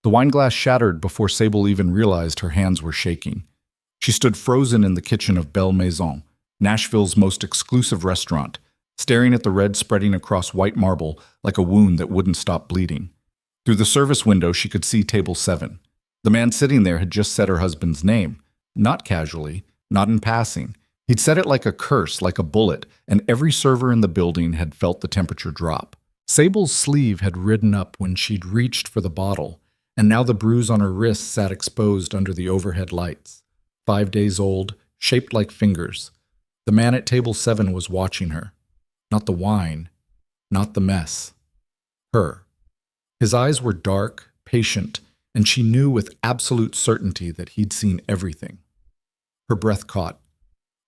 The wine glass shattered before Sable even realized her hands were shaking. She stood frozen in the kitchen of Belle Maison, Nashville's most exclusive restaurant, staring at the red spreading across white marble like a wound that wouldn't stop bleeding. Through the service window, she could see table 7. The man sitting there had just said her husband's name, not casually, not in passing. He'd said it like a curse, like a bullet, and every server in the building had felt the temperature drop. Sable's sleeve had ridden up when she'd reached for the bottle, and now the bruise on her wrist sat exposed under the overhead lights. 5 days old, shaped like fingers. The man at table 7 was watching her. Not the wine, not the mess. Her. His eyes were dark, patient, and she knew with absolute certainty that he'd seen everything. Her breath caught.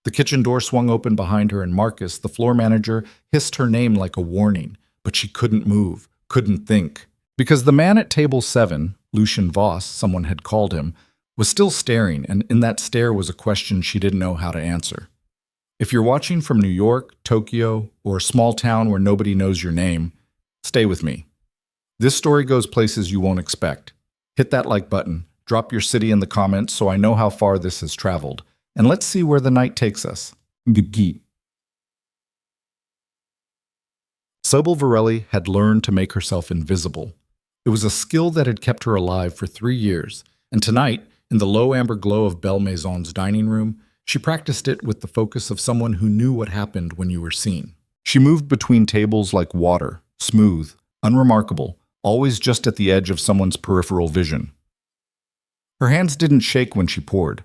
The kitchen door swung open behind her, and Marcus, the floor manager, hissed her name like a warning, but she couldn't move, couldn't think. Because the man at table 7, Lucien Voss, someone had called him, was still staring, and in that stare was a question she didn't know how to answer. If you're watching from New York, Tokyo, or a small town where nobody knows your name, stay with me. This story goes places you won't expect. Hit that like button, drop your city in the comments so I know how far this has traveled, and let's see where the night takes us. Gee. Sable Varelli had learned to make herself invisible. It was a skill that had kept her alive for 3 years, and tonight, in the low amber glow of Belle Maison's dining room, she practiced it with the focus of someone who knew what happened when you were seen. She moved between tables like water, smooth, unremarkable, always just at the edge of someone's peripheral vision. Her hands didn't shake when she poured.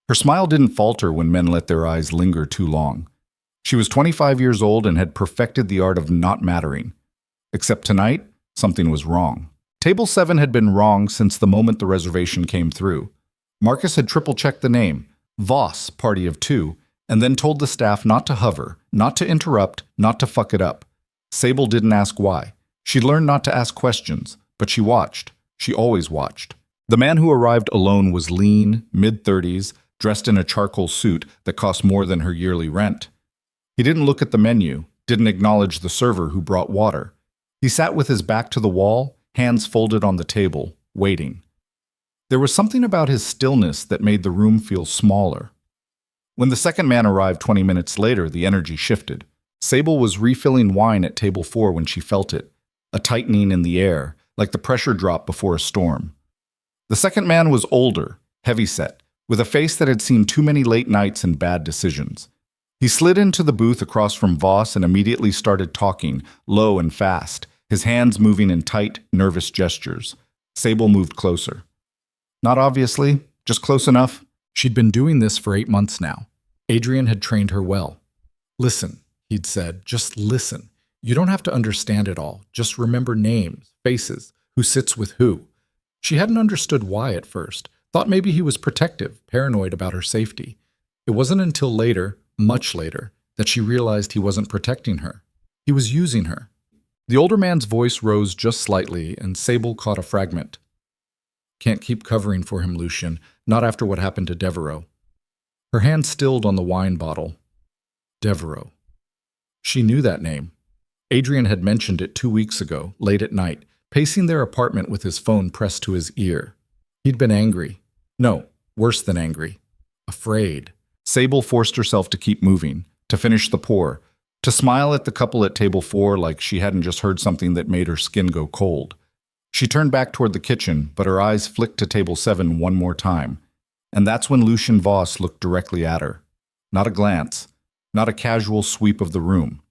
Her smile didn't falter when men let their eyes linger too long. She was 25 years old and had perfected the art of not mattering. Except tonight, something was wrong. Table 7 had been wrong since the moment the reservation came through. Marcus had triple-checked the name, Voss, party of 2, and then told the staff not to hover, not to interrupt, not to fuck it up. Sable didn't ask why. She learned not to ask questions, but she watched. She always watched. The man who arrived alone was lean, mid-30s, dressed in a charcoal suit that cost more than her yearly rent. He didn't look at the menu, didn't acknowledge the server who brought water. He sat with his back to the wall, hands folded on the table, waiting. There was something about his stillness that made the room feel smaller. When the second man arrived 20 minutes later, the energy shifted. Sable was refilling wine at table 4 when she felt it, a tightening in the air, like the pressure drop before a storm. The second man was older, heavyset, with a face that had seen too many late nights and bad decisions. He slid into the booth across from Voss and immediately started talking, low and fast, his hands moving in tight, nervous gestures. Sable moved closer. Not obviously, just close enough. She'd been doing this for 8 months now. Adrian had trained her well. Listen, he'd said, just listen. You don't have to understand it all. Just remember names, faces, who sits with who. She hadn't understood why at first, thought maybe he was protective, paranoid about her safety. It wasn't until later, much later, that she realized he wasn't protecting her. He was using her. The older man's voice rose just slightly, and Sable caught a fragment. Can't keep covering for him, Lucien, not after what happened to Devereaux. Her hand stilled on the wine bottle. Devereaux. She knew that name. Adrian had mentioned it 2 weeks ago, late at night, pacing their apartment with his phone pressed to his ear. He'd been angry. No, worse than angry. Afraid. Sable forced herself to keep moving, to finish the pour, to smile at the couple at table 4 like she hadn't just heard something that made her skin go cold. She turned back toward the kitchen, but her eyes flicked to table 7 one more time. And that's when Lucien Voss looked directly at her. Not a glance, not a casual sweep of the room.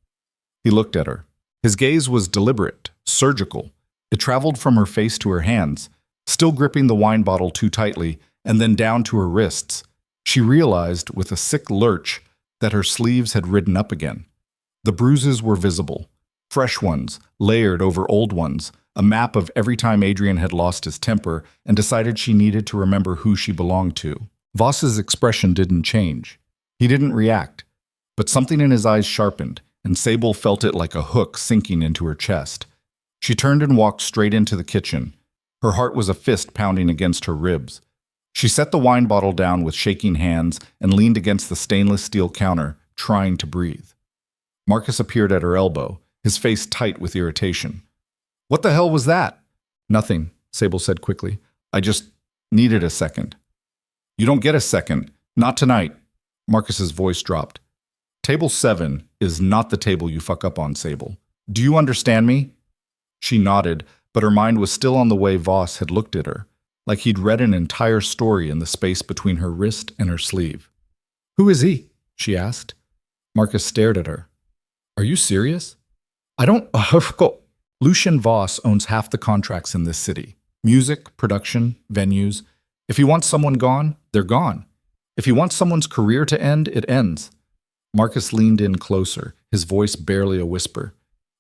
He looked at her. His gaze was deliberate, surgical. It traveled from her face to her hands, still gripping the wine bottle too tightly, and then down to her wrists. She realized, with a sick lurch, that her sleeves had ridden up again. The bruises were visible, fresh ones, layered over old ones, a map of every time Adrian had lost his temper and decided she needed to remember who she belonged to. Voss's expression didn't change. He didn't react, but something in his eyes sharpened, and Sable felt it like a hook sinking into her chest. She turned and walked straight into the kitchen. Her heart was a fist pounding against her ribs. She set the wine bottle down with shaking hands and leaned against the stainless steel counter, trying to breathe. Marcus appeared at her elbow, his face tight with irritation. What the hell was that? Nothing, Sable said quickly. I just needed a second. You don't get a second. Not tonight. Marcus's voice dropped. Table 7 is not the table you fuck up on, Sable. Do you understand me? She nodded, but her mind was still on the way Voss had looked at her, like he'd read an entire story in the space between her wrist and her sleeve. Who is he? She asked. Marcus stared at her. Are you serious? I don't... Lucien Voss owns half the contracts in this city. Music, production, venues. If he wants someone gone, they're gone. If he wants someone's career to end, it ends. Marcus leaned in closer, his voice barely a whisper.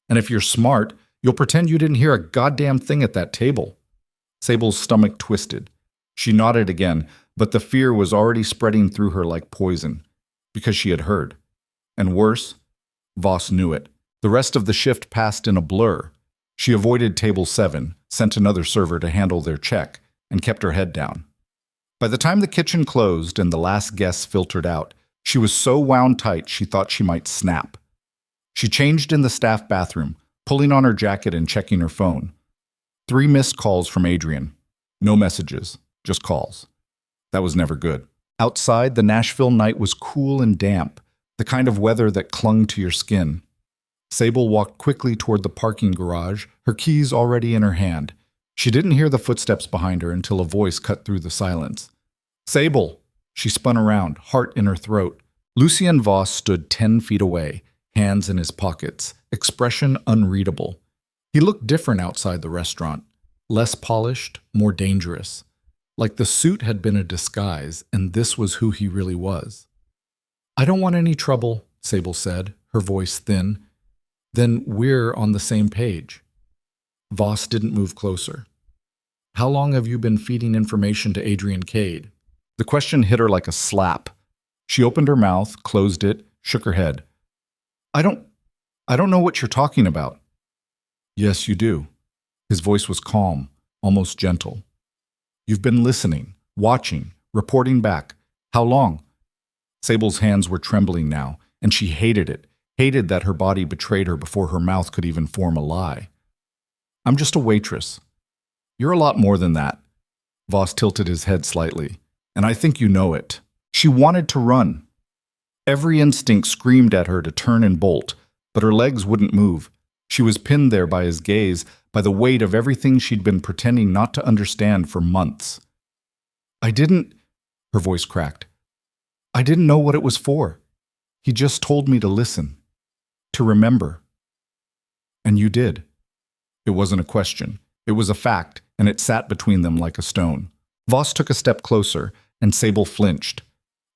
And if you're smart, you'll pretend you didn't hear a goddamn thing at that table. Sable's stomach twisted. She nodded again, but the fear was already spreading through her like poison, because she had heard. And worse, Voss knew it. The rest of the shift passed in a blur. She avoided table 7, sent another server to handle their check, and kept her head down. By the time the kitchen closed and the last guests filtered out, she was so wound tight she thought she might snap. She changed in the staff bathroom, pulling on her jacket and checking her phone. 3 missed calls from Adrian. No messages, just calls. That was never good. Outside, the Nashville night was cool and damp, the kind of weather that clung to your skin. Sable walked quickly toward the parking garage, her keys already in her hand. She didn't hear the footsteps behind her until a voice cut through the silence. Sable! She spun around, heart in her throat. Lucien Voss stood 10 feet away, hands in his pockets, expression unreadable. He looked different outside the restaurant, less polished, more dangerous. Like the suit had been a disguise, and this was who he really was. I don't want any trouble, Sable said, her voice thin. Then we're on the same page. Voss didn't move closer. How long have you been feeding information to Adrian Cade? The question hit her like a slap. She opened her mouth, closed it, shook her head. I don't know what you're talking about. Yes, you do. His voice was calm, almost gentle. You've been listening, watching, reporting back. How long? Sable's hands were trembling now, and she hated it, hated that her body betrayed her before her mouth could even form a lie. I'm just a waitress. You're a lot more than that. Voss tilted his head slightly. And I think you know it. She wanted to run. Every instinct screamed at her to turn and bolt, but her legs wouldn't move. She was pinned there by his gaze, by the weight of everything she'd been pretending not to understand for months. Her voice cracked. I didn't know what it was for. He just told me to listen, to remember. And you did. It wasn't a question. It was a fact, and it sat between them like a stone. Voss took a step closer, and Sable flinched.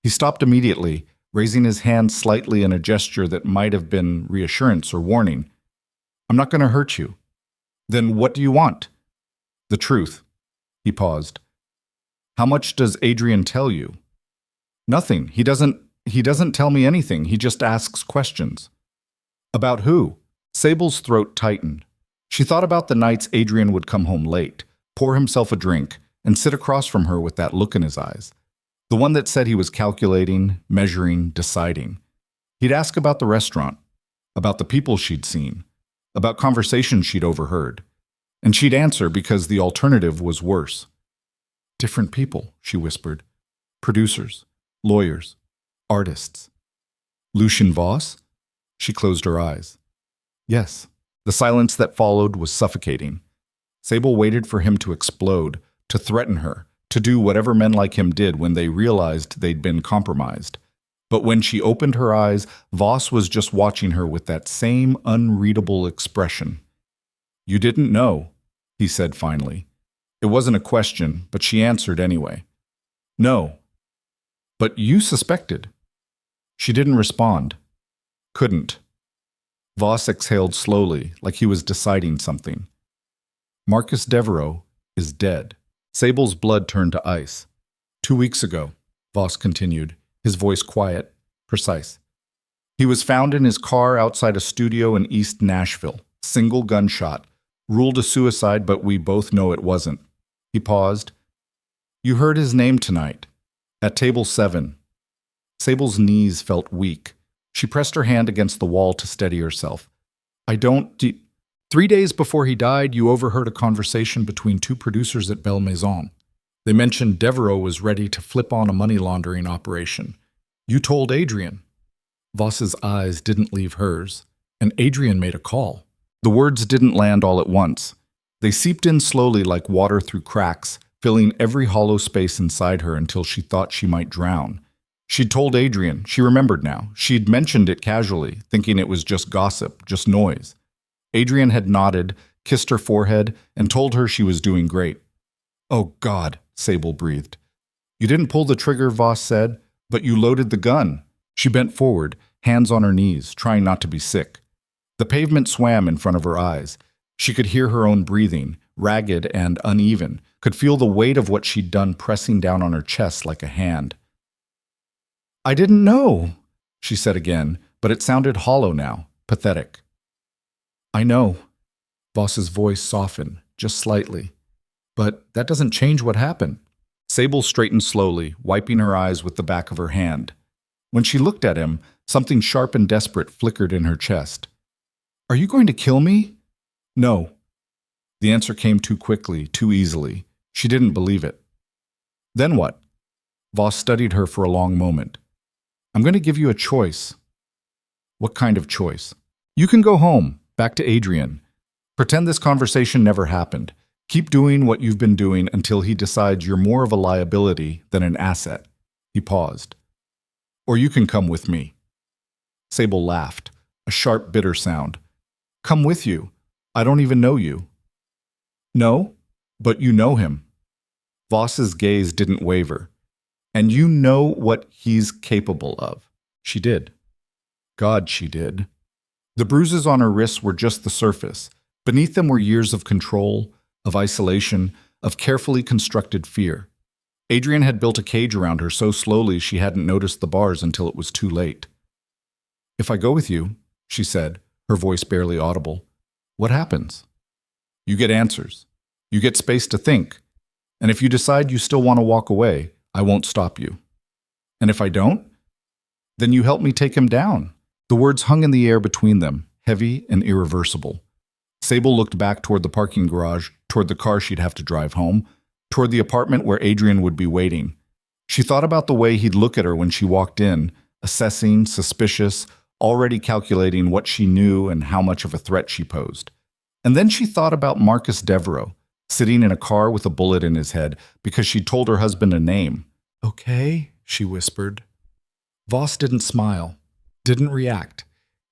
He stopped immediately, raising his hand slightly in a gesture that might have been reassurance or warning. I'm not going to hurt you. Then what do you want? The truth. He paused. How much does Adrian tell you? Nothing. He doesn't tell me anything. He just asks questions. About who? Sable's throat tightened. She thought about the nights Adrian would come home late, pour himself a drink, and sit across from her with that look in his eyes. The one that said he was calculating, measuring, deciding. He'd ask about the restaurant, about the people she'd seen, about conversations she'd overheard. And she'd answer because the alternative was worse. Different people, she whispered. Producers, lawyers, artists. Lucien Voss? She closed her eyes. Yes. The silence that followed was suffocating. Sable waited for him to explode, to threaten her, to do whatever men like him did when they realized they'd been compromised. But when she opened her eyes, Voss was just watching her with that same unreadable expression. You didn't know, he said finally. It wasn't a question, but she answered anyway. No. But you suspected. She didn't respond. Couldn't. Voss exhaled slowly, like he was deciding something. Marcus Devereaux is dead. Sable's blood turned to ice. 2 weeks ago, Voss continued, his voice quiet, precise. He was found in his car outside a studio in East Nashville. Single gunshot. Ruled a suicide, but we both know it wasn't. He paused. You heard his name tonight. At table 7. Sable's knees felt weak. She pressed her hand against the wall to steady herself. 3 days before he died, you overheard a conversation between two producers at Belle Maison. They mentioned Devereaux was ready to flip on a money laundering operation. You told Adrian. Voss's eyes didn't leave hers, and Adrian made a call. The words didn't land all at once. They seeped in slowly like water through cracks, filling every hollow space inside her until she thought she might drown. She'd told Adrian, she remembered now. She'd mentioned it casually, thinking it was just gossip, just noise. Adrian had nodded, kissed her forehead, and told her she was doing great. "Oh, God," Sable breathed. "You didn't pull the trigger," Voss said, "but you loaded the gun." She bent forward, hands on her knees, trying not to be sick. The pavement swam in front of her eyes. She could hear her own breathing, ragged and uneven, could feel the weight of what she'd done pressing down on her chest like a hand. "I didn't know," she said again, but it sounded hollow now, pathetic. "I know." Voss's voice softened, just slightly. "But that doesn't change what happened." Sable straightened slowly, wiping her eyes with the back of her hand. When she looked at him, something sharp and desperate flickered in her chest. "Are you going to kill me?" "No." The answer came too quickly, too easily. She didn't believe it. "Then what?" Voss studied her for a long moment. "I'm going to give you a choice." "What kind of choice?" "You can go home, back to Adrian. Pretend this conversation never happened. Keep doing what you've been doing until he decides you're more of a liability than an asset." He paused. "Or you can come with me." Sable laughed, a sharp, bitter sound. "Come with you? I don't even know you." "No, but you know him." Voss's gaze didn't waver. "And you know what he's capable of." She did. God, she did. The bruises on her wrists were just the surface. Beneath them were years of control, of isolation, of carefully constructed fear. Adrian had built a cage around her so slowly she hadn't noticed the bars until it was too late. "If I go with you," she said, her voice barely audible, "what happens?" "You get answers. You get space to think. And if you decide you still want to walk away, I won't stop you. And if I don't, then you help me take him down." The words hung in the air between them, heavy and irreversible. Sable looked back toward the parking garage, toward the car she'd have to drive home, toward the apartment where Adrian would be waiting. She thought about the way he'd look at her when she walked in, assessing, suspicious, already calculating what she knew and how much of a threat she posed. And then she thought about Marcus Devereaux, sitting in a car with a bullet in his head because she'd told her husband a name. "Okay," she whispered. Voss didn't smile, didn't react.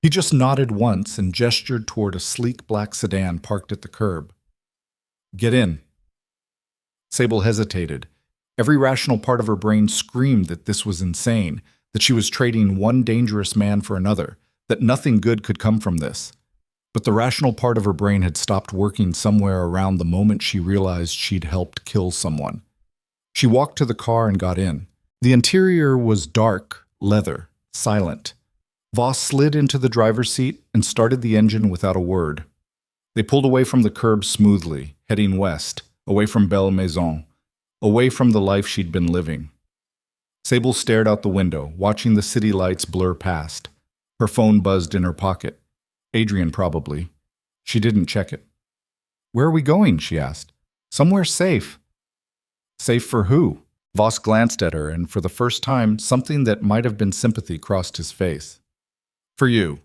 He just nodded once and gestured toward a sleek black sedan parked at the curb. "Get in." Sable hesitated. Every rational part of her brain screamed that this was insane, that she was trading one dangerous man for another, that nothing good could come from this. But the rational part of her brain had stopped working somewhere around the moment she realized she'd helped kill someone. She walked to the car and got in. The interior was dark, leather, silent. Voss slid into the driver's seat and started the engine without a word. They pulled away from the curb smoothly, heading west, away from Belle Maison, away from the life she'd been living. Sable stared out the window, watching the city lights blur past. Her phone buzzed in her pocket. Adrian, probably. She didn't check it. "Where are we going?" she asked. "Somewhere safe." "Safe for who?" Voss glanced at her, and for the first time, something that might have been sympathy crossed his face. "For you."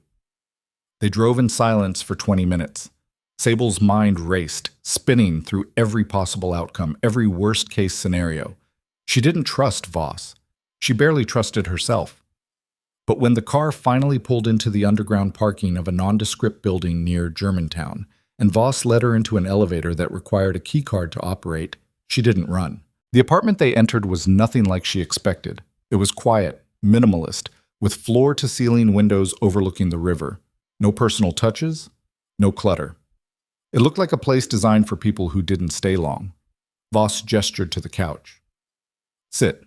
They drove in silence for 20 minutes. Sable's mind raced, spinning through every possible outcome, every worst-case scenario. She didn't trust Voss. She barely trusted herself. But when the car finally pulled into the underground parking of a nondescript building near Germantown, and Voss led her into an elevator that required a keycard to operate, she didn't run. The apartment they entered was nothing like she expected. It was quiet, minimalist, with floor-to-ceiling windows overlooking the river. No personal touches, no clutter. It looked like a place designed for people who didn't stay long. Voss gestured to the couch. "Sit."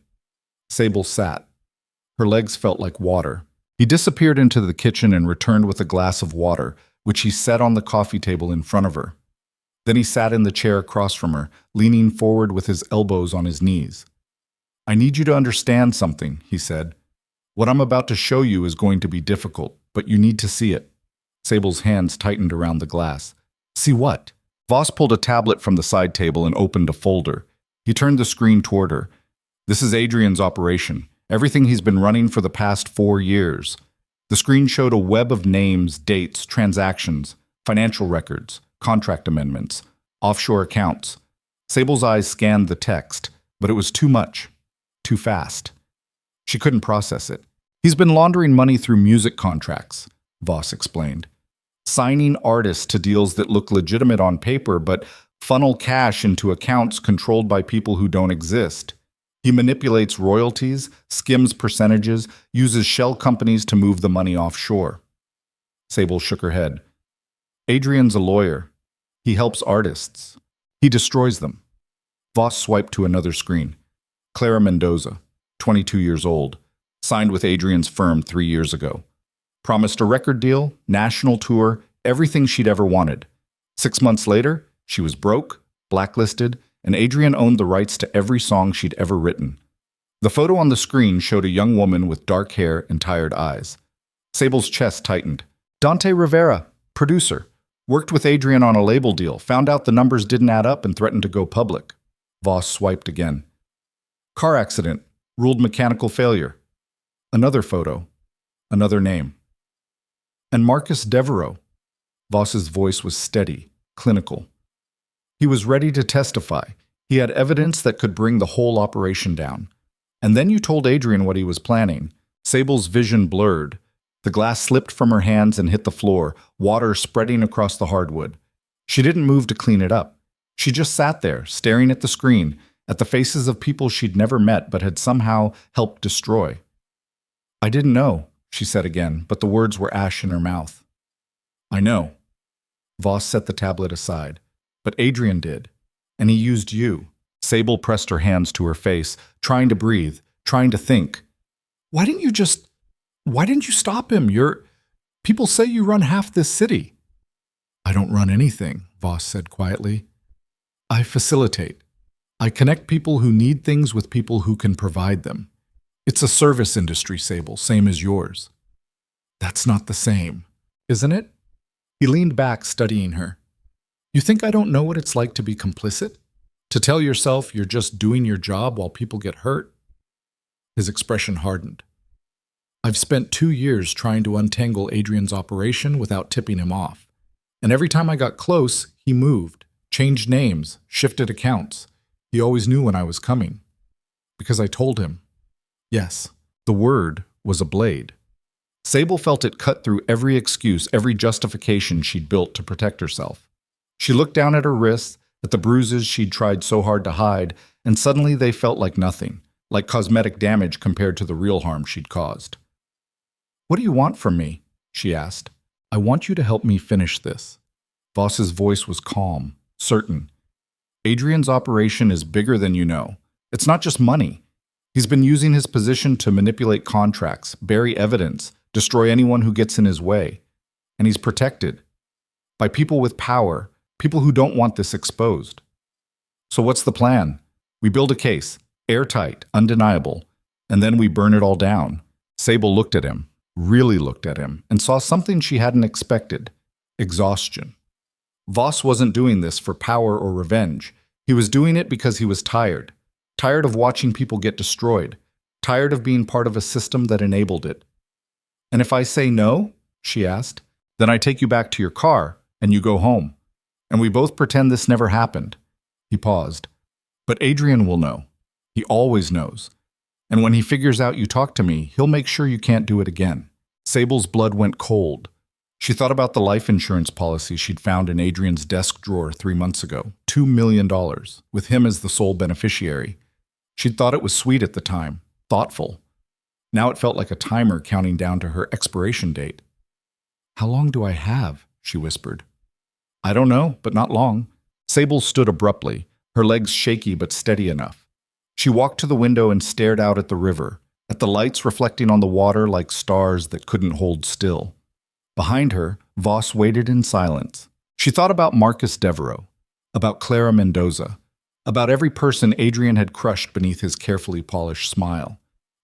Sable sat. Her legs felt like water. He disappeared into the kitchen and returned with a glass of water, which he set on the coffee table in front of her. Then he sat in the chair across from her, leaning forward with his elbows on his knees. "I need you to understand something," he said. "What I'm about to show you is going to be difficult, but you need to see it." Sable's hands tightened around the glass. See what? Voss pulled a tablet from the side table and opened a folder. He turned the screen toward her. This is Adrian's operation. Everything he's been running for the past 4 years. The screen showed a web of names, dates, transactions, financial records, contract amendments, offshore accounts. Sable's eyes scanned the text, but it was too much, too fast. She couldn't process it. He's been laundering money through music contracts, Voss explained. Signing artists to deals that look legitimate on paper but funnel cash into accounts controlled by people who don't exist. He manipulates royalties, skims percentages, uses shell companies to move the money offshore. Sable shook her head. Adrian's a lawyer. He helps artists. He destroys them. Voss swiped to another screen. Clara Mendoza, 22 years old, signed with Adrian's firm 3 years ago. Promised a record deal, national tour, everything she'd ever wanted. 6 months later, she was broke, blacklisted, and Adrian owned the rights to every song she'd ever written. The photo on the screen showed a young woman with dark hair and tired eyes. Sable's chest tightened. Dante Rivera, producer. Worked with Adrian on a label deal, found out the numbers didn't add up and threatened to go public. Voss swiped again. Car accident, ruled mechanical failure. Another photo. Another name. And Marcus Devereaux. Voss's voice was steady, clinical. He was ready to testify. He had evidence that could bring the whole operation down. And then you told Adrian what he was planning. Sable's vision blurred. The glass slipped from her hands and hit the floor, water spreading across the hardwood. She didn't move to clean it up. She just sat there, staring at the screen, at the faces of people she'd never met but had somehow helped destroy. I didn't know, she said again, but the words were ash in her mouth. I know. Voss set the tablet aside. But Adrian did. And he used you. Sable pressed her hands to her face, trying to breathe, trying to think. Why didn't you stop him? People say you run half this city. I don't run anything, Voss said quietly. I facilitate. I connect people who need things with people who can provide them. It's a service industry, Sable, same as yours. That's not the same, isn't it? He leaned back, studying her. You think I don't know what it's like to be complicit? To tell yourself you're just doing your job while people get hurt? His expression hardened. I've spent 2 years trying to untangle Adrian's operation without tipping him off. And every time I got close, he moved, changed names, shifted accounts. He always knew when I was coming. Because I told him. Yes, the word was a blade. Sable felt it cut through every excuse, every justification she'd built to protect herself. She looked down at her wrists, at the bruises she'd tried so hard to hide, and suddenly they felt like nothing, like cosmetic damage compared to the real harm she'd caused. What do you want from me? She asked. I want you to help me finish this. Voss's voice was calm, certain. Adrian's operation is bigger than you know. It's not just money. He's been using his position to manipulate contracts, bury evidence, destroy anyone who gets in his way. And he's protected by people with power, people who don't want this exposed. So what's the plan? We build a case, airtight, undeniable, and then we burn it all down. Sable looked at him, really looked at him, and saw something she hadn't expected: exhaustion. Voss wasn't doing this for power or revenge. He was doing it because he was tired. Tired of watching people get destroyed. Tired of being part of a system that enabled it. And if I say no, she asked, then I take you back to your car and you go home. And we both pretend this never happened. He paused. But Adrian will know. He always knows. And when he figures out you talk to me, he'll make sure you can't do it again. Sable's blood went cold. She thought about the life insurance policy she'd found in Adrian's desk drawer 3 months ago. $2 million, with him as the sole beneficiary. She'd thought it was sweet at the time, thoughtful. Now it felt like a timer counting down to her expiration date. How long do I have? She whispered. I don't know, but not long. Sable stood abruptly, her legs shaky but steady enough. She walked to the window and stared out at the river, at the lights reflecting on the water like stars that couldn't hold still. Behind her, Voss waited in silence. She thought about Marcus Devereaux, about Clara Mendoza, about every person Adrian had crushed beneath his carefully polished smile.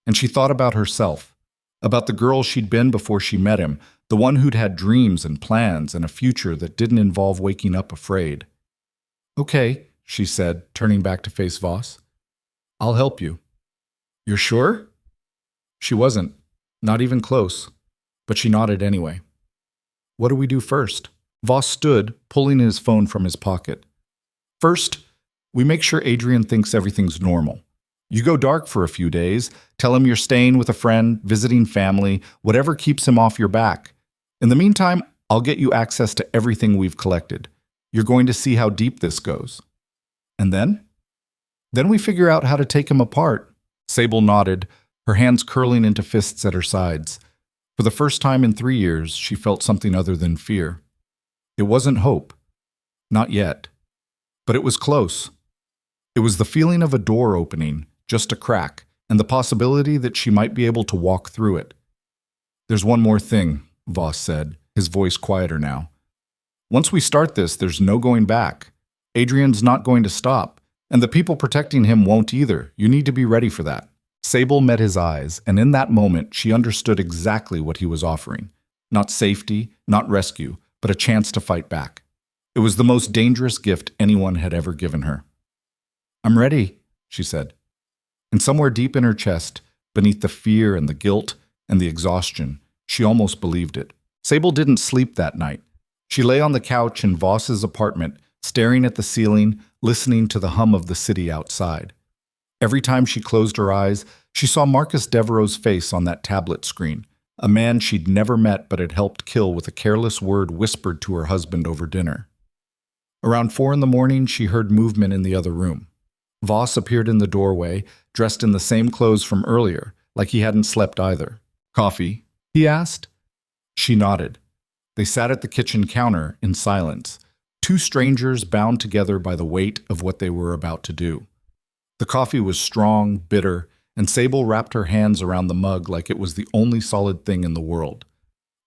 And she thought about herself, about the girl she'd been before she met him, the one who'd had dreams and plans and a future that didn't involve waking up afraid. "Okay," she said, turning back to face Voss. "I'll help you." "You're sure?" She wasn't, not even close, but she nodded anyway. "What do we do first?" Voss stood, pulling his phone from his pocket. "First, we make sure Adrian thinks everything's normal. You go dark for a few days, tell him you're staying with a friend, visiting family, whatever keeps him off your back. In the meantime, I'll get you access to everything we've collected. You're going to see how deep this goes." "And then?" "Then we figure out how to take him apart." Sable nodded, her hands curling into fists at her sides. For the first time in 3 years, she felt something other than fear. It wasn't hope. Not yet. But it was close. It was the feeling of a door opening, just a crack, and the possibility that she might be able to walk through it. "There's one more thing," Voss said, his voice quieter now. "Once we start this, there's no going back. Adrian's not going to stop, and the people protecting him won't either. You need to be ready for that." Sable met his eyes, and in that moment, she understood exactly what he was offering. Not safety, not rescue, but a chance to fight back. It was the most dangerous gift anyone had ever given her. "I'm ready," she said. And somewhere deep in her chest, beneath the fear and the guilt and the exhaustion, she almost believed it. Sable didn't sleep that night. She lay on the couch in Voss's apartment, staring at the ceiling, listening to the hum of the city outside. Every time she closed her eyes, she saw Marcus Devereaux's face on that tablet screen, a man she'd never met but had helped kill with a careless word whispered to her husband over dinner. Around 4 in the morning, she heard movement in the other room. Voss appeared in the doorway, dressed in the same clothes from earlier, like he hadn't slept either. "Coffee?" he asked. She nodded. They sat at the kitchen counter in silence, two strangers bound together by the weight of what they were about to do. The coffee was strong, bitter, and Sable wrapped her hands around the mug like it was the only solid thing in the world.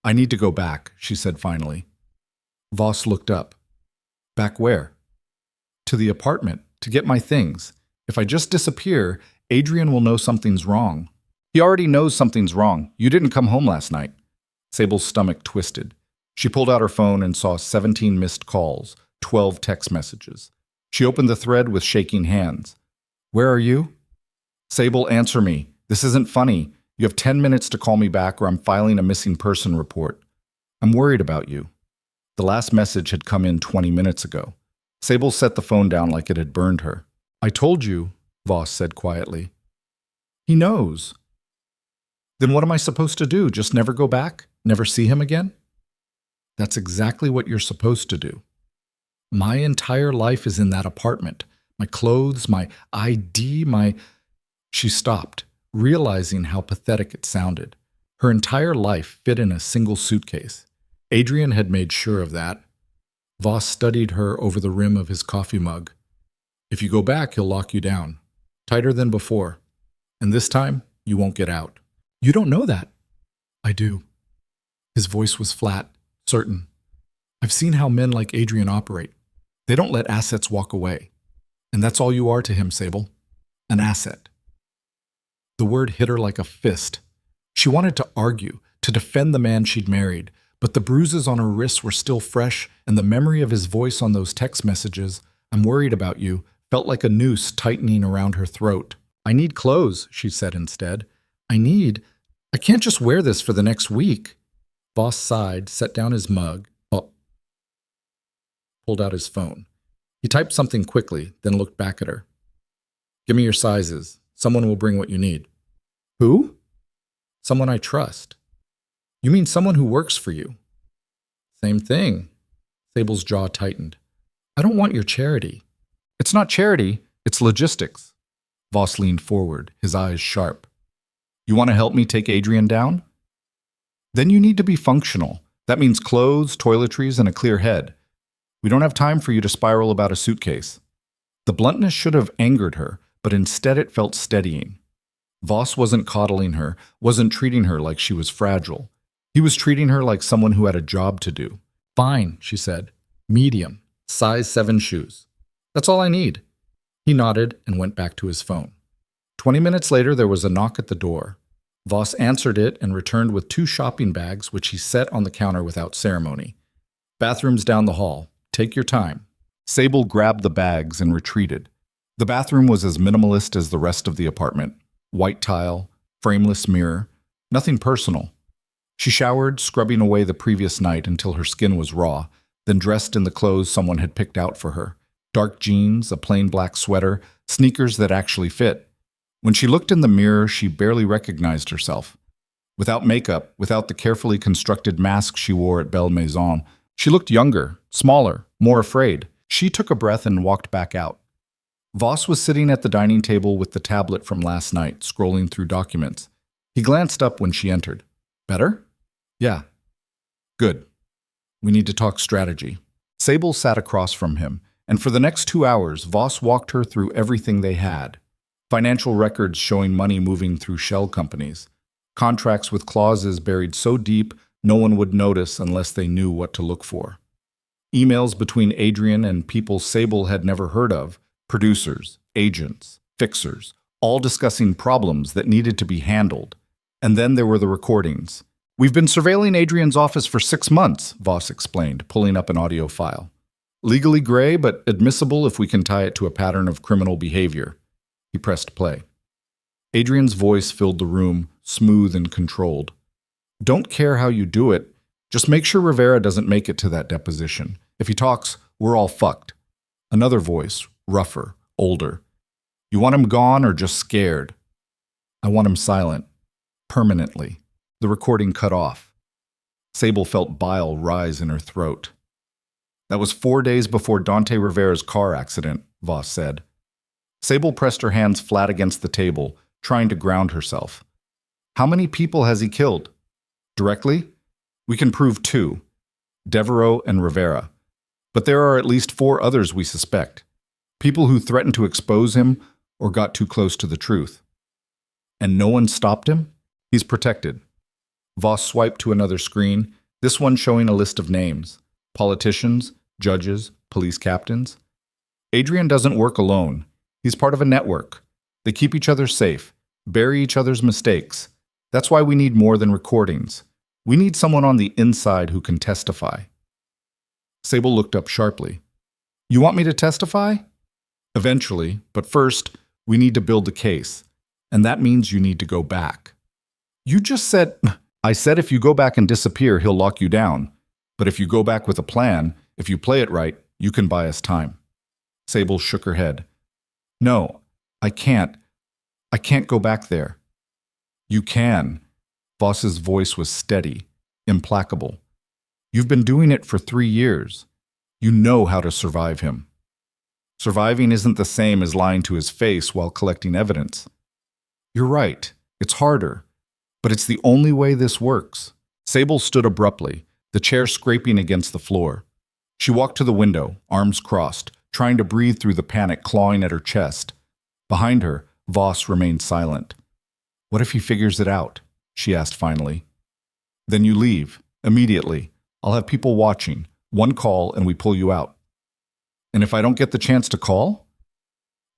"I need to go back," she said finally. Voss looked up. "Back where?" "To the apartment, to get my things. If I just disappear, Adrian will know something's wrong." "He already knows something's wrong. You didn't come home last night." Sable's stomach twisted. She pulled out her phone and saw 17 missed calls, 12 text messages. She opened the thread with shaking hands. "Where are you?" "Sable, answer me. This isn't funny. You have 10 minutes to call me back or I'm filing a missing person report. I'm worried about you." The last message had come in 20 minutes ago. Sable set the phone down like it had burned her. "I told you," Voss said quietly. "He knows." "Then what am I supposed to do? Just never go back? Never see him again?" "That's exactly what you're supposed to do. My entire life is in that apartment. My clothes, my ID, my—" She stopped, realizing how pathetic it sounded. Her entire life fit in a single suitcase. Adrian had made sure of that. Voss studied her over the rim of his coffee mug. "If you go back, he'll lock you down. Tighter than before. And this time, you won't get out." "You don't know that." "I do." His voice was flat, certain. "I've seen how men like Adrian operate. They don't let assets walk away. And that's all you are to him, Sable. An asset." The word hit her like a fist. She wanted to argue, to defend the man she'd married, but the bruises on her wrists were still fresh, and the memory of his voice on those text messages, "I'm worried about you," felt like a noose tightening around her throat. "I need clothes," she said instead. I can't just wear this for the next week." Voss sighed, set down his mug, pulled out his phone. He typed something quickly, then looked back at her. "Give me your sizes. Someone will bring what you need." "Who?" "Someone I trust." "You mean someone who works for you?" "Same thing." Sable's jaw tightened. "I don't want your charity." "It's not charity, it's logistics." Voss leaned forward, his eyes sharp. "You want to help me take Adrian down? Then you need to be functional. That means clothes, toiletries, and a clear head. We don't have time for you to spiral about a suitcase." The bluntness should have angered her, but instead it felt steadying. Voss wasn't coddling her, wasn't treating her like she was fragile. He was treating her like someone who had a job to do. "Fine," she said. "Medium, size 7 shoes. That's all I need." He nodded and went back to his phone. 20 minutes later, there was a knock at the door. Voss answered it and returned with 2 shopping bags, which he set on the counter without ceremony. Bathrooms down the hall. Take your time. Sable grabbed the bags and retreated. The bathroom was as minimalist as the rest of the apartment. White tile, frameless mirror, nothing personal. She showered, scrubbing away the previous night until her skin was raw, then dressed in the clothes someone had picked out for her. Dark jeans, a plain black sweater, sneakers that actually fit. When she looked in the mirror, she barely recognized herself. Without makeup, without the carefully constructed mask she wore at Belle Maison, she looked younger, smaller, more afraid. She took a breath and walked back out. Voss was sitting at the dining table with the tablet from last night, scrolling through documents. He glanced up when she entered. Better? Yeah. Good. We need to talk strategy. Sable sat across from him, and for the next 2 hours, Voss walked her through everything they had. Financial records showing money moving through shell companies. Contracts with clauses buried so deep no one would notice unless they knew what to look for. Emails between Adrian and people Sable had never heard of, producers, agents, fixers, all discussing problems that needed to be handled. And then there were the recordings. We've been surveilling Adrian's office for 6 months, Voss explained, pulling up an audio file. Legally gray, but admissible if we can tie it to a pattern of criminal behavior. He pressed play. Adrian's voice filled the room, smooth and controlled. Don't care how you do it. Just make sure Rivera doesn't make it to that deposition. If he talks, we're all fucked. Another voice, rougher, older. You want him gone or just scared? I want him silent. Permanently. The recording cut off. Sable felt bile rise in her throat. That was 4 days before Dante Rivera's car accident, Voss said. Sable pressed her hands flat against the table, trying to ground herself. How many people has he killed? Directly? We can prove 2. Devereaux and Rivera. But there are at least 4 others we suspect. People who threatened to expose him or got too close to the truth. And no one stopped him? He's protected. Voss swiped to another screen, this one showing a list of names. Politicians, judges, police captains. Adrian doesn't work alone. He's part of a network. They keep each other safe, bury each other's mistakes. That's why we need more than recordings. We need someone on the inside who can testify. Sable looked up sharply. You want me to testify? Eventually, but first, we need to build the case. And that means you need to go back. You just said... I said if you go back and disappear, he'll lock you down. But if you go back with a plan, if you play it right, you can buy us time. Sable shook her head. No, I can't. I can't go back there. You can. Voss's voice was steady, implacable. You've been doing it for 3 years. You know how to survive him. Surviving isn't the same as lying to his face while collecting evidence. You're right. It's harder. But it's the only way this works. Sable stood abruptly, the chair scraping against the floor. She walked to the window, arms crossed, trying to breathe through the panic clawing at her chest. Behind her, Voss remained silent. What if he figures it out? She asked finally. Then you leave, immediately. I'll have people watching. 1 call and we pull you out. And if I don't get the chance to call?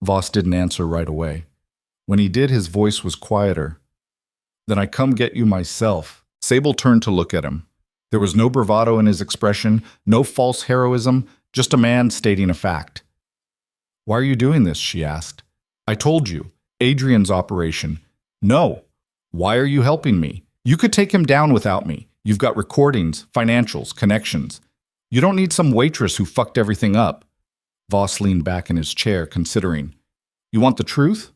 Voss didn't answer right away. When he did, his voice was quieter. Then I come get you myself. Sable turned to look at him. There was no bravado in his expression, no false heroism, just a man stating a fact. Why are you doing this? She asked. I told you. Adrian's operation. No. Why are you helping me? You could take him down without me. You've got recordings, financials, connections. You don't need some waitress who fucked everything up. Voss leaned back in his chair, considering. You want the truth?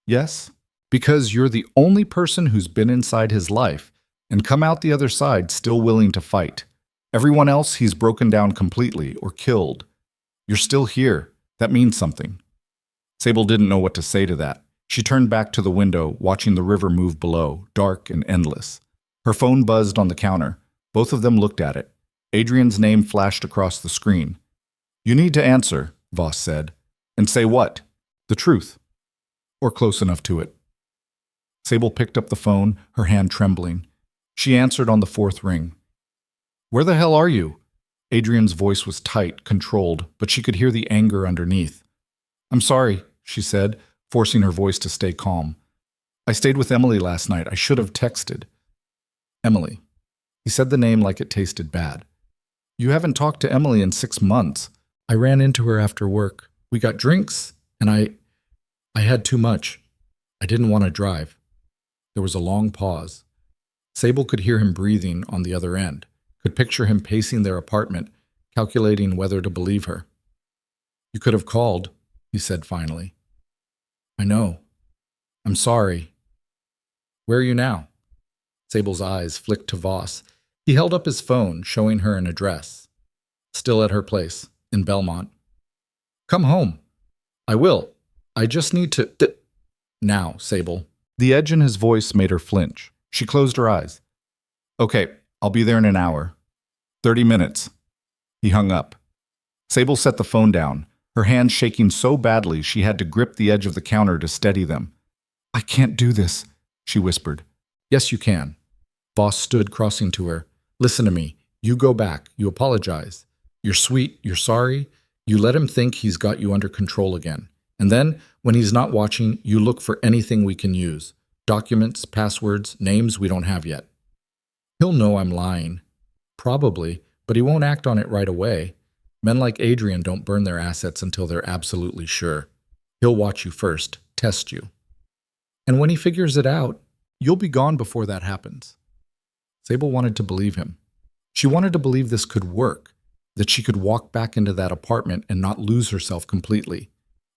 Yes. Because you're the only person who's been inside his life and come out the other side still willing to fight. Everyone else he's broken down completely or killed. You're still here. That means something. Sable didn't know what to say to that. She turned back to the window, watching the river move below, dark and endless. Her phone buzzed on the counter. Both of them looked at it. Adrian's name flashed across the screen. You need to answer, Voss said. And say what? The truth. Or close enough to it. Sable picked up the phone, her hand trembling. She answered on the 4th ring. Where the hell are you? Adrian's voice was tight, controlled, but she could hear the anger underneath. I'm sorry, she said, forcing her voice to stay calm. I stayed with Emily last night. I should have texted. Emily. He said the name like it tasted bad. You haven't talked to Emily in 6 months. I ran into her after work. We got drinks, and I had too much. I didn't want to drive. There was a long pause. Sable could hear him breathing on the other end, could picture him pacing their apartment, calculating whether to believe her. You could have called, he said finally. I know. I'm sorry. Where are you now? Sable's eyes flicked to Voss. He held up his phone, showing her an address. Still at her place, in Belmont. Come home. I will. I just need to... Now, Sable. The edge in his voice made her flinch. She closed her eyes. Okay, I'll be there in an hour. 30 minutes. He hung up. Sable set the phone down, her hands shaking so badly she had to grip the edge of the counter to steady them. I can't do this, she whispered. Yes, you can. Voss stood crossing to her. Listen to me. You go back. You apologize. You're sweet. You're sorry. You let him think he's got you under control again. And then, when he's not watching, you look for anything we can use. Documents, passwords, names we don't have yet. He'll know I'm lying. Probably, but he won't act on it right away. Men like Adrian don't burn their assets until they're absolutely sure. He'll watch you first, test you. And when he figures it out, you'll be gone before that happens. Sable wanted to believe him. She wanted to believe this could work, that she could walk back into that apartment and not lose herself completely.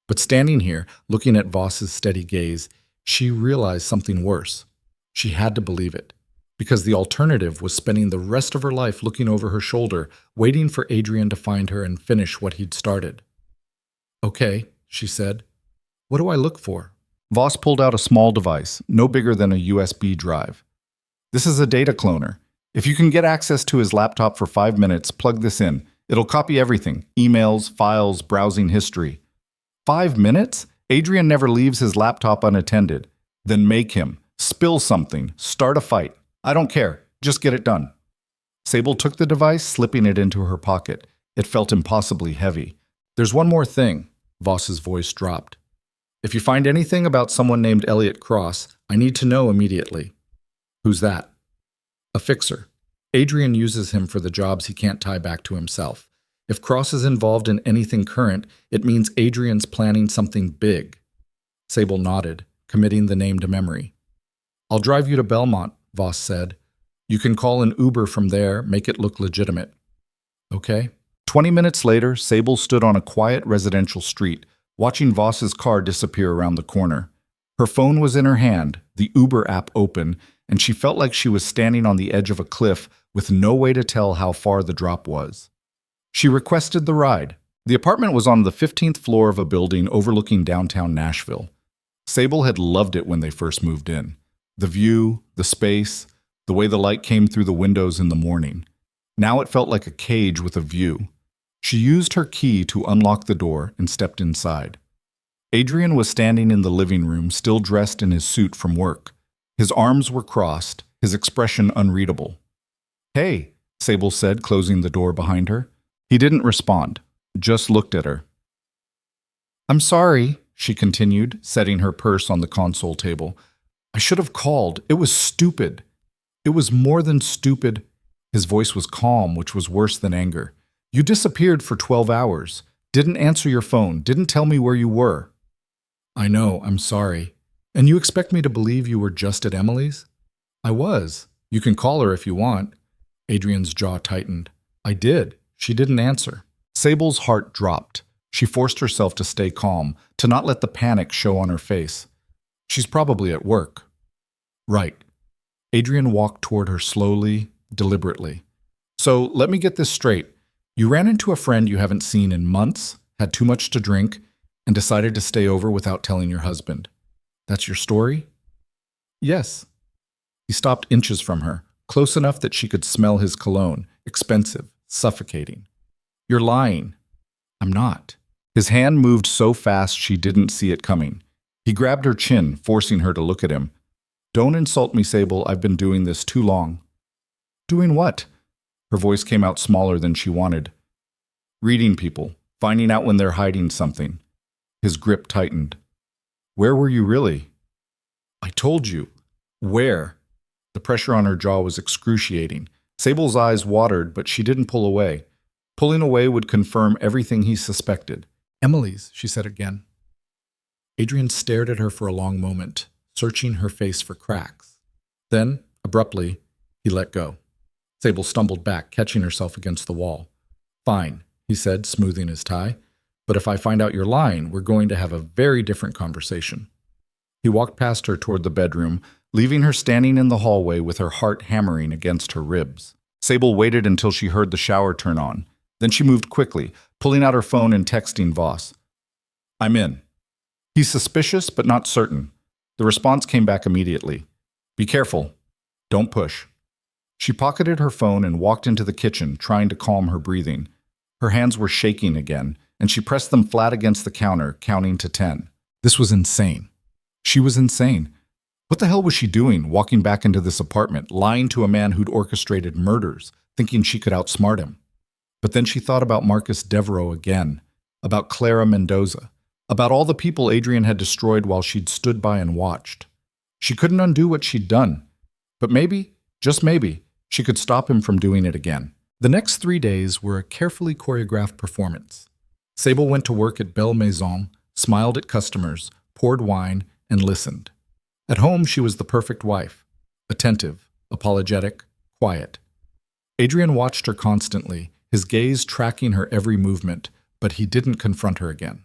But standing here, looking at Voss's steady gaze, she realized something worse. She had to believe it, because the alternative was spending the rest of her life looking over her shoulder, waiting for Adrian to find her and finish what he'd started. Okay, she said. What do I look for? Voss pulled out a small device, no bigger than a USB drive. This is a data cloner. If you can get access to his laptop for 5 minutes, plug this in. It'll copy everything, emails, files, browsing history. 5 minutes? Adrian never leaves his laptop unattended. Then make him. Spill something. Start a fight. I don't care. Just get it done. Sable took the device, slipping it into her pocket. It felt impossibly heavy. There's one more thing. Voss's voice dropped. If you find anything about someone named Elliot Cross, I need to know immediately. Who's that? A fixer. Adrian uses him for the jobs he can't tie back to himself. If Cross is involved in anything current, it means Adrian's planning something big. Sable nodded, committing the name to memory. I'll drive you to Belmont, Voss said. You can call an Uber from there, make it look legitimate. Okay. 20 minutes later, Sable stood on a quiet residential street, watching Voss's car disappear around the corner. Her phone was in her hand, the Uber app open, and she felt like she was standing on the edge of a cliff with no way to tell how far the drop was. She requested the ride. The apartment was on the 15th floor of a building overlooking downtown Nashville. Sable had loved it when they first moved in. The view, the space, the way the light came through the windows in the morning. Now it felt like a cage with a view. She used her key to unlock the door and stepped inside. Adrian was standing in the living room, still dressed in his suit from work. His arms were crossed, his expression unreadable. Hey, Sable said, closing the door behind her. He didn't respond, just looked at her. I'm sorry, she continued, setting her purse on the console table. I should have called. It was stupid. It was more than stupid. His voice was calm, which was worse than anger. You disappeared for 12 hours. Didn't answer your phone. Didn't tell me where you were. I know, I'm sorry. And you expect me to believe you were just at Emily's? I was. You can call her if you want. Adrian's jaw tightened. I did. She didn't answer. Sable's heart dropped. She forced herself to stay calm, to not let the panic show on her face. She's probably at work. Right. Adrian walked toward her slowly, deliberately. So let me get this straight. You ran into a friend you haven't seen in months, had too much to drink, and decided to stay over without telling your husband. That's your story? Yes. He stopped inches from her, close enough that she could smell his cologne, expensive, suffocating. You're lying. I'm not. His hand moved so fast she didn't see it coming. He grabbed her chin, forcing her to look at him. Don't insult me, Sable. I've been doing this too long. Doing what? Her voice came out smaller than she wanted. Reading people, finding out when they're hiding something. His grip tightened. Where were you really? I told you. Where? The pressure on her jaw was excruciating. Sable's eyes watered, but she didn't pull away. Pulling away would confirm everything he suspected. Emily's, she said again. Adrian stared at her for a long moment, searching her face for cracks. Then, abruptly, he let go. Sable stumbled back, catching herself against the wall. Fine, he said, smoothing his tie. But if I find out you're lying, we're going to have a very different conversation. He walked past her toward the bedroom, leaving her standing in the hallway with her heart hammering against her ribs. Sable waited until she heard the shower turn on. Then she moved quickly, pulling out her phone and texting Voss. I'm in. He's suspicious, but not certain. The response came back immediately. Be careful. Don't push. She pocketed her phone and walked into the kitchen, trying to calm her breathing. Her hands were shaking again, and she pressed them flat against the counter, counting to 10. This was insane. She was insane. What the hell was she doing, walking back into this apartment, lying to a man who'd orchestrated murders, thinking she could outsmart him? But then she thought about Marcus Devereaux again, about Clara Mendoza, about all the people Adrian had destroyed while she'd stood by and watched. She couldn't undo what she'd done. But maybe, just maybe, she could stop him from doing it again. The next 3 days were a carefully choreographed performance. Sable went to work at Belle Maison, smiled at customers, poured wine, and listened. At home, she was the perfect wife, attentive, apologetic, quiet. Adrian watched her constantly, his gaze tracking her every movement, but he didn't confront her again.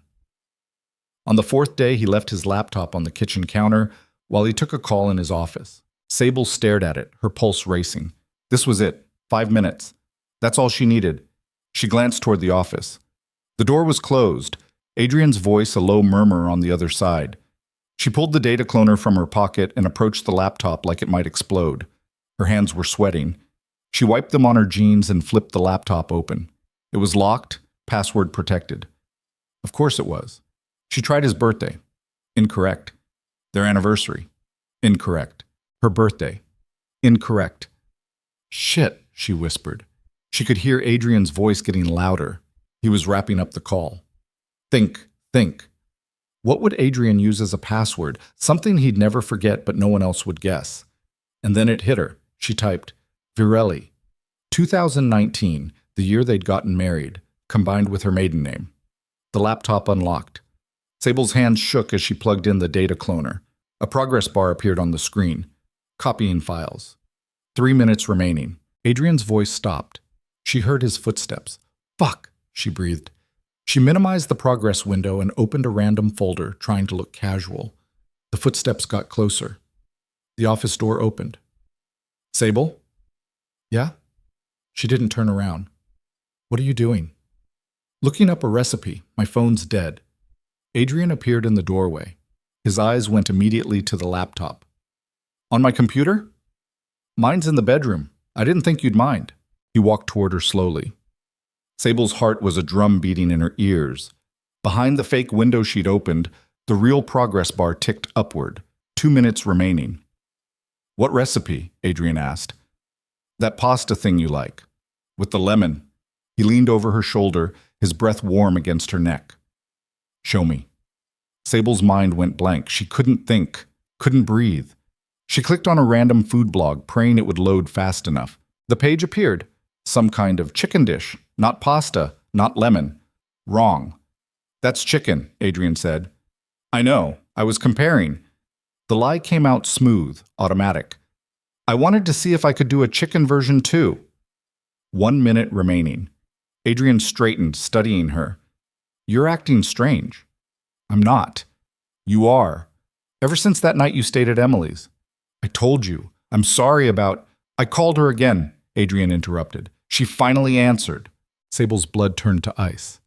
On the 4th day, he left his laptop on the kitchen counter while he took a call in his office. Sable stared at it, her pulse racing. This was it. 5 minutes. That's all she needed. She glanced toward the office. The door was closed, Adrian's voice a low murmur on the other side. She pulled the data cloner from her pocket and approached the laptop like it might explode. Her hands were sweating. She wiped them on her jeans and flipped the laptop open. It was locked, password protected. Of course it was. She tried his birthday. Incorrect. Their anniversary. Incorrect. Her birthday. Incorrect. Shit, she whispered. She could hear Adrian's voice getting louder. He was wrapping up the call. Think. What would Adrian use as a password? Something he'd never forget but no one else would guess. And then it hit her. She typed, Virelli. 2019, the year they'd gotten married, combined with her maiden name. The laptop unlocked. Sable's hands shook as she plugged in the data cloner. A progress bar appeared on the screen. Copying files. 3 minutes remaining. Adrian's voice stopped. She heard his footsteps. Fuck, she breathed. She minimized the progress window and opened a random folder, trying to look casual. The footsteps got closer. The office door opened. Sable? Yeah? She didn't turn around. What are you doing? Looking up a recipe. My phone's dead. Adrian appeared in the doorway. His eyes went immediately to the laptop. On my computer? Mine's in the bedroom. I didn't think you'd mind. He walked toward her slowly. Sable's heart was a drum beating in her ears. Behind the fake window she'd opened, the real progress bar ticked upward. 2 minutes remaining. What recipe? Adrian asked. That pasta thing you like. With the lemon. He leaned over her shoulder, his breath warm against her neck. Show me. Sable's mind went blank. She couldn't think, couldn't breathe. She clicked on a random food blog, praying it would load fast enough. The page appeared. Some kind of chicken dish. Not pasta, not lemon. Wrong. That's chicken, Adrian said. I know. I was comparing. The lie came out smooth, automatic. I wanted to see if I could do a chicken version too. 1 minute remaining. Adrian straightened, studying her. You're acting strange. I'm not. You are. Ever since that night you stayed at Emily's. I told you. I'm sorry about... I called her again, Adrian interrupted. She finally answered. Sable's blood turned to ice.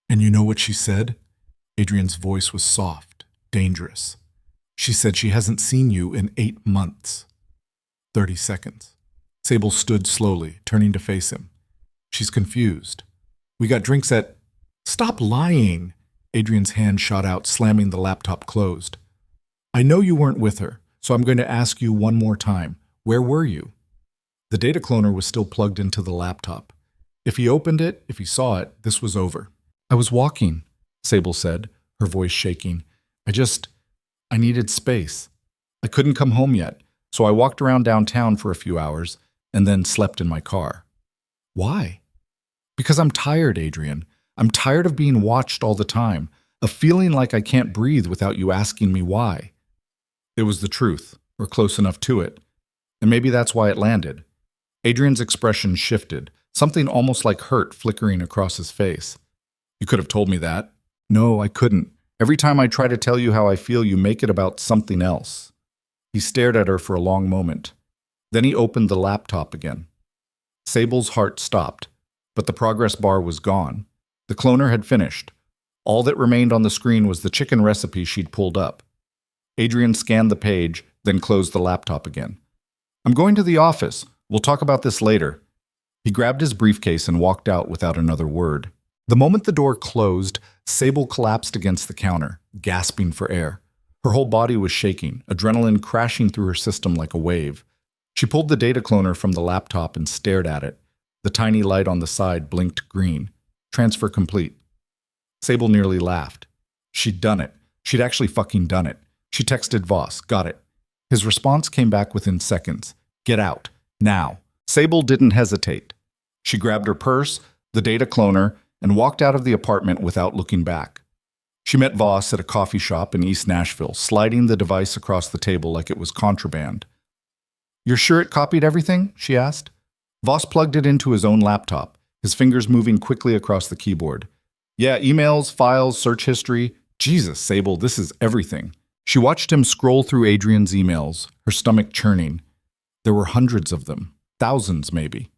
And you know what she said? Adrian's voice was soft, dangerous. She said she hasn't seen you in 8 months. 30 seconds. Sable stood slowly, turning to face him. She's confused. We got drinks at... Stop lying! Adrian's hand shot out, slamming the laptop closed. I know you weren't with her, so I'm going to ask you one more time. Where were you? The data cloner was still plugged into the laptop. If he opened it, if he saw it, this was over. I was walking, Sable said, her voice shaking. I needed space. I couldn't come home yet, so I walked around downtown for a few hours and then slept in my car. Why? Because I'm tired, Adrian. I'm tired of being watched all the time, of feeling like I can't breathe without you asking me why. It was the truth, or close enough to it. And maybe that's why it landed. Adrian's expression shifted, something almost like hurt flickering across his face. You could have told me that. No, I couldn't. Every time I try to tell you how I feel, you make it about something else. He stared at her for a long moment. Then he opened the laptop again. Sable's heart stopped, but the progress bar was gone. The cloner had finished. All that remained on the screen was the chicken recipe she'd pulled up. Adrian scanned the page, then closed the laptop again. I'm going to the office. We'll talk about this later. He grabbed his briefcase and walked out without another word. The moment the door closed, Sable collapsed against the counter, gasping for air. Her whole body was shaking, adrenaline crashing through her system like a wave. She pulled the data cloner from the laptop and stared at it. The tiny light on the side blinked green. Transfer complete. Sable nearly laughed. She'd done it. She'd actually fucking done it. She texted Voss, got it. His response came back within seconds. Get out. Now. Sable didn't hesitate. She grabbed her purse, the data cloner, and walked out of the apartment without looking back. She met Voss at a coffee shop in East Nashville, sliding the device across the table like it was contraband. You're sure it copied everything? She asked. Voss plugged it into his own laptop, his fingers moving quickly across the keyboard. Yeah, emails, files, search history. Jesus, Sable, this is everything. She watched him scroll through Adrian's emails, her stomach churning. There were hundreds of them, thousands maybe.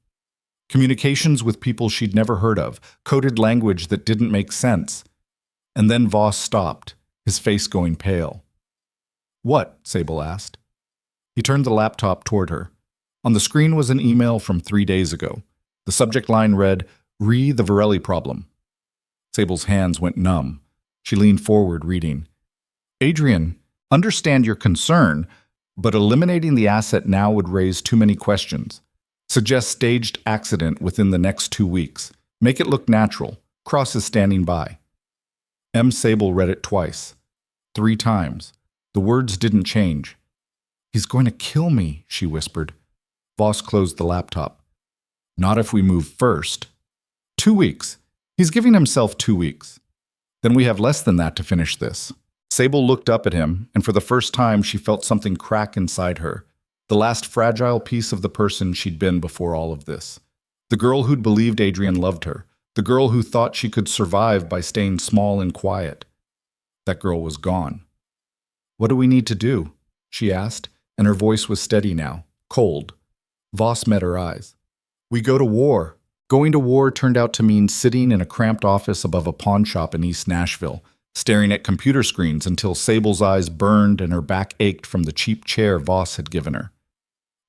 Communications with people she'd never heard of, coded language that didn't make sense. And then Voss stopped, his face going pale. What? Sable asked. He turned the laptop toward her. On the screen was an email from 3 days ago. The subject line read, Re the Varelli problem. Sable's hands went numb. She leaned forward, reading. Adrian, understand your concern, but eliminating the asset now would raise too many questions. Suggest staged accident within the next 2 weeks. Make it look natural. Cross is standing by. M. Sable read it twice. 3 times. The words didn't change. He's going to kill me, she whispered. Voss closed the laptop. Not if we move first. 2 weeks. He's giving himself 2 weeks. Then we have less than that to finish this. Sable looked up at him, and for the first time she felt something crack inside her. The last fragile piece of the person she'd been before all of this. The girl who'd believed Adrian loved her. The girl who thought she could survive by staying small and quiet. That girl was gone. What do we need to do? She asked, and her voice was steady now, cold. Voss met her eyes. We go to war. Going to war turned out to mean sitting in a cramped office above a pawn shop in East Nashville, staring at computer screens until Sable's eyes burned and her back ached from the cheap chair Voss had given her.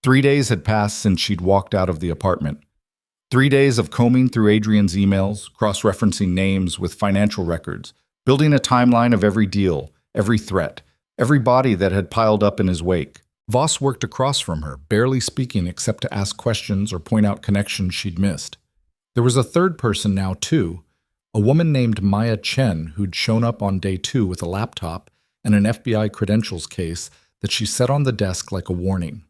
3 days had passed since she'd walked out of the apartment. 3 days of combing through Adrian's emails, cross-referencing names with financial records, building a timeline of every deal, every threat, every body that had piled up in his wake. Voss worked across from her, barely speaking except to ask questions or point out connections she'd missed. There was a third person now, too, a woman named Maya Chen who'd shown up on day 2 with a laptop and an FBI credentials case that she set on the desk like a warning.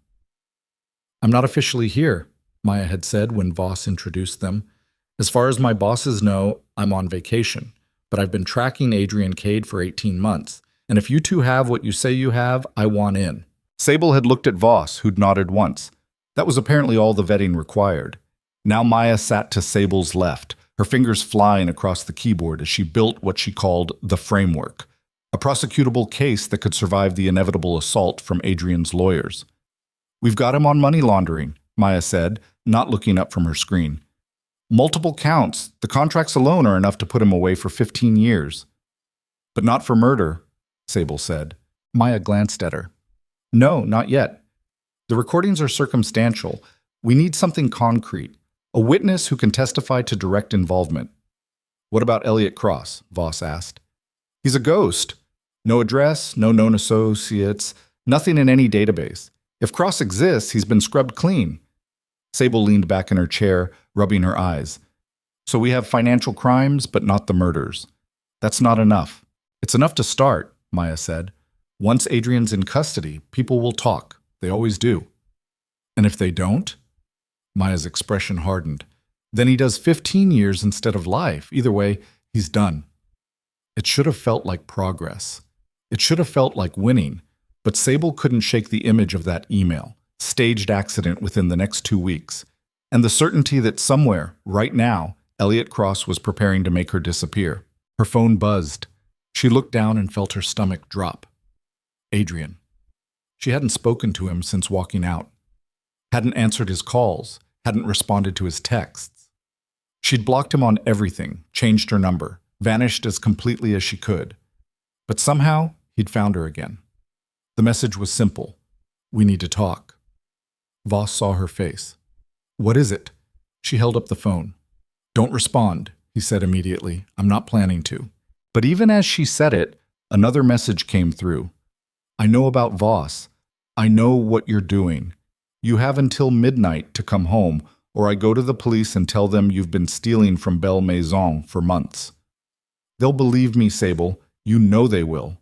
I'm not officially here, Maya had said when Voss introduced them. As far as my bosses know, I'm on vacation, but I've been tracking Adrian Cade for 18 months, and if you two have what you say you have, I want in. Sable had looked at Voss, who'd nodded once. That was apparently all the vetting required. Now Maya sat to Sable's left, her fingers flying across the keyboard as she built what she called the framework, a prosecutable case that could survive the inevitable assault from Adrian's lawyers. We've got him on money laundering, Maya said, not looking up from her screen. Multiple counts. The contracts alone are enough to put him away for 15 years. But not for murder, Sable said. Maya glanced at her. No, not yet. The recordings are circumstantial. We need something concrete. A witness who can testify to direct involvement. What about Elliot Cross? Voss asked. He's a ghost. No address, no known associates, nothing in any database. If Cross exists, he's been scrubbed clean. Sable leaned back in her chair, rubbing her eyes. So we have financial crimes, but not the murders. That's not enough. It's enough to start, Maya said. Once Adrian's in custody, people will talk. They always do. And if they don't? Maya's expression hardened. Then he does 15 years instead of life. Either way, he's done. It should have felt like progress. It should have felt like winning. But Sable couldn't shake the image of that email, staged accident within the next 2 weeks, and the certainty that somewhere, right now, Elliot Cross was preparing to make her disappear. Her phone buzzed. She looked down and felt her stomach drop. Adrian. She hadn't spoken to him since walking out. Hadn't answered his calls, hadn't responded to his texts. She'd blocked him on everything, changed her number, vanished as completely as she could. But somehow, he'd found her again. The message was simple. We need to talk. Voss saw her face. What is it? She held up the phone. Don't respond, he said immediately. I'm not planning to. But even as she said it, another message came through. I know about Voss. I know what you're doing. You have until midnight to come home, or I go to the police and tell them you've been stealing from Belle Maison for months. They'll believe me, Sable. You know they will.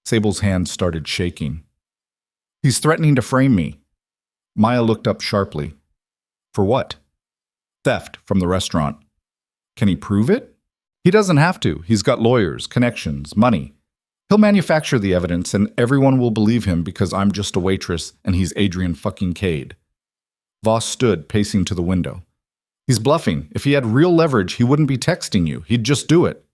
Sable's hand started shaking. He's threatening to frame me. Maya looked up sharply. For what? Theft from the restaurant. Can he prove it? He doesn't have to. He's got lawyers, connections, money. He'll manufacture the evidence and everyone will believe him because I'm just a waitress and he's Adrian fucking Cade. Voss stood, pacing to the window. He's bluffing. If he had real leverage, he wouldn't be texting you. He'd just do it.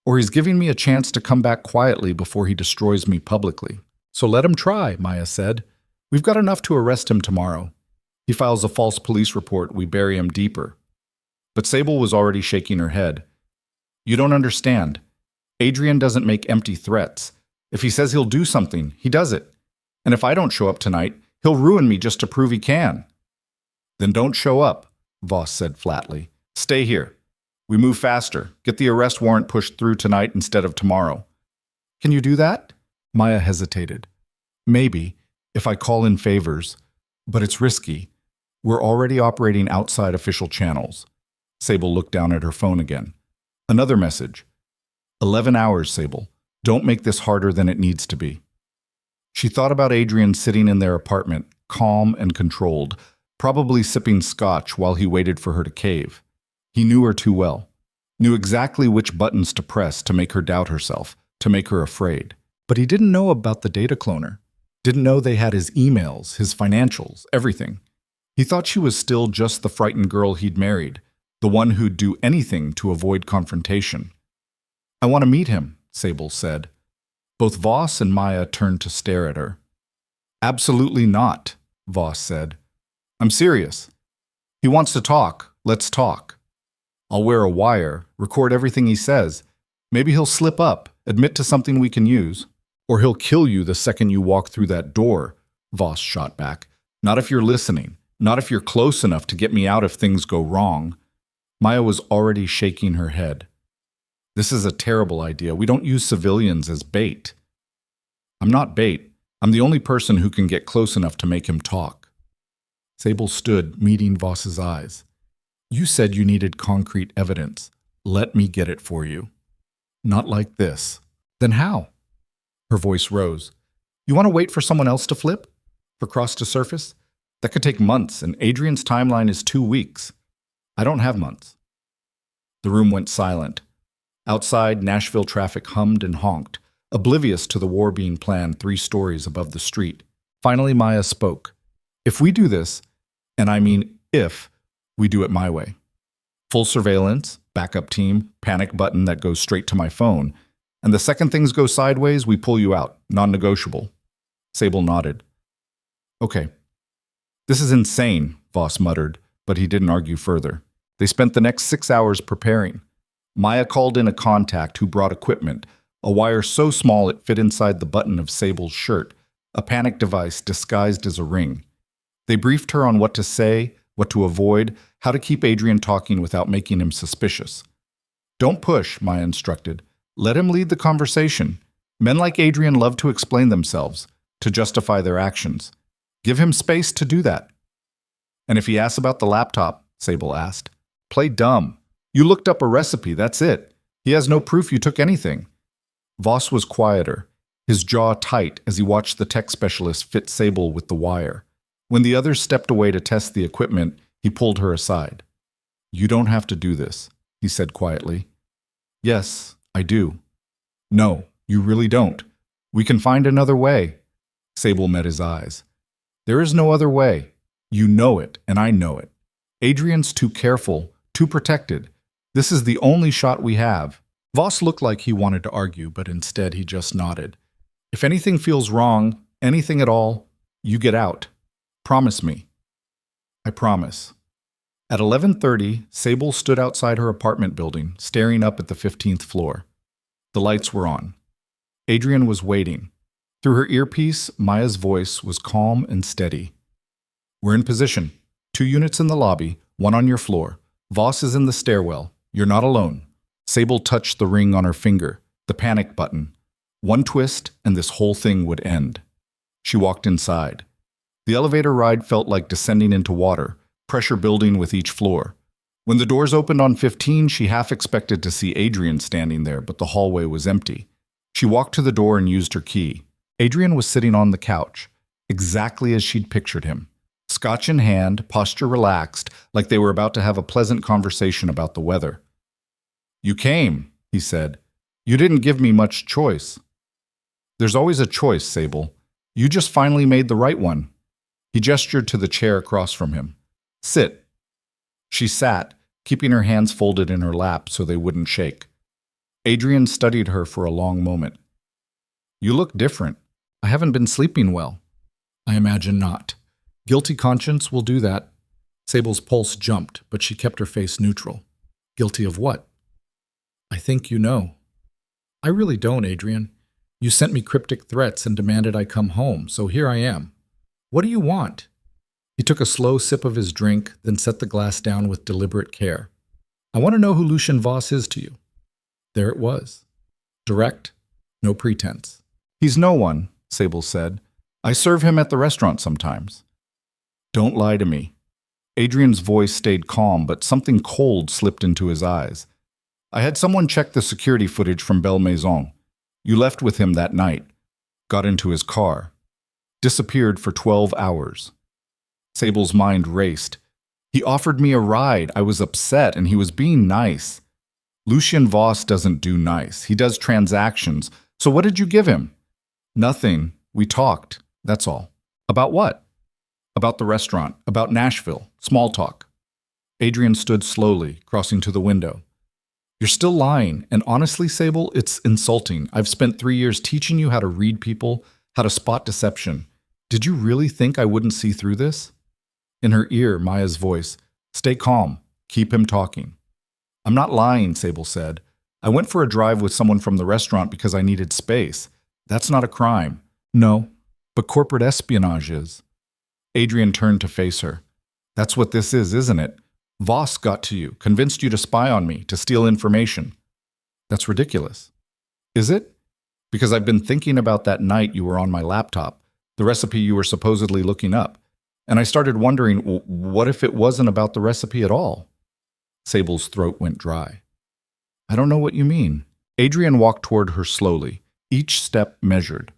Or he's giving me a chance to come back quietly before he destroys me publicly. So let him try, Maya said. We've got enough to arrest him tomorrow. He files a false police report, we bury him deeper. But Sable was already shaking her head. You don't understand. Adrian doesn't make empty threats. If he says he'll do something, he does it. And if I don't show up tonight, he'll ruin me just to prove he can. Then don't show up, Voss said flatly. Stay here. We move faster. Get the arrest warrant pushed through tonight instead of tomorrow. Can you do that? Maya hesitated. Maybe, if I call in favors. But it's risky. We're already operating outside official channels. Sable looked down at her phone again. Another message. 11 hours, Sable. Don't make this harder than it needs to be. She thought about Adrian sitting in their apartment, calm and controlled, probably sipping scotch while he waited for her to cave. He knew her too well, knew exactly which buttons to press to make her doubt herself, to make her afraid. But he didn't know about the data cloner. Didn't know they had his emails, his financials, everything. He thought she was still just the frightened girl he'd married, the one who'd do anything to avoid confrontation. I want to meet him, Sable said. Both Voss and Maya turned to stare at her. Absolutely not, Voss said. I'm serious. He wants to talk. Let's talk. I'll wear a wire, record everything he says. Maybe he'll slip up, admit to something we can use. Or he'll kill you the second you walk through that door, Voss shot back. Not if you're listening. Not if you're close enough to get me out if things go wrong. Maya was already shaking her head. This is a terrible idea. We don't use civilians as bait. I'm not bait. I'm the only person who can get close enough to make him talk. Sable stood, meeting Voss's eyes. You said you needed concrete evidence. Let me get it for you. Not like this. Then how? Her voice rose. You want to wait for someone else to flip? For Cross to surface? That could take months, and Adrian's timeline is 2 weeks. I don't have months. The room went silent. Outside, Nashville traffic hummed and honked, oblivious to the war being planned 3 stories above the street. Finally, Maya spoke. If we do this, and I mean if, we do it my way. Full surveillance, backup team, panic button that goes straight to my phone, and the second things go sideways, we pull you out, non-negotiable. Sable nodded. Okay. This is insane, Voss muttered, but he didn't argue further. They spent the next 6 hours preparing. Maya called in a contact who brought equipment, a wire so small it fit inside the button of Sable's shirt, a panic device disguised as a ring. They briefed her on what to say, what to avoid, how to keep Adrian talking without making him suspicious. Don't push, Maya instructed. Let him lead the conversation. Men like Adrian love to explain themselves, to justify their actions. Give him space to do that. And if he asks about the laptop, Sable asked, play dumb. You looked up a recipe, that's it. He has no proof you took anything. Voss was quieter. his jaw tight as he watched the tech specialist fit Sable with the wire. When the others stepped away to test the equipment, he pulled her aside. "You don't have to do this," he said quietly. "Yes, I do." "No, you really don't. We can find another way." Sable met his eyes. "There is no other way. You know it, and I know it. Adrian's too careful, too protected. This is the only shot we have." Voss looked like he wanted to argue, but instead he just nodded. "If anything feels wrong, anything at all, you get out. Promise me." "I promise." At 11:30, Sable stood outside her apartment building, staring up at the 15th floor. The lights were on. Adrian was waiting. Through her earpiece, Maya's voice was calm and steady. "We're in position. 2 units in the lobby, 1 on your floor. Voss is in the stairwell. You're not alone." Sable touched the ring on her finger, the panic button. One twist, and this whole thing would end. She walked inside. The elevator ride felt like descending into water, pressure building with each floor. When the doors opened on 15, she half expected to see Adrian standing there, but the hallway was empty. She walked to the door and used her key. Adrian was sitting on the couch, exactly as she'd pictured him. Scotch in hand, posture relaxed, like they were about to have a pleasant conversation about the weather. "You came," he said. "You didn't give me much choice." "There's always a choice, Sable. You just finally made the right one." He gestured to the chair across from him. "Sit." She sat, keeping her hands folded in her lap so they wouldn't shake. Adrian studied her for a long moment. "You look different. I haven't been sleeping well." "I imagine not. Guilty conscience will do that." Sable's pulse jumped, but she kept her face neutral. "Guilty of what?" "I think you know." "I really don't, Adrian. You sent me cryptic threats and demanded I come home, so here I am. What do you want?" He took a slow sip of his drink, then set the glass down with deliberate care. "I want to know who Lucien Voss is to you." There it was. Direct, no pretense. "He's no one," Sable said. "I serve him at the restaurant sometimes." "Don't lie to me." Adrian's voice stayed calm, but something cold slipped into his eyes. "I had someone check the security footage from Belle Maison. You left with him that night, got into his car, disappeared for 12 hours. Sable's mind raced. "He offered me a ride. I was upset, and he was being nice." "Lucien Voss doesn't do nice. He does transactions. So what did you give him?" "Nothing. We talked. That's all." "About what?" "About the restaurant. About Nashville. Small talk." Adrian stood slowly, crossing to the window. "You're still lying, and honestly, Sable, it's insulting. I've spent 3 years teaching you how to read people, how to spot deception. Did you really think I wouldn't see through this?" In her ear, Maya's voice, "Stay calm. Keep him talking." "I'm not lying," Sable said. "I went for a drive with someone from the restaurant because I needed space. That's not a crime." "No, but corporate espionage is." Adrian turned to face her. "That's what this is, isn't it? Voss got to you, convinced you to spy on me, to steal information." "That's ridiculous." "Is it? Because I've been thinking about that night you were on my laptop, the recipe you were supposedly looking up, and I started wondering, what if it wasn't about the recipe at all?" Sable's throat went dry. "I don't know what you mean." Adrian walked toward her slowly, each step measured.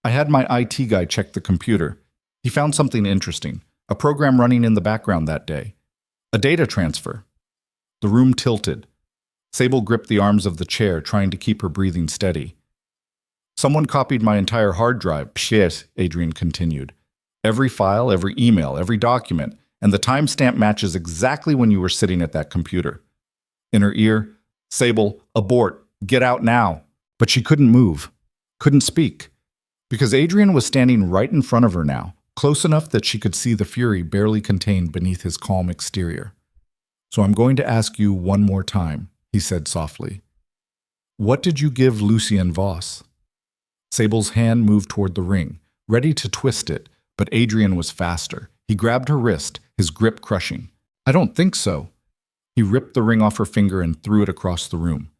"I had my IT guy check the computer. He found something interesting, a program running in the background that day. A data transfer." The room tilted. Sable gripped the arms of the chair, trying to keep her breathing steady. "Someone copied my entire hard drive," Pshes, Adrian continued. "Every file, every email, every document, and the timestamp matches exactly when you were sitting at that computer." In her ear, "Sable, abort, get out now." But she couldn't move, couldn't speak, because Adrian was standing right in front of her now, close enough that she could see the fury barely contained beneath his calm exterior. "So I'm going to ask you one more time," he said softly. "What did you give Lucien Voss?" Sable's hand moved toward the ring, ready to twist it, but Adrian was faster. He grabbed her wrist, his grip crushing. "I don't think so." He ripped the ring off her finger and threw it across the room.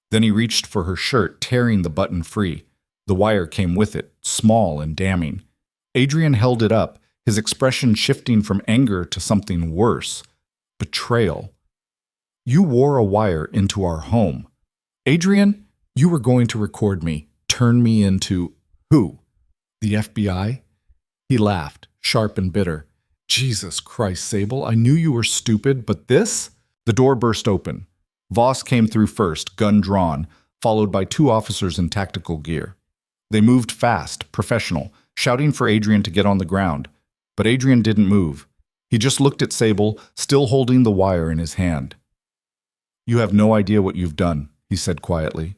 Then he reached for her shirt, tearing the button free. The wire came with it, small and damning. Adrian held it up, his expression shifting from anger to something worse. Betrayal. "You wore a wire into our home. Adrian, you were going to record me, turn me into..." Who? The FBI? He laughed, sharp and bitter. Jesus Christ, Sable, I knew you were stupid, but this? The door burst open. Voss came through first, gun drawn, followed by two officers in tactical gear. They moved fast, professional, shouting for Adrian to get on the ground. But Adrian didn't move. He just looked at Sable, still holding the wire in his hand. You have no idea what you've done, he said quietly.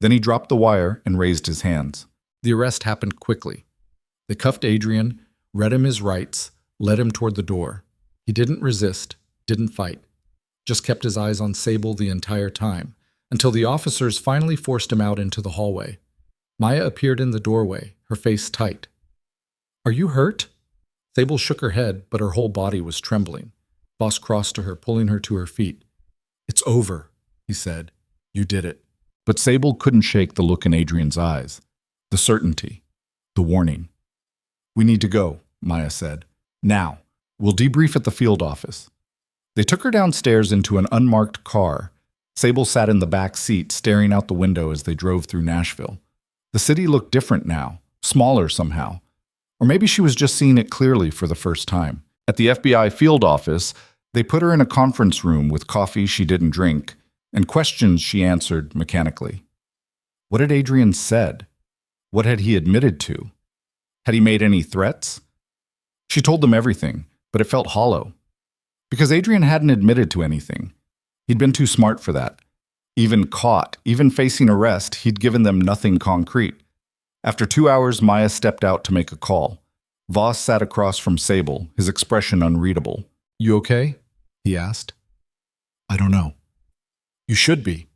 Then he dropped the wire and raised his hands. The arrest happened quickly. They cuffed Adrian, read him his rights, led him toward the door. He didn't resist, didn't fight. Just kept his eyes on Sable the entire time, until the officers finally forced him out into the hallway. Maya appeared in the doorway, her face tight. Are you hurt? Sable shook her head, but her whole body was trembling. Voss crossed to her, pulling her to her feet. It's over, he said. You did it. But Sable couldn't shake the look in Adrian's eyes. The certainty. The warning. We need to go, Maya said. Now. We'll debrief at the field office. They took her downstairs into an unmarked car. Sable sat in the back seat, staring out the window as they drove through Nashville. The city looked different now, smaller somehow. Or maybe she was just seeing it clearly for the first time. At the FBI field office, they put her in a conference room with coffee she didn't drink and questions she answered mechanically. What had Adrian said? What had he admitted to? Had he made any threats? She told them everything, but it felt hollow. Because Adrian hadn't admitted to anything. He'd been too smart for that. Even caught, even facing arrest, he'd given them nothing concrete. After 2 hours, Maya stepped out to make a call. Voss sat across from Sable, his expression unreadable. You okay? He asked. I don't know. You should be.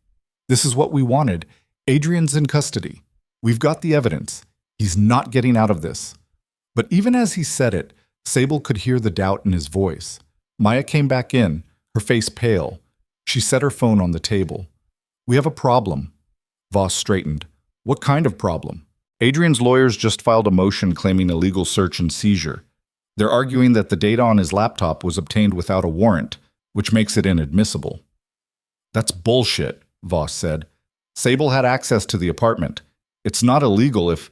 This is what we wanted. Adrian's in custody. We've got the evidence. He's not getting out of this. But even as he said it, Sable could hear the doubt in his voice. Maya came back in, her face pale. She set her phone on the table. We have a problem. Voss straightened. What kind of problem? Adrian's lawyers just filed a motion claiming illegal search and seizure. They're arguing that the data on his laptop was obtained without a warrant, which makes it inadmissible. That's bullshit, Voss said. Sable had access to the apartment. It's not illegal if...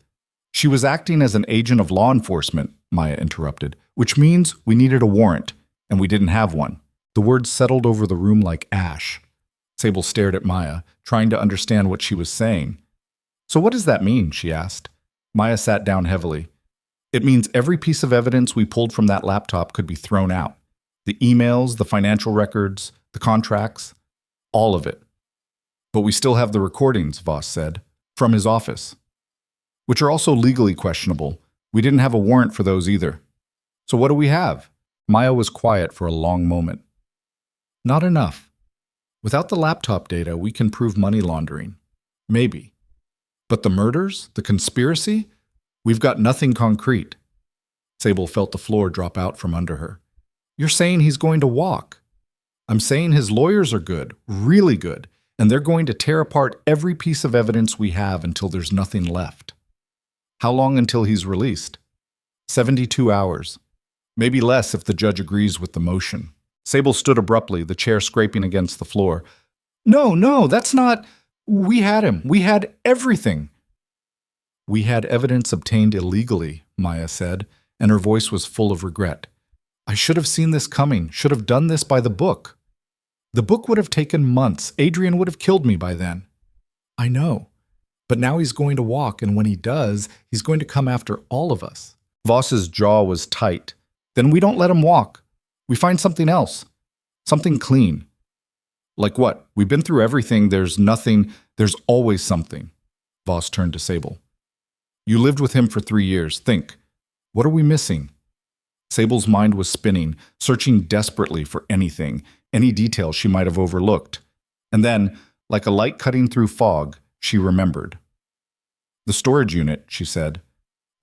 She was acting as an agent of law enforcement, Maya interrupted, which means we needed a warrant, and we didn't have one. The words settled over the room like ash. Sable stared at Maya, trying to understand what she was saying. So what does that mean? She asked. Maya sat down heavily. It means every piece of evidence we pulled from that laptop could be thrown out. The emails, the financial records, the contracts, all of it. But we still have the recordings, Voss said, from his office, which are also legally questionable. We didn't have a warrant for those either. So what do we have? Maya was quiet for a long moment. Not enough. Without the laptop data, we can prove money laundering. Maybe. But the murders? The conspiracy? We've got nothing concrete. Sable felt the floor drop out from under her. You're saying he's going to walk. I'm saying his lawyers are good, really good, and they're going to tear apart every piece of evidence we have until there's nothing left. How long until he's released? 72 hours. Maybe less if the judge agrees with the motion. Sable stood abruptly, the chair scraping against the floor. No, that's not... We had him. We had everything. We had evidence obtained illegally, Maya said, and her voice was full of regret. I should have seen this coming, should have done this by the book. The book would have taken months. Adrian would have killed me by then. I know. But now he's going to walk, and when he does, he's going to come after all of us. Voss's jaw was tight. Then we don't let him walk. We find something else. Something clean. Like what? We've been through everything. There's nothing. There's always something. Voss turned to Sable. You lived with him for 3 years. Think. What are we missing? Sable's mind was spinning, searching desperately for anything, any detail she might have overlooked. And then, like a light cutting through fog, she remembered. The storage unit, she said.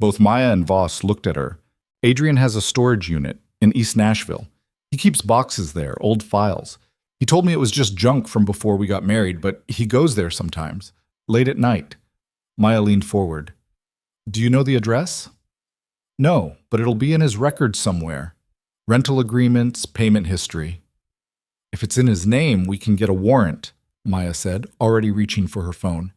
Both Maya and Voss looked at her. Adrian has a storage unit in East Nashville. He keeps boxes there, old files. He told me it was just junk from before we got married, but he goes there sometimes, late at night. Maya leaned forward. Do you know the address? No, but it'll be in his records somewhere. Rental agreements, payment history. If it's in his name, we can get a warrant, Maya said, already reaching for her phone.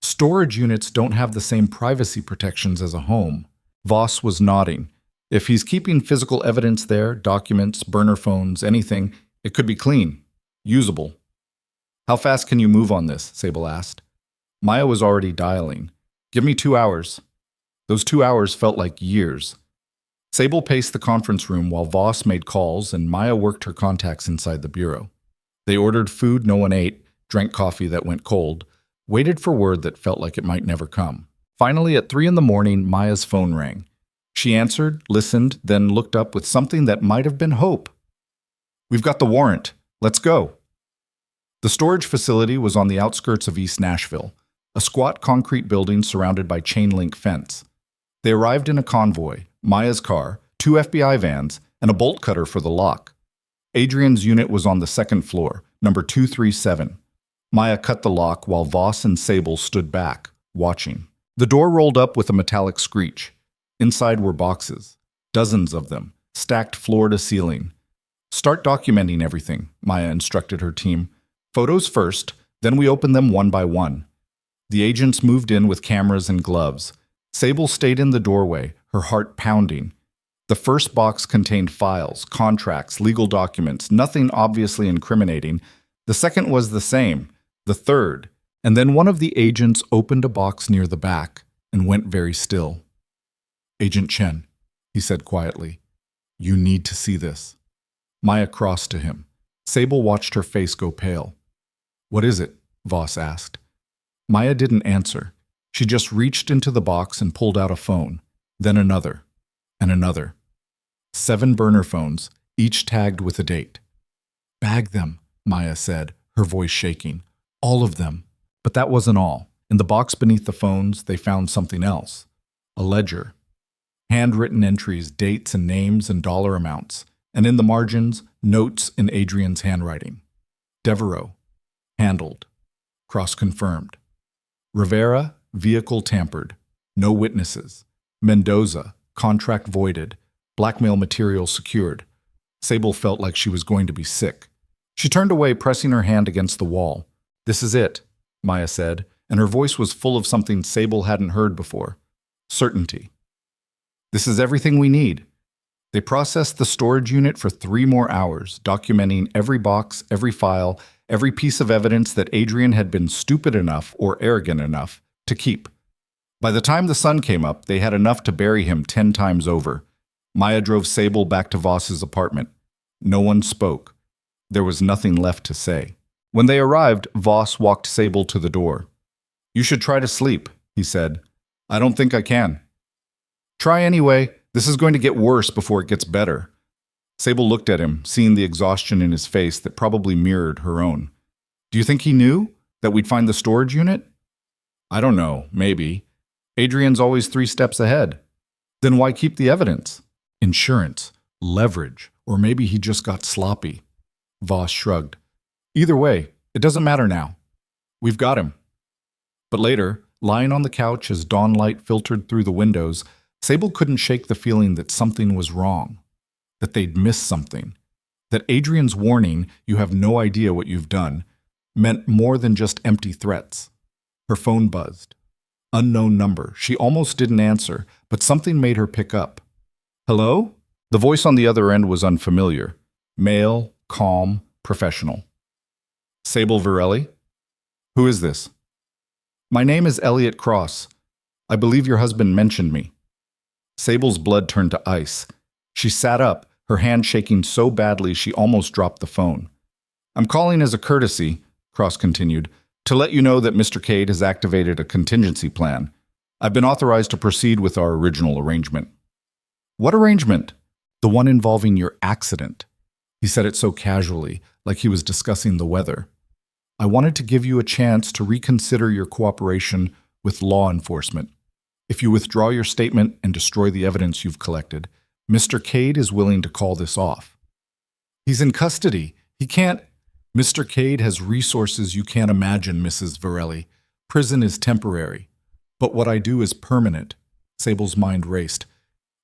Storage units don't have the same privacy protections as a home. Voss was nodding. If he's keeping physical evidence there, documents, burner phones, anything, it could be clean, usable. How fast can you move on this? Sable asked. Maya was already dialing. Give me 2 hours. Those 2 hours felt like years. Sable paced the conference room while Voss made calls and Maya worked her contacts inside the bureau. They ordered food no one ate, drank coffee that went cold, waited for word that felt like it might never come. Finally, at 3 a.m, Maya's phone rang. She answered, listened, then looked up with something that might have been hope. We've got the warrant. Let's go. The storage facility was on the outskirts of East Nashville, a squat concrete building surrounded by chain-link fence. They arrived in a convoy, Maya's car, 2 FBI vans, and a bolt cutter for the lock. Adrian's unit was on the second floor, number 237. Maya cut the lock while Voss and Sable stood back, watching. The door rolled up with a metallic screech. Inside were boxes, dozens of them, stacked floor to ceiling. Start documenting everything, Maya instructed her team. Photos first, then we open them one by one. The agents moved in with cameras and gloves. Sable stayed in the doorway, her heart pounding. The first box contained files, contracts, legal documents, nothing obviously incriminating. The second was the same, the third, and then one of the agents opened a box near the back and went very still. Agent Chen, he said quietly, you need to see this. Maya crossed to him. Sable watched her face go pale. What is it? Voss asked. Maya didn't answer. She just reached into the box and pulled out a phone, then another, and another. 7 burner phones, each tagged with a date. Bag them, Maya said, her voice shaking. All of them. But that wasn't all. In the box beneath the phones, they found something else. A ledger. Handwritten entries, dates and names and dollar amounts. And in the margins, notes in Adrian's handwriting. Devereaux. Handled. Cross-confirmed. Rivera, vehicle tampered. No witnesses. Mendoza, contract voided. Blackmail material secured. Sable felt like she was going to be sick. She turned away, pressing her hand against the wall. This is it, Maya said, and her voice was full of something Sable hadn't heard before. Certainty. This is everything we need. They processed the storage unit for 3 more hours, documenting every box, every file, every piece of evidence that Adrian had been stupid enough or arrogant enough to keep. By the time the sun came up, they had enough to bury him 10 times over. Maya drove Sable back to Voss's apartment. No one spoke. There was nothing left to say. When they arrived, Voss walked Sable to the door. You should try to sleep, he said. I don't think I can. Try anyway. This is going to get worse before it gets better. Sable looked at him, seeing the exhaustion in his face that probably mirrored her own. Do you think he knew that we'd find the storage unit? I don't know, maybe. Adrian's always 3 steps ahead. Then why keep the evidence? Insurance, leverage, or maybe he just got sloppy. Voss shrugged. Either way, it doesn't matter now. We've got him. But later, lying on the couch as dawn light filtered through the windows, Sable couldn't shake the feeling that something was wrong, that they'd missed something, that Adrian's warning, you have no idea what you've done, meant more than just empty threats. Her phone buzzed. Unknown number. She almost didn't answer, but something made her pick up. Hello? The voice on the other end was unfamiliar. Male, calm, professional. Sable Varelli? Who is this? My name is Elliot Cross. I believe your husband mentioned me. Sable's blood turned to ice. She sat up, her hand shaking so badly she almost dropped the phone. I'm calling as a courtesy, Cross continued, to let you know that Mr. Cade has activated a contingency plan. I've been authorized to proceed with our original arrangement. What arrangement? The one involving your accident. He said it so casually, like he was discussing the weather. I wanted to give you a chance to reconsider your cooperation with law enforcement. If you withdraw your statement and destroy the evidence you've collected, Mr. Cade is willing to call this off. He's in custody. He can't... Mr. Cade has resources you can't imagine, Mrs. Varelli. Prison is temporary. But what I do is permanent. Sable's mind raced.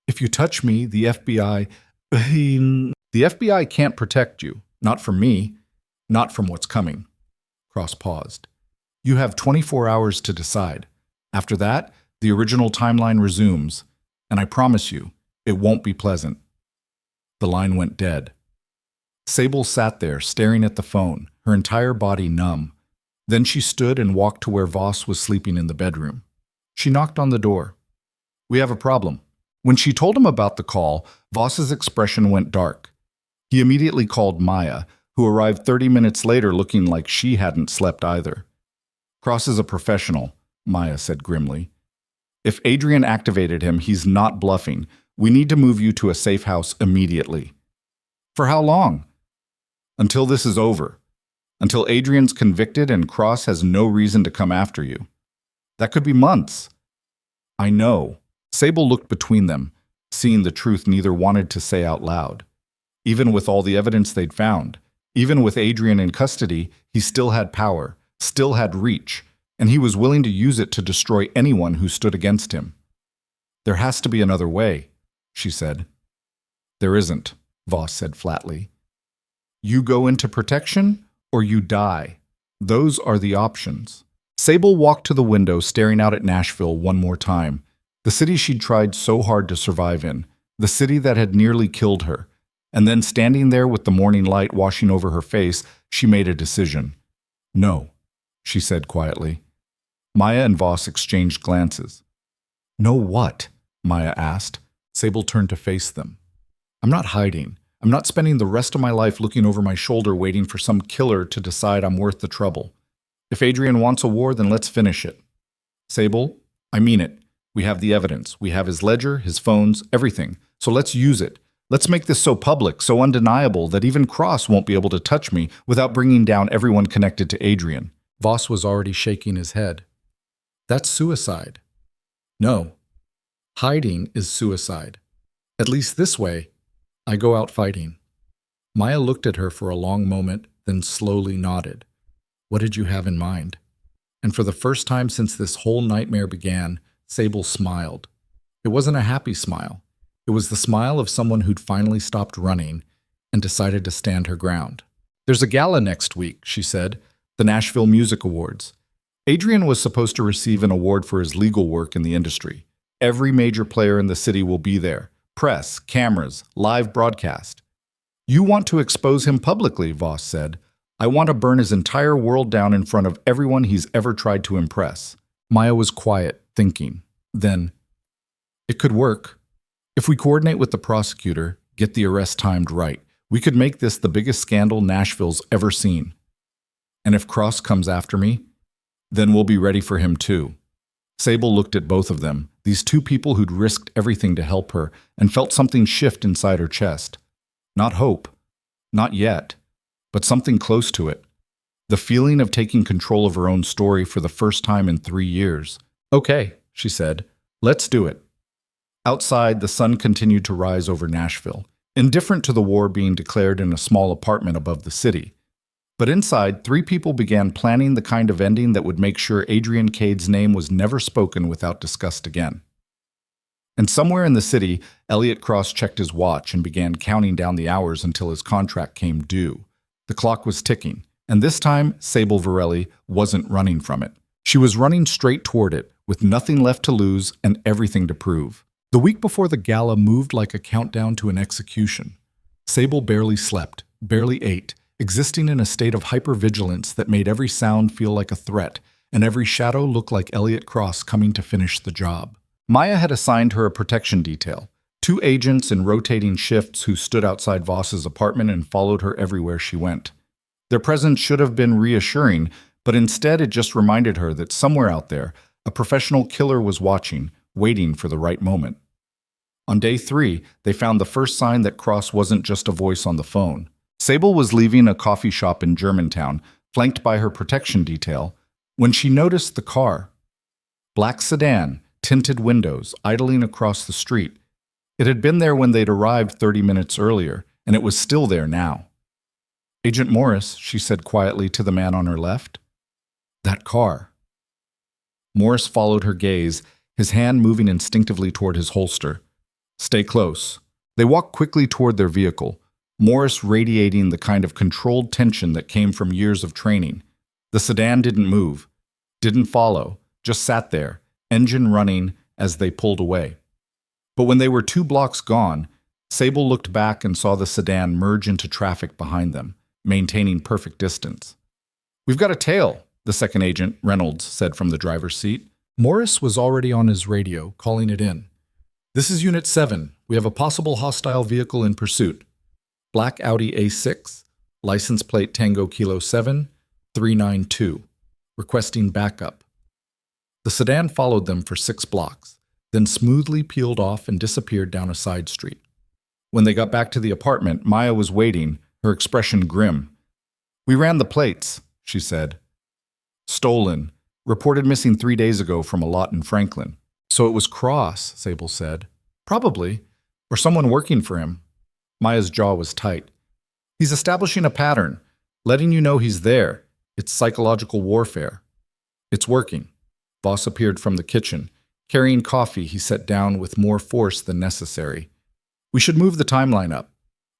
If you touch me, the FBI... The FBI can't protect you. Not from me. Not from what's coming. Cross paused. You have 24 hours to decide. After that, the original timeline resumes, and I promise you, it won't be pleasant." The line went dead. Sable sat there, staring at the phone, her entire body numb. Then she stood and walked to where Voss was sleeping in the bedroom. She knocked on the door. "We have a problem." When she told him about the call, Voss's expression went dark. He immediately called Maya, who arrived 30 minutes later looking like she hadn't slept either. "Cross is a professional," Maya said grimly. "If Adrian activated him, he's not bluffing. We need to move you to a safe house immediately." "For how long?" "Until this is over. Until Adrian's convicted and Cross has no reason to come after you. That could be months." "I know." Sable looked between them, seeing the truth neither wanted to say out loud. Even with all the evidence they'd found, even with Adrian in custody, he still had power, still had reach, and he was willing to use it to destroy anyone who stood against him. "There has to be another way," she said. "There isn't," Voss said flatly. "You go into protection, or you die. Those are the options." Sable walked to the window, staring out at Nashville one more time. The city she'd tried so hard to survive in, the city that had nearly killed her. And then standing there with the morning light washing over her face, she made a decision. "No," she said quietly. Maya and Voss exchanged glances. "No what?" Maya asked. Sable turned to face them. "I'm not hiding. I'm not spending the rest of my life looking over my shoulder waiting for some killer to decide I'm worth the trouble. If Adrian wants a war, then let's finish it. Sable, I mean it. We have the evidence. We have his ledger, his phones, everything. So let's use it. Let's make this so public, so undeniable, that even Cross won't be able to touch me without bringing down everyone connected to Adrian." Voss was already shaking his head. "That's suicide." "No. Hiding is suicide. At least this way, I go out fighting." Maya looked at her for a long moment, then slowly nodded. "What did you have in mind?" And for the first time since this whole nightmare began, Sable smiled. It wasn't a happy smile. It was the smile of someone who'd finally stopped running and decided to stand her ground. "There's a gala next week," she said, "the Nashville Music Awards. Adrian was supposed to receive an award for his legal work in the industry. Every major player in the city will be there. Press, cameras, live broadcast." "You want to expose him publicly," Voss said. "I want to burn his entire world down in front of everyone he's ever tried to impress." Maya was quiet, thinking. Then, "It could work. If we coordinate with the prosecutor, get the arrest timed right, we could make this the biggest scandal Nashville's ever seen. And if Cross comes after me, then we'll be ready for him too." Sable looked at both of them, these two people who'd risked everything to help her, and felt something shift inside her chest. Not hope. Not yet. But something close to it. The feeling of taking control of her own story for the first time in 3 years. "Okay," she said. "Let's do it." Outside, the sun continued to rise over Nashville, indifferent to the war being declared in a small apartment above the city. But inside, 3 people began planning the kind of ending that would make sure Adrian Cade's name was never spoken without discussed again. And somewhere in the city, Elliot Cross checked his watch and began counting down the hours until his contract came due. The clock was ticking, and this time, Sable Varelli wasn't running from it. She was running straight toward it, with nothing left to lose and everything to prove. The week before the gala moved like a countdown to an execution. Sable barely slept, barely ate, existing in a state of hypervigilance that made every sound feel like a threat, and every shadow look like Elliot Cross coming to finish the job. Maya had assigned her a protection detail, 2 agents in rotating shifts who stood outside Voss's apartment and followed her everywhere she went. Their presence should have been reassuring, but instead it just reminded her that somewhere out there, a professional killer was watching, waiting for the right moment. On day 3, they found the first sign that Cross wasn't just a voice on the phone. Sable was leaving a coffee shop in Germantown, flanked by her protection detail, when she noticed the car. Black sedan, tinted windows, idling across the street. It had been there when they'd arrived 30 minutes earlier, and it was still there now. "Agent Morris," she said quietly to the man on her left. "That car." Morris followed her gaze, his hand moving instinctively toward his holster. "Stay close." They walked quickly toward their vehicle, Morris radiating the kind of controlled tension that came from years of training. The sedan didn't move. didn't follow, just sat there, engine running as they pulled away. But when they were 2 blocks gone, Sable looked back and saw the sedan merge into traffic behind them, maintaining perfect distance. "We've got a tail," the second agent, Reynolds, said from the driver's seat. Morris was already on his radio, calling it in. "This is Unit 7. We have a possible hostile vehicle in pursuit. Black Audi A6, license plate Tango Kilo 7, 392. Requesting backup." The sedan followed them for 6 blocks, then smoothly peeled off and disappeared down a side street. When they got back to the apartment, Maya was waiting, her expression grim. "We ran the plates," she said. "Stolen. Reported missing 3 days ago from a lot in Franklin." "So it was Cross," Sable said. "Probably. Or someone working for him." Maya's jaw was tight. "He's establishing a pattern, letting you know he's there. It's psychological warfare." "It's working." Voss appeared from the kitchen. Carrying coffee, he sat down with more force than necessary. "We should move the timeline up.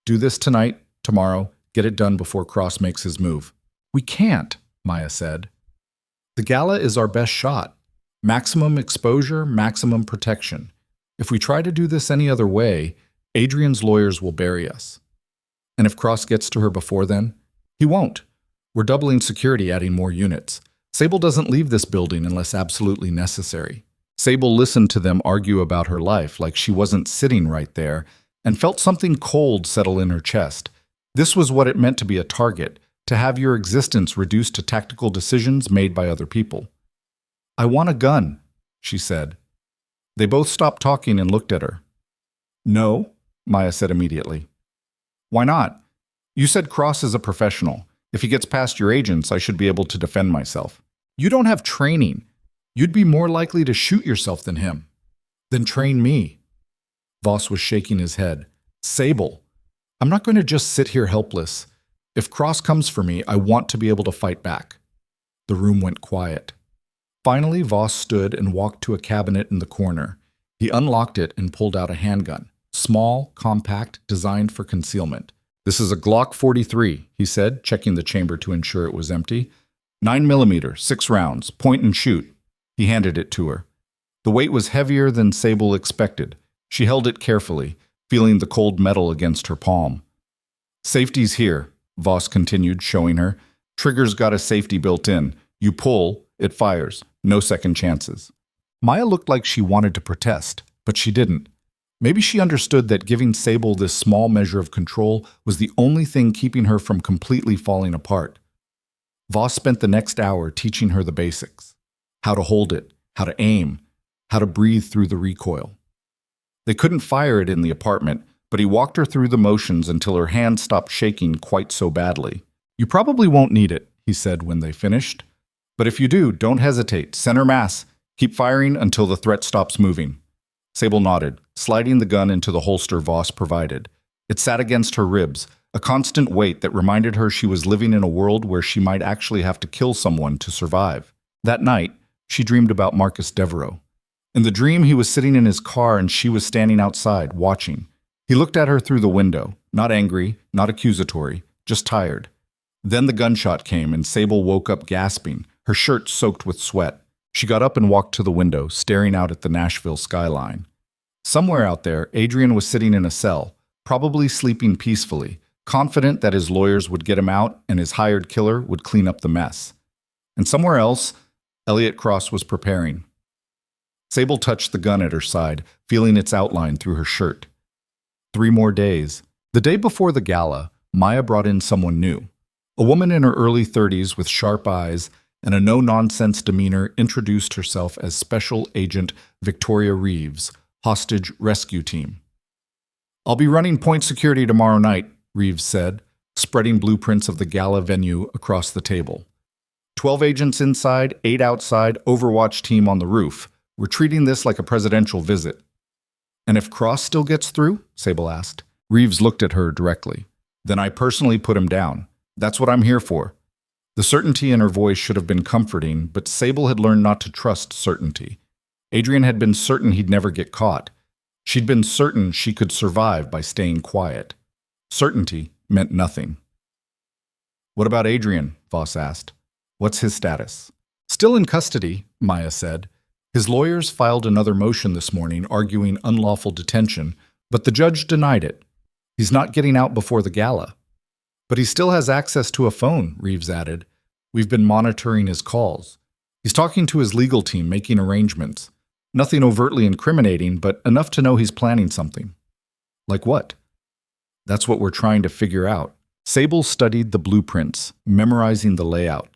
Do this tonight, tomorrow, get it done before Cross makes his move." "We can't," Maya said. "The gala is our best shot. Maximum exposure, maximum protection. If we try to do this any other way, Adrian's lawyers will bury us. And if Cross gets to her before then, he won't. We're doubling security, adding more units. Sable doesn't leave this building unless absolutely necessary." Sable listened to them argue about her life like she wasn't sitting right there and felt something cold settle in her chest. This was what it meant to be a target, to have your existence reduced to tactical decisions made by other people. "I want a gun," she said. They both stopped talking and looked at her. "No," Maya said immediately. "Why not? You said Cross is a professional. If he gets past your agents, I should be able to defend myself." "You don't have training. You'd be more likely to shoot yourself than him." "Then train me." Voss was shaking his head. "Sable, I'm not going to just sit here helpless. If Cross comes for me, I want to be able to fight back." The room went quiet. Finally, Voss stood and walked to a cabinet in the corner. He unlocked it and pulled out a handgun. Small, compact, designed for concealment. "This is a Glock 43, he said, checking the chamber to ensure it was empty. 9mm, 6 rounds, point and shoot. He handed it to her. The weight was heavier than Sable expected. She held it carefully, feeling the cold metal against her palm. "Safety's here," Voss continued, showing her. "Trigger's got a safety built in. You pull, it fires. No second chances." Maya looked like she wanted to protest, but she didn't. Maybe she understood that giving Sable this small measure of control was the only thing keeping her from completely falling apart. Voss spent the next hour teaching her the basics. How to hold it, how to aim, how to breathe through the recoil. They couldn't fire it in the apartment, but he walked her through the motions until her hand stopped shaking quite so badly. "You probably won't need it," he said when they finished. "But if you do, don't hesitate. Center mass. Keep firing until the threat stops moving." Sable nodded, sliding the gun into the holster Voss provided. It sat against her ribs, a constant weight that reminded her she was living in a world where she might actually have to kill someone to survive. That night, she dreamed about Marcus Devereaux. In the dream, he was sitting in his car and she was standing outside, watching. He looked at her through the window, not angry, not accusatory, just tired. Then the gunshot came and Sable woke up gasping, her shirt soaked with sweat. She got up and walked to the window, staring out at the Nashville skyline. Somewhere out there, Adrian was sitting in a cell, probably sleeping peacefully, confident that his lawyers would get him out and his hired killer would clean up the mess. And somewhere else, Elliot Cross was preparing. Sable touched the gun at her side, feeling its outline through her shirt. 3 more days. The day before the gala, Maya brought in someone new. A woman in her early 30s with sharp eyes and a no-nonsense demeanor introduced herself as Special Agent Victoria Reeves, Hostage Rescue Team. "I'll be running point security tomorrow night," Reeves said, spreading blueprints of the gala venue across the table. 12 agents inside, 8 outside, Overwatch team on the roof. We're treating this like a presidential visit." "And if Cross still gets through?" Sable asked. Reeves looked at her directly. "Then I personally put him down. That's what I'm here for." The certainty in her voice should have been comforting, but Sable had learned not to trust certainty. Adrian had been certain he'd never get caught. She'd been certain she could survive by staying quiet. Certainty meant nothing. "What about Adrian?" Voss asked. "What's his status?" Still in custody, Maya said. His lawyers filed another motion this morning arguing unlawful detention, but the judge denied it. He's not getting out before the gala. But he still has access to a phone, Reeves added. We've been monitoring his calls. He's talking to his legal team, making arrangements. Nothing overtly incriminating, but enough to know he's planning something. Like what? That's what we're trying to figure out. Sable studied the blueprints, memorizing the layout.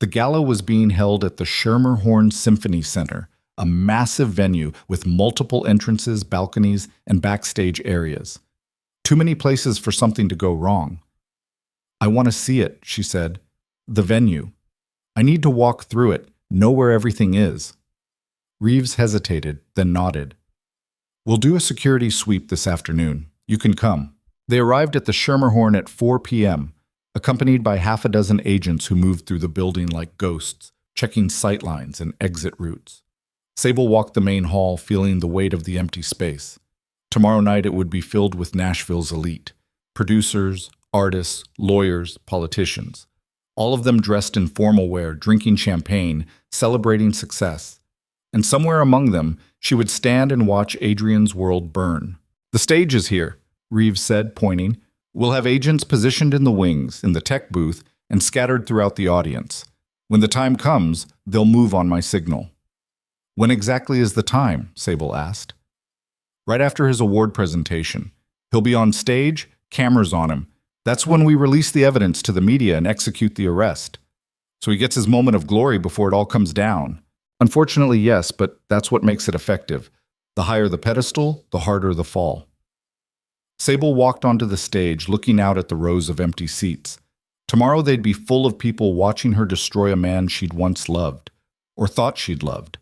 The gala was being held at the Schermerhorn Symphony Center, a massive venue with multiple entrances, balconies, and backstage areas. Too many places for something to go wrong. I want to see it, she said. The venue. I need to walk through it, know where everything is. Reeves hesitated, then nodded. We'll do a security sweep this afternoon. You can come. They arrived at the Schermerhorn at 4 p.m., accompanied by half a dozen agents who moved through the building like ghosts, checking sightlines and exit routes. Sable walked the main hall, feeling the weight of the empty space. Tomorrow night it would be filled with Nashville's elite. Producers, artists, lawyers, politicians. All of them dressed in formal wear, drinking champagne, celebrating success. And somewhere among them, she would stand and watch Adrian's world burn. The stage is here, Reeves said, pointing. We'll have agents positioned in the wings, in the tech booth, and scattered throughout the audience. When the time comes, they'll move on my signal. When exactly is the time? Sable asked. Right after his award presentation. He'll be on stage, cameras on him. That's when we release the evidence to the media and execute the arrest. So he gets his moment of glory before it all comes down. Unfortunately, yes, but that's what makes it effective. The higher the pedestal, the harder the fall. Sable walked onto the stage, looking out at the rows of empty seats. Tomorrow they'd be full of people watching her destroy a man she'd once loved, or thought she'd loved.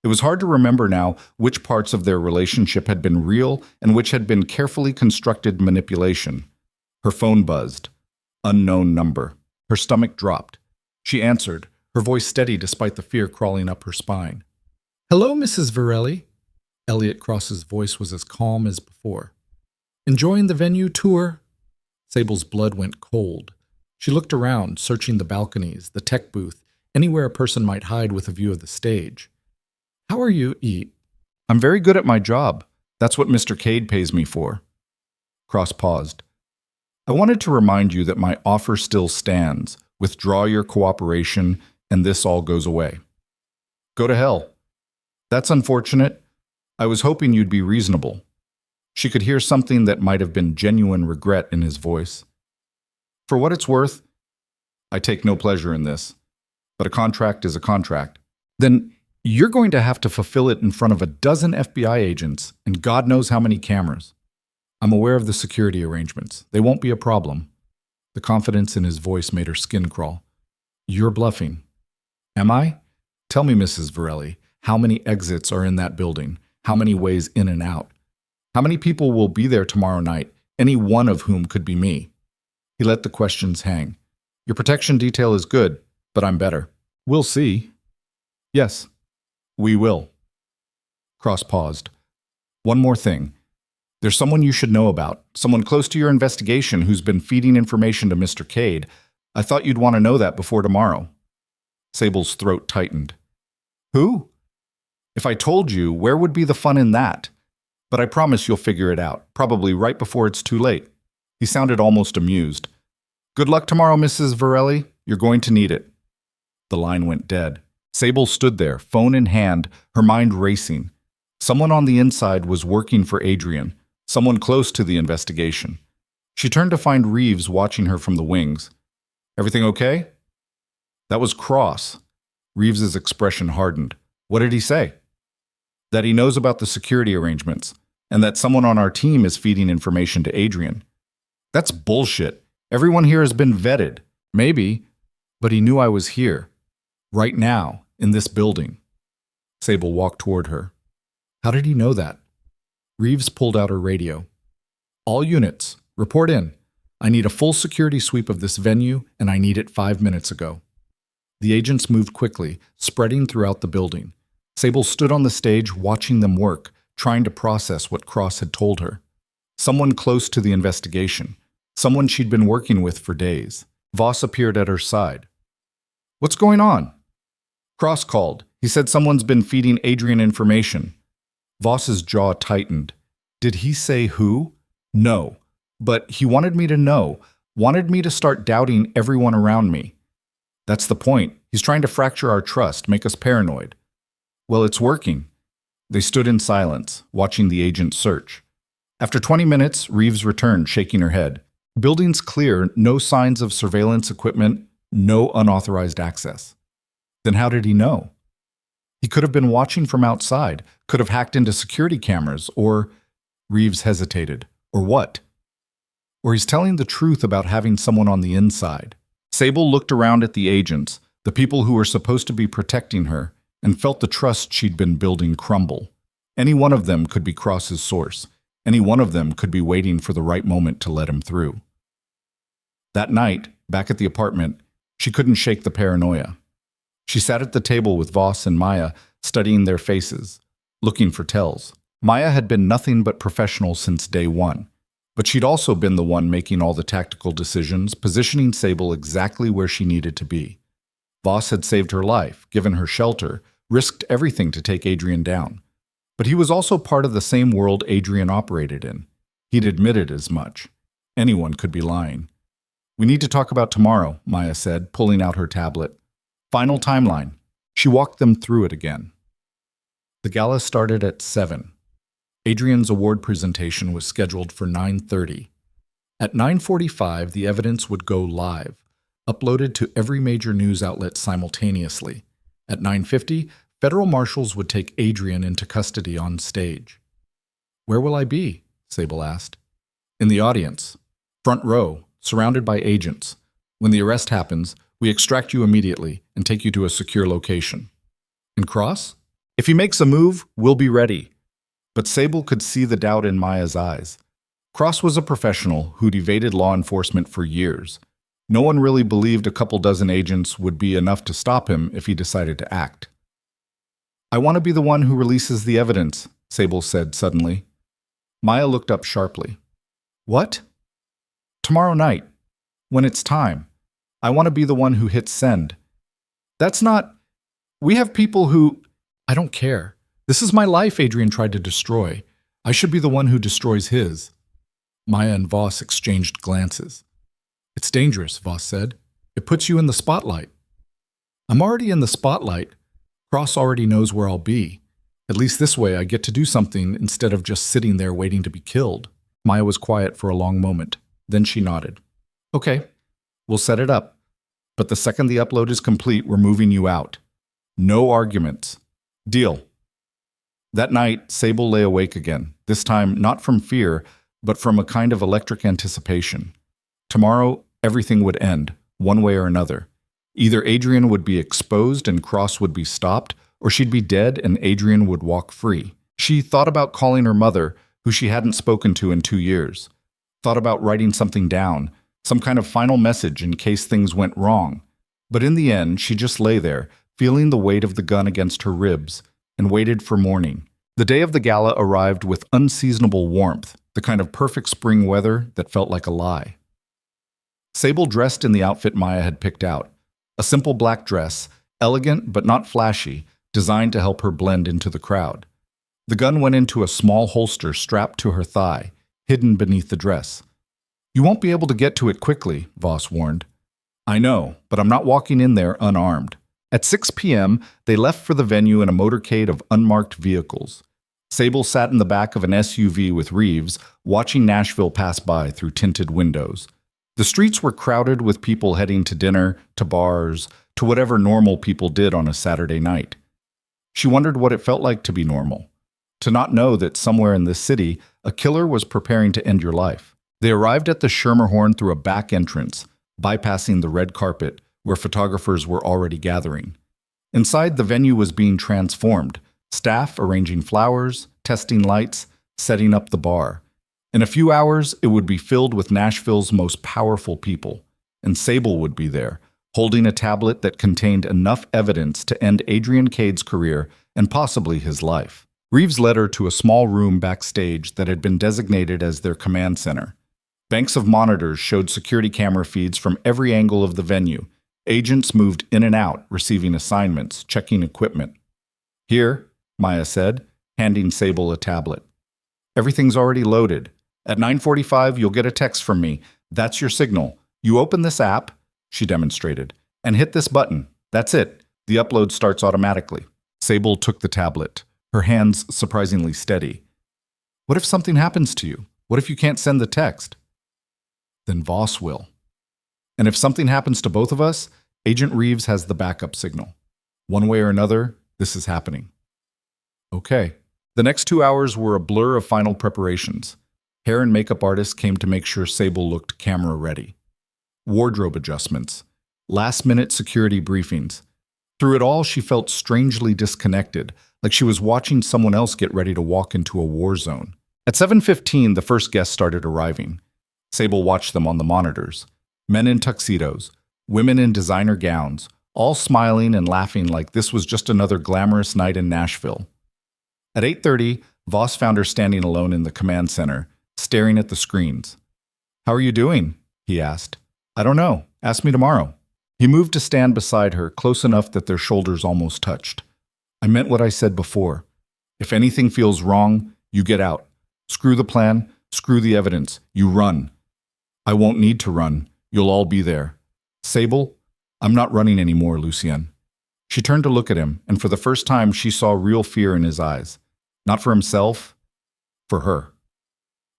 It was hard to remember now which parts of their relationship had been real and which had been carefully constructed manipulation. Her phone buzzed. Unknown number. Her stomach dropped. She answered, her voice steady despite the fear crawling up her spine. Hello, Mrs. Varelli. Elliot Cross's voice was as calm as before. Enjoying the venue tour? Sable's blood went cold. She looked around, searching the balconies, the tech booth, anywhere a person might hide with a view of the stage. How are you, E? I'm very good at my job. That's what Mr. Cade pays me for. Cross paused. I wanted to remind you that my offer still stands. Withdraw your cooperation, and this all goes away. Go to hell. That's unfortunate. I was hoping you'd be reasonable. She could hear something that might have been genuine regret in his voice. For what it's worth, I take no pleasure in this. But a contract is a contract. Then you're going to have to fulfill it in front of a dozen FBI agents and God knows how many cameras. I'm aware of the security arrangements. They won't be a problem. The confidence in his voice made her skin crawl. You're bluffing. Am I? Tell me, Mrs. Varelli, how many exits are in that building? How many ways in and out? How many people will be there tomorrow night, any one of whom could be me? He let the questions hang. Your protection detail is good, but I'm better. We'll see. Yes, we will. Cross paused. One more thing. There's someone you should know about, someone close to your investigation who's been feeding information to Mr. Cade. I thought you'd want to know that before tomorrow. Sable's throat tightened. Who? If I told you, where would be the fun in that? But I promise you'll figure it out, probably right before it's too late. He sounded almost amused. Good luck tomorrow, Mrs. Varelli. You're going to need it. The line went dead. Sable stood there, phone in hand, her mind racing. Someone on the inside was working for Adrian, someone close to the investigation. She turned to find Reeves watching her from the wings. Everything okay? That was Cross. Reeves's expression hardened. What did he say? That he knows about the security arrangements, and that someone on our team is feeding information to Adrian. That's bullshit. Everyone here has been vetted. Maybe, but he knew I was here. Right now, in this building. Sable walked toward her. How did he know that? Reeves pulled out her radio. All units, report in. I need a full security sweep of this venue, and I need it 5 minutes ago. The agents moved quickly, spreading throughout the building. Sable stood on the stage watching them work, trying to process what Cross had told her. Someone close to the investigation. Someone she'd been working with for days. Voss appeared at her side. What's going on? Cross called. He said someone's been feeding Adrian information. Voss's jaw tightened. Did he say who? No. But he wanted me to know, wanted me to start doubting everyone around me. That's the point. He's trying to fracture our trust, make us paranoid. Well, it's working. They stood in silence, watching the agent search. After 20 minutes, Reeves returned, shaking her head. Buildings clear, no signs of surveillance equipment, no unauthorized access. Then how did he know? He could have been watching from outside, could have hacked into security cameras, or… Reeves hesitated. Or what? Or he's telling the truth about having someone on the inside. Sable looked around at the agents, the people who were supposed to be protecting her, and felt the trust she'd been building crumble. Any one of them could be Cross's source. Any one of them could be waiting for the right moment to let him through. That night, back at the apartment, she couldn't shake the paranoia. She sat at the table with Voss and Maya, studying their faces, looking for tells. Maya had been nothing but professional since day one, but she'd also been the one making all the tactical decisions, positioning Sable exactly where she needed to be. Voss had saved her life, given her shelter, risked everything to take Adrian down. But he was also part of the same world Adrian operated in. He'd admitted as much. Anyone could be lying. We need to talk about tomorrow, Maya said, pulling out her tablet. Final timeline. She walked them through it again. The gala started at 7. Adrian's award presentation was scheduled for 9:30. At 9:45, the evidence would go live, uploaded to every major news outlet simultaneously. At 9:50, federal marshals would take Adrian into custody on stage. Where will I be? Sable asked. In the audience. Front row, surrounded by agents. When the arrest happens, we extract you immediately and take you to a secure location. And Cross? If he makes a move, we'll be ready. But Sable could see the doubt in Maya's eyes. Cross was a professional who'd evaded law enforcement for years. No one really believed a couple dozen agents would be enough to stop him if he decided to act. I want to be the one who releases the evidence, Sable said suddenly. Maya looked up sharply. What? Tomorrow night, when it's time. I want to be the one who hits send. That's not… We have people who… I don't care. This is my life Adrian tried to destroy. I should be the one who destroys his. Maya and Voss exchanged glances. It's dangerous, Voss said. It puts you in the spotlight. I'm already in the spotlight. Cross already knows where I'll be. At least this way I get to do something instead of just sitting there waiting to be killed. Maya was quiet for a long moment. Then she nodded. Okay, we'll set it up. But the second the upload is complete, we're moving you out. No arguments. Deal. That night, Sable lay awake again, this time not from fear, but from a kind of electric anticipation. Tomorrow, everything would end, one way or another. Either Adrian would be exposed and Cross would be stopped, or she'd be dead and Adrian would walk free. She thought about calling her mother, who she hadn't spoken to in 2 years. Thought about writing something down, some kind of final message in case things went wrong. But in the end, she just lay there, feeling the weight of the gun against her ribs, and waited for morning. The day of the gala arrived with unseasonable warmth, the kind of perfect spring weather that felt like a lie. Sable dressed in the outfit Maya had picked out. A simple black dress, elegant but not flashy, designed to help her blend into the crowd. The gun went into a small holster strapped to her thigh, hidden beneath the dress. You won't be able to get to it quickly, Voss warned. I know, but I'm not walking in there unarmed. At 6 p.m., they left for the venue in a motorcade of unmarked vehicles. Sable sat in the back of an SUV with Reeves, watching Nashville pass by through tinted windows. The streets were crowded with people heading to dinner, to bars, to whatever normal people did on a Saturday night. She wondered what it felt like to be normal. To not know that somewhere in this city, a killer was preparing to end your life. They arrived at the Schermerhorn through a back entrance, bypassing the red carpet, where photographers were already gathering. Inside, the venue was being transformed, staff arranging flowers, testing lights, setting up the bar. In a few hours, it would be filled with Nashville's most powerful people, and Sable would be there, holding a tablet that contained enough evidence to end Adrian Cade's career and possibly his life. Reeves led her to a small room backstage that had been designated as their command center. Banks of monitors showed security camera feeds from every angle of the venue, Agents moved in and out, receiving assignments, checking equipment. Here, Maya said, handing Sable a tablet. Everything's already loaded. At 9:45, you'll get a text from me. That's your signal. You open this app, she demonstrated, and hit this button. That's it. The upload starts automatically. Sable took the tablet, her hands surprisingly steady. What if something happens to you? What if you can't send the text? Then Voss will. And if something happens to both of us, Agent Reeves has the backup signal. One way or another, this is happening. Okay. The next 2 hours were a blur of final preparations. Hair and makeup artists came to make sure Sable looked camera ready. Wardrobe adjustments. Last-minute security briefings. Through it all, she felt strangely disconnected, like she was watching someone else get ready to walk into a war zone. At 7:15, the first guests started arriving. Sable watched them on the monitors. Men in tuxedos, women in designer gowns, all smiling and laughing like this was just another glamorous night in Nashville. At 8:30, Voss found her standing alone in the command center, staring at the screens. "How are you doing?" he asked. "I don't know. Ask me tomorrow." He moved to stand beside her, close enough that their shoulders almost touched. "I meant what I said before. If anything feels wrong, you get out. Screw the plan, screw the evidence. You run." "I won't need to run. You'll all be there." "Sable, I'm not running anymore, Lucien." She turned to look at him, and for the first time she saw real fear in his eyes. Not for himself, for her.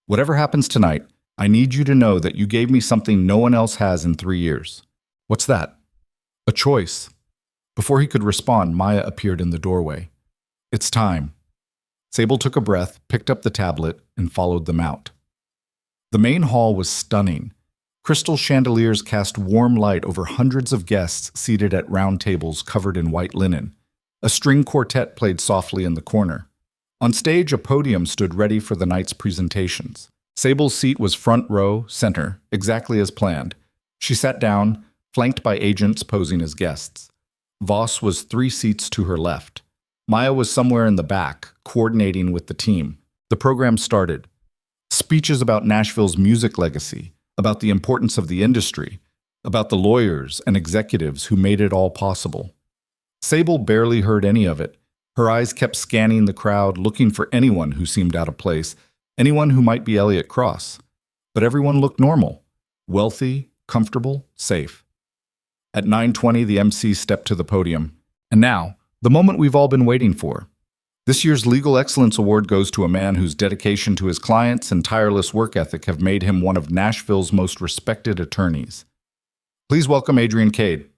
"Whatever happens tonight, I need you to know that you gave me something no one else has in 3 years." "What's that?" "A choice." Before he could respond, Maya appeared in the doorway. "It's time." Sable took a breath, picked up the tablet, and followed them out. The main hall was stunning. Crystal chandeliers cast warm light over hundreds of guests seated at round tables covered in white linen. A string quartet played softly in the corner. On stage, a podium stood ready for the night's presentations. Sable's seat was front row, center, exactly as planned. She sat down, flanked by agents posing as guests. Voss was 3 seats to her left. Maya was somewhere in the back, coordinating with the team. The program started. Speeches about Nashville's music legacy, about the importance of the industry, about the lawyers and executives who made it all possible. Sable barely heard any of it. Her eyes kept scanning the crowd, looking for anyone who seemed out of place, anyone who might be Elliot Cross. But everyone looked normal, wealthy, comfortable, safe. At 9:20, the MC stepped to the podium. And now, the moment we've all been waiting for. This year's Legal Excellence Award goes to a man whose dedication to his clients and tireless work ethic have made him one of Nashville's most respected attorneys. Please welcome Adrian Cade.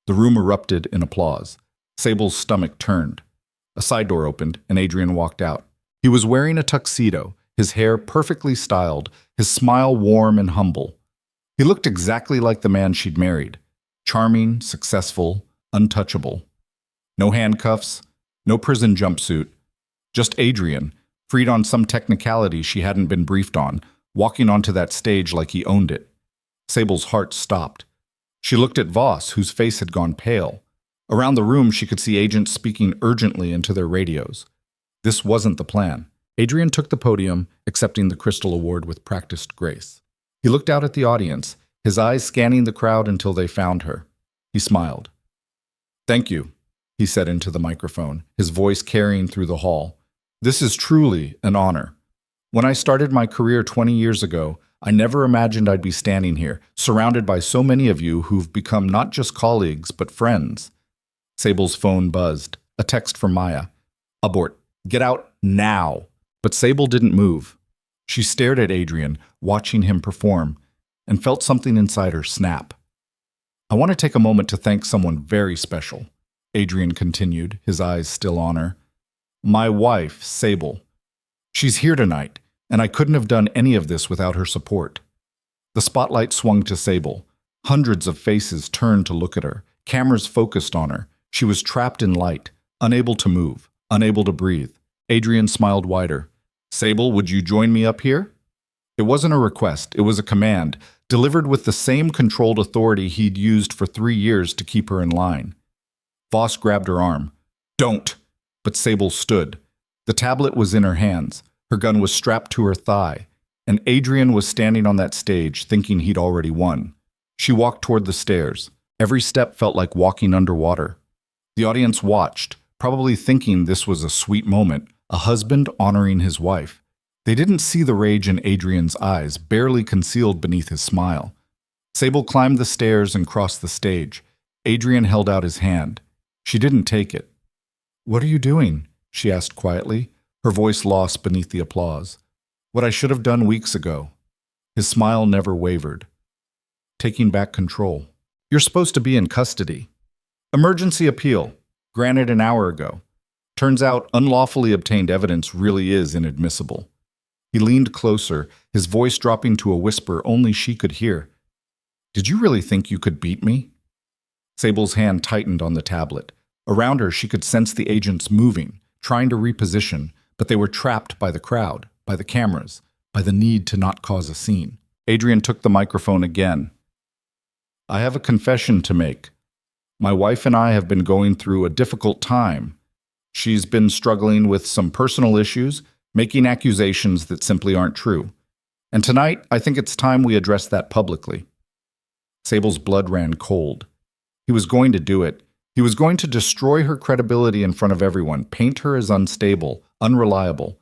The room erupted in applause. Sable's stomach turned. A side door opened, and Adrian walked out. He was wearing a tuxedo, his hair perfectly styled, his smile warm and humble. He looked exactly like the man she'd married. Charming, successful, untouchable. No handcuffs, no prison jumpsuit. Just Adrian, freed on some technicality she hadn't been briefed on, walking onto that stage like he owned it. Sable's heart stopped. She looked at Voss, whose face had gone pale. Around the room, she could see agents speaking urgently into their radios. This wasn't the plan. Adrian took the podium, accepting the Crystal Award with practiced grace. He looked out at the audience, his eyes scanning the crowd until they found her. He smiled. "Thank you," he said into the microphone, his voice carrying through the hall. "This is truly an honor. When I started my career 20 years ago, I never imagined I'd be standing here, surrounded by so many of you who've become not just colleagues, but friends." Sable's phone buzzed. A text from Maya. "Abort. Get out now." But Sable didn't move. She stared at Adrian, watching him perform, and felt something inside her snap. "I want to take a moment to thank someone very special," Adrian continued, his eyes still on her. "My wife, Sable. She's here tonight, and I couldn't have done any of this without her support." The spotlight swung to Sable. Hundreds of faces turned to look at her, cameras focused on her. She was trapped in light, unable to move, unable to breathe. Adrian smiled wider. "Sable, would you join me up here?" It wasn't a request, it was a command, delivered with the same controlled authority he'd used for 3 years to keep her in line. Voss grabbed her arm. "Don't!" But Sable stood. The tablet was in her hands. Her gun was strapped to her thigh. And Adrian was standing on that stage, thinking he'd already won. She walked toward the stairs. Every step felt like walking underwater. The audience watched, probably thinking this was a sweet moment, a husband honoring his wife. They didn't see the rage in Adrian's eyes, barely concealed beneath his smile. Sable climbed the stairs and crossed the stage. Adrian held out his hand. She didn't take it. "What are you doing?" she asked quietly, her voice lost beneath the applause. "What I should have done weeks ago." His smile never wavered. "Taking back control. You're supposed to be in custody. Emergency appeal. Granted an hour ago. Turns out unlawfully obtained evidence really is inadmissible." He leaned closer, his voice dropping to a whisper only she could hear. "Did you really think you could beat me?" Sable's hand tightened on the tablet. Around her, she could sense the agents moving, trying to reposition, but they were trapped by the crowd, by the cameras, by the need to not cause a scene. Adrian took the microphone again. "I have a confession to make. My wife and I have been going through a difficult time. She's been struggling with some personal issues, making accusations that simply aren't true. And tonight, I think it's time we address that publicly." Sable's blood ran cold. He was going to do it. He was going to destroy her credibility in front of everyone, paint her as unstable, unreliable.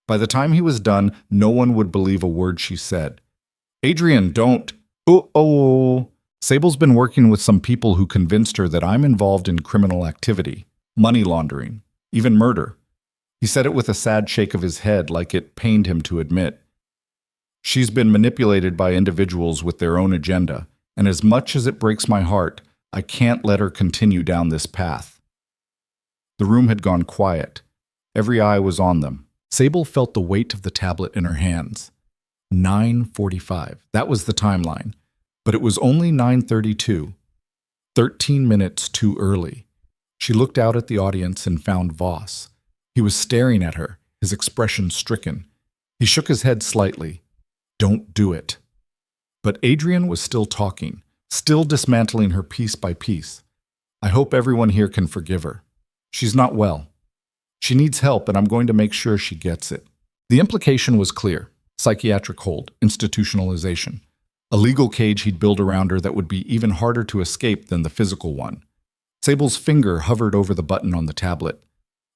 By the time he was done, no one would believe a word she said. "Adrian, don't." Oh. Sable's been working with some people who convinced her that I'm involved in criminal activity, money laundering, even murder. He said it with a sad shake of his head, like it pained him to admit. "She's been manipulated by individuals with their own agenda, and as much as it breaks my heart, I can't let her continue down this path." The room had gone quiet. Every eye was on them. Sable felt the weight of the tablet in her hands. 9:45. That was the timeline. But it was only 9:32. 13 minutes too early. She looked out at the audience and found Voss. He was staring at her, his expression stricken. He shook his head slightly. "Don't do it." But Adrian was still talking, still dismantling her piece by piece. "I hope everyone here can forgive her. She's not well. She needs help, and I'm going to make sure she gets it." The implication was clear. Psychiatric hold, institutionalization. A legal cage he'd build around her that would be even harder to escape than the physical one. Sable's finger hovered over the button on the tablet.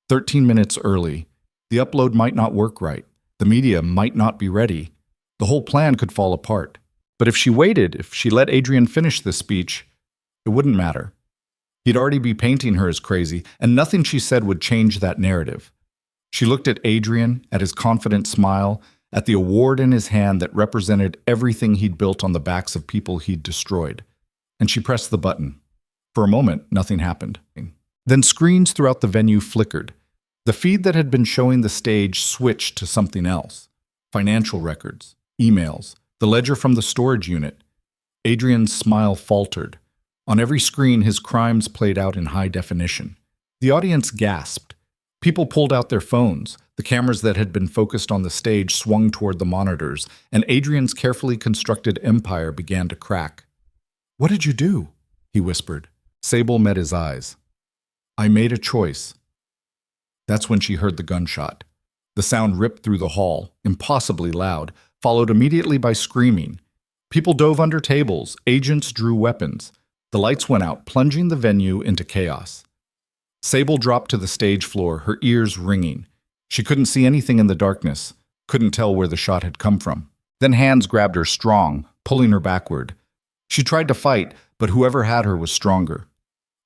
13 minutes early. The upload might not work right. The media might not be ready. The whole plan could fall apart. But if she waited, if she let Adrian finish the speech, it wouldn't matter. He'd already be painting her as crazy, and nothing she said would change that narrative. She looked at Adrian, at his confident smile, at the award in his hand that represented everything he'd built on the backs of people he'd destroyed. And she pressed the button. For a moment, nothing happened. Then screens throughout the venue flickered. The feed that had been showing the stage switched to something else. Financial records, emails, the ledger from the storage unit. Adrian's smile faltered. On every screen, his crimes played out in high definition. The audience gasped. People pulled out their phones. The cameras that had been focused on the stage swung toward the monitors, and Adrian's carefully constructed empire began to crack. "What did you do?" he whispered. Sable met his eyes. "I made a choice." That's when she heard the gunshot. The sound ripped through the hall, impossibly loud, followed immediately by screaming. People dove under tables, agents drew weapons. The lights went out, plunging the venue into chaos. Sable dropped to the stage floor, her ears ringing. She couldn't see anything in the darkness, couldn't tell where the shot had come from. Then hands grabbed her strong, pulling her backward. She tried to fight, but whoever had her was stronger.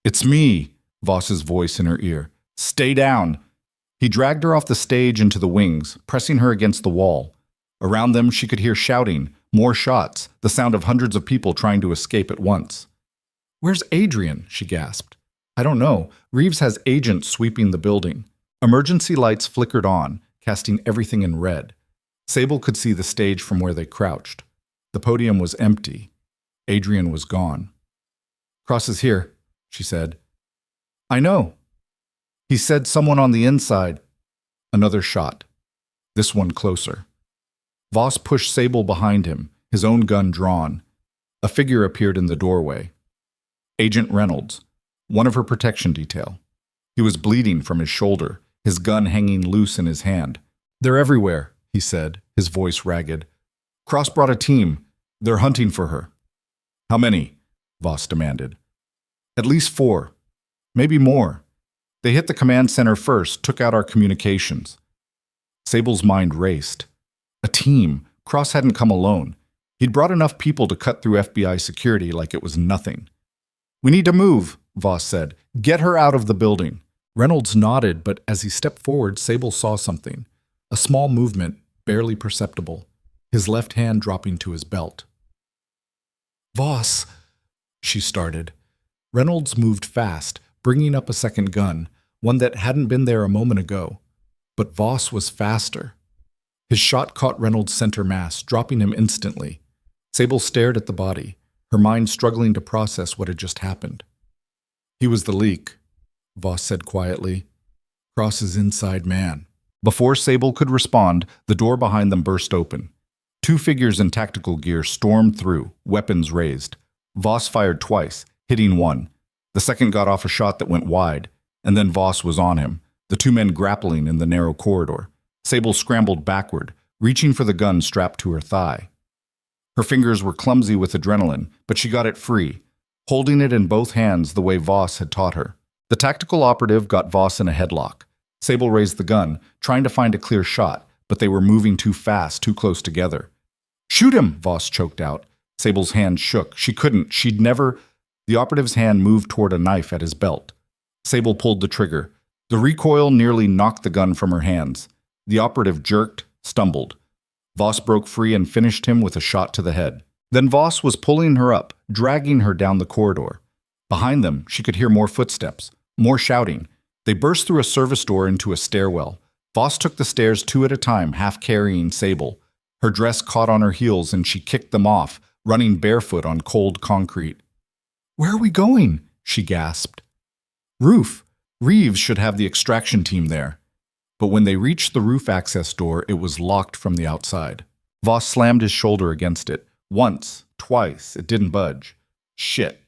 "It's me," Voss's voice in her ear. "Stay down." He dragged her off the stage into the wings, pressing her against the wall. Around them, she could hear shouting, more shots, the sound of hundreds of people trying to escape at once. "Where's Adrian?" she gasped. "I don't know. Reeves has agents sweeping the building." Emergency lights flickered on, casting everything in red. Sable could see the stage from where they crouched. The podium was empty. Adrian was gone. "Cross is here," she said. "I know." He said someone on the inside. Another shot. This one closer. Voss pushed Sable behind him, his own gun drawn. A figure appeared in the doorway. Agent Reynolds, one of her protection detail. He was bleeding from his shoulder, his gun hanging loose in his hand. "They're everywhere," he said, his voice ragged. "Cross brought a team. They're hunting for her." "How many?" Voss demanded. At least 4. Maybe more. They hit the command center first, took out our communications. Sable's mind raced. A team. Cross hadn't come alone. He'd brought enough people to cut through FBI security like it was nothing. "We need to move," Voss said. "Get her out of the building." Reynolds nodded, but as he stepped forward, Sable saw something. A small movement, barely perceptible, his left hand dropping to his belt. "Voss," she started. Reynolds moved fast, bringing up a second gun, one that hadn't been there a moment ago. But Voss was faster. His shot caught Reynolds' center mass, dropping him instantly. Sable stared at the body, her mind struggling to process what had just happened. "He was the leak," Voss said quietly. "Cross's inside man." Before Sable could respond, the door behind them burst open. 2 figures in tactical gear stormed through, weapons raised. Voss fired twice, hitting one. The second got off a shot that went wide, and then Voss was on him, the 2 men grappling in the narrow corridor. Sable scrambled backward, reaching for the gun strapped to her thigh. Her fingers were clumsy with adrenaline, but she got it free, holding it in both hands the way Voss had taught her. The tactical operative got Voss in a headlock. Sable raised the gun, trying to find a clear shot, but they were moving too fast, too close together. "Shoot him!" Voss choked out. Sable's hand shook. She couldn't. She'd never... The operative's hand moved toward a knife at his belt. Sable pulled the trigger. The recoil nearly knocked the gun from her hands. The operative jerked, stumbled. Voss broke free and finished him with a shot to the head. Then Voss was pulling her up, dragging her down the corridor. Behind them, she could hear more footsteps, more shouting. They burst through a service door into a stairwell. Voss took the stairs 2 at a time, half carrying Sable. Her dress caught on her heels and she kicked them off, running barefoot on cold concrete. "Where are we going?" she gasped. "Roof. Reeves should have the extraction team there." But when they reached the roof access door, it was locked from the outside. Voss slammed his shoulder against it. Once, twice, it didn't budge. Shit.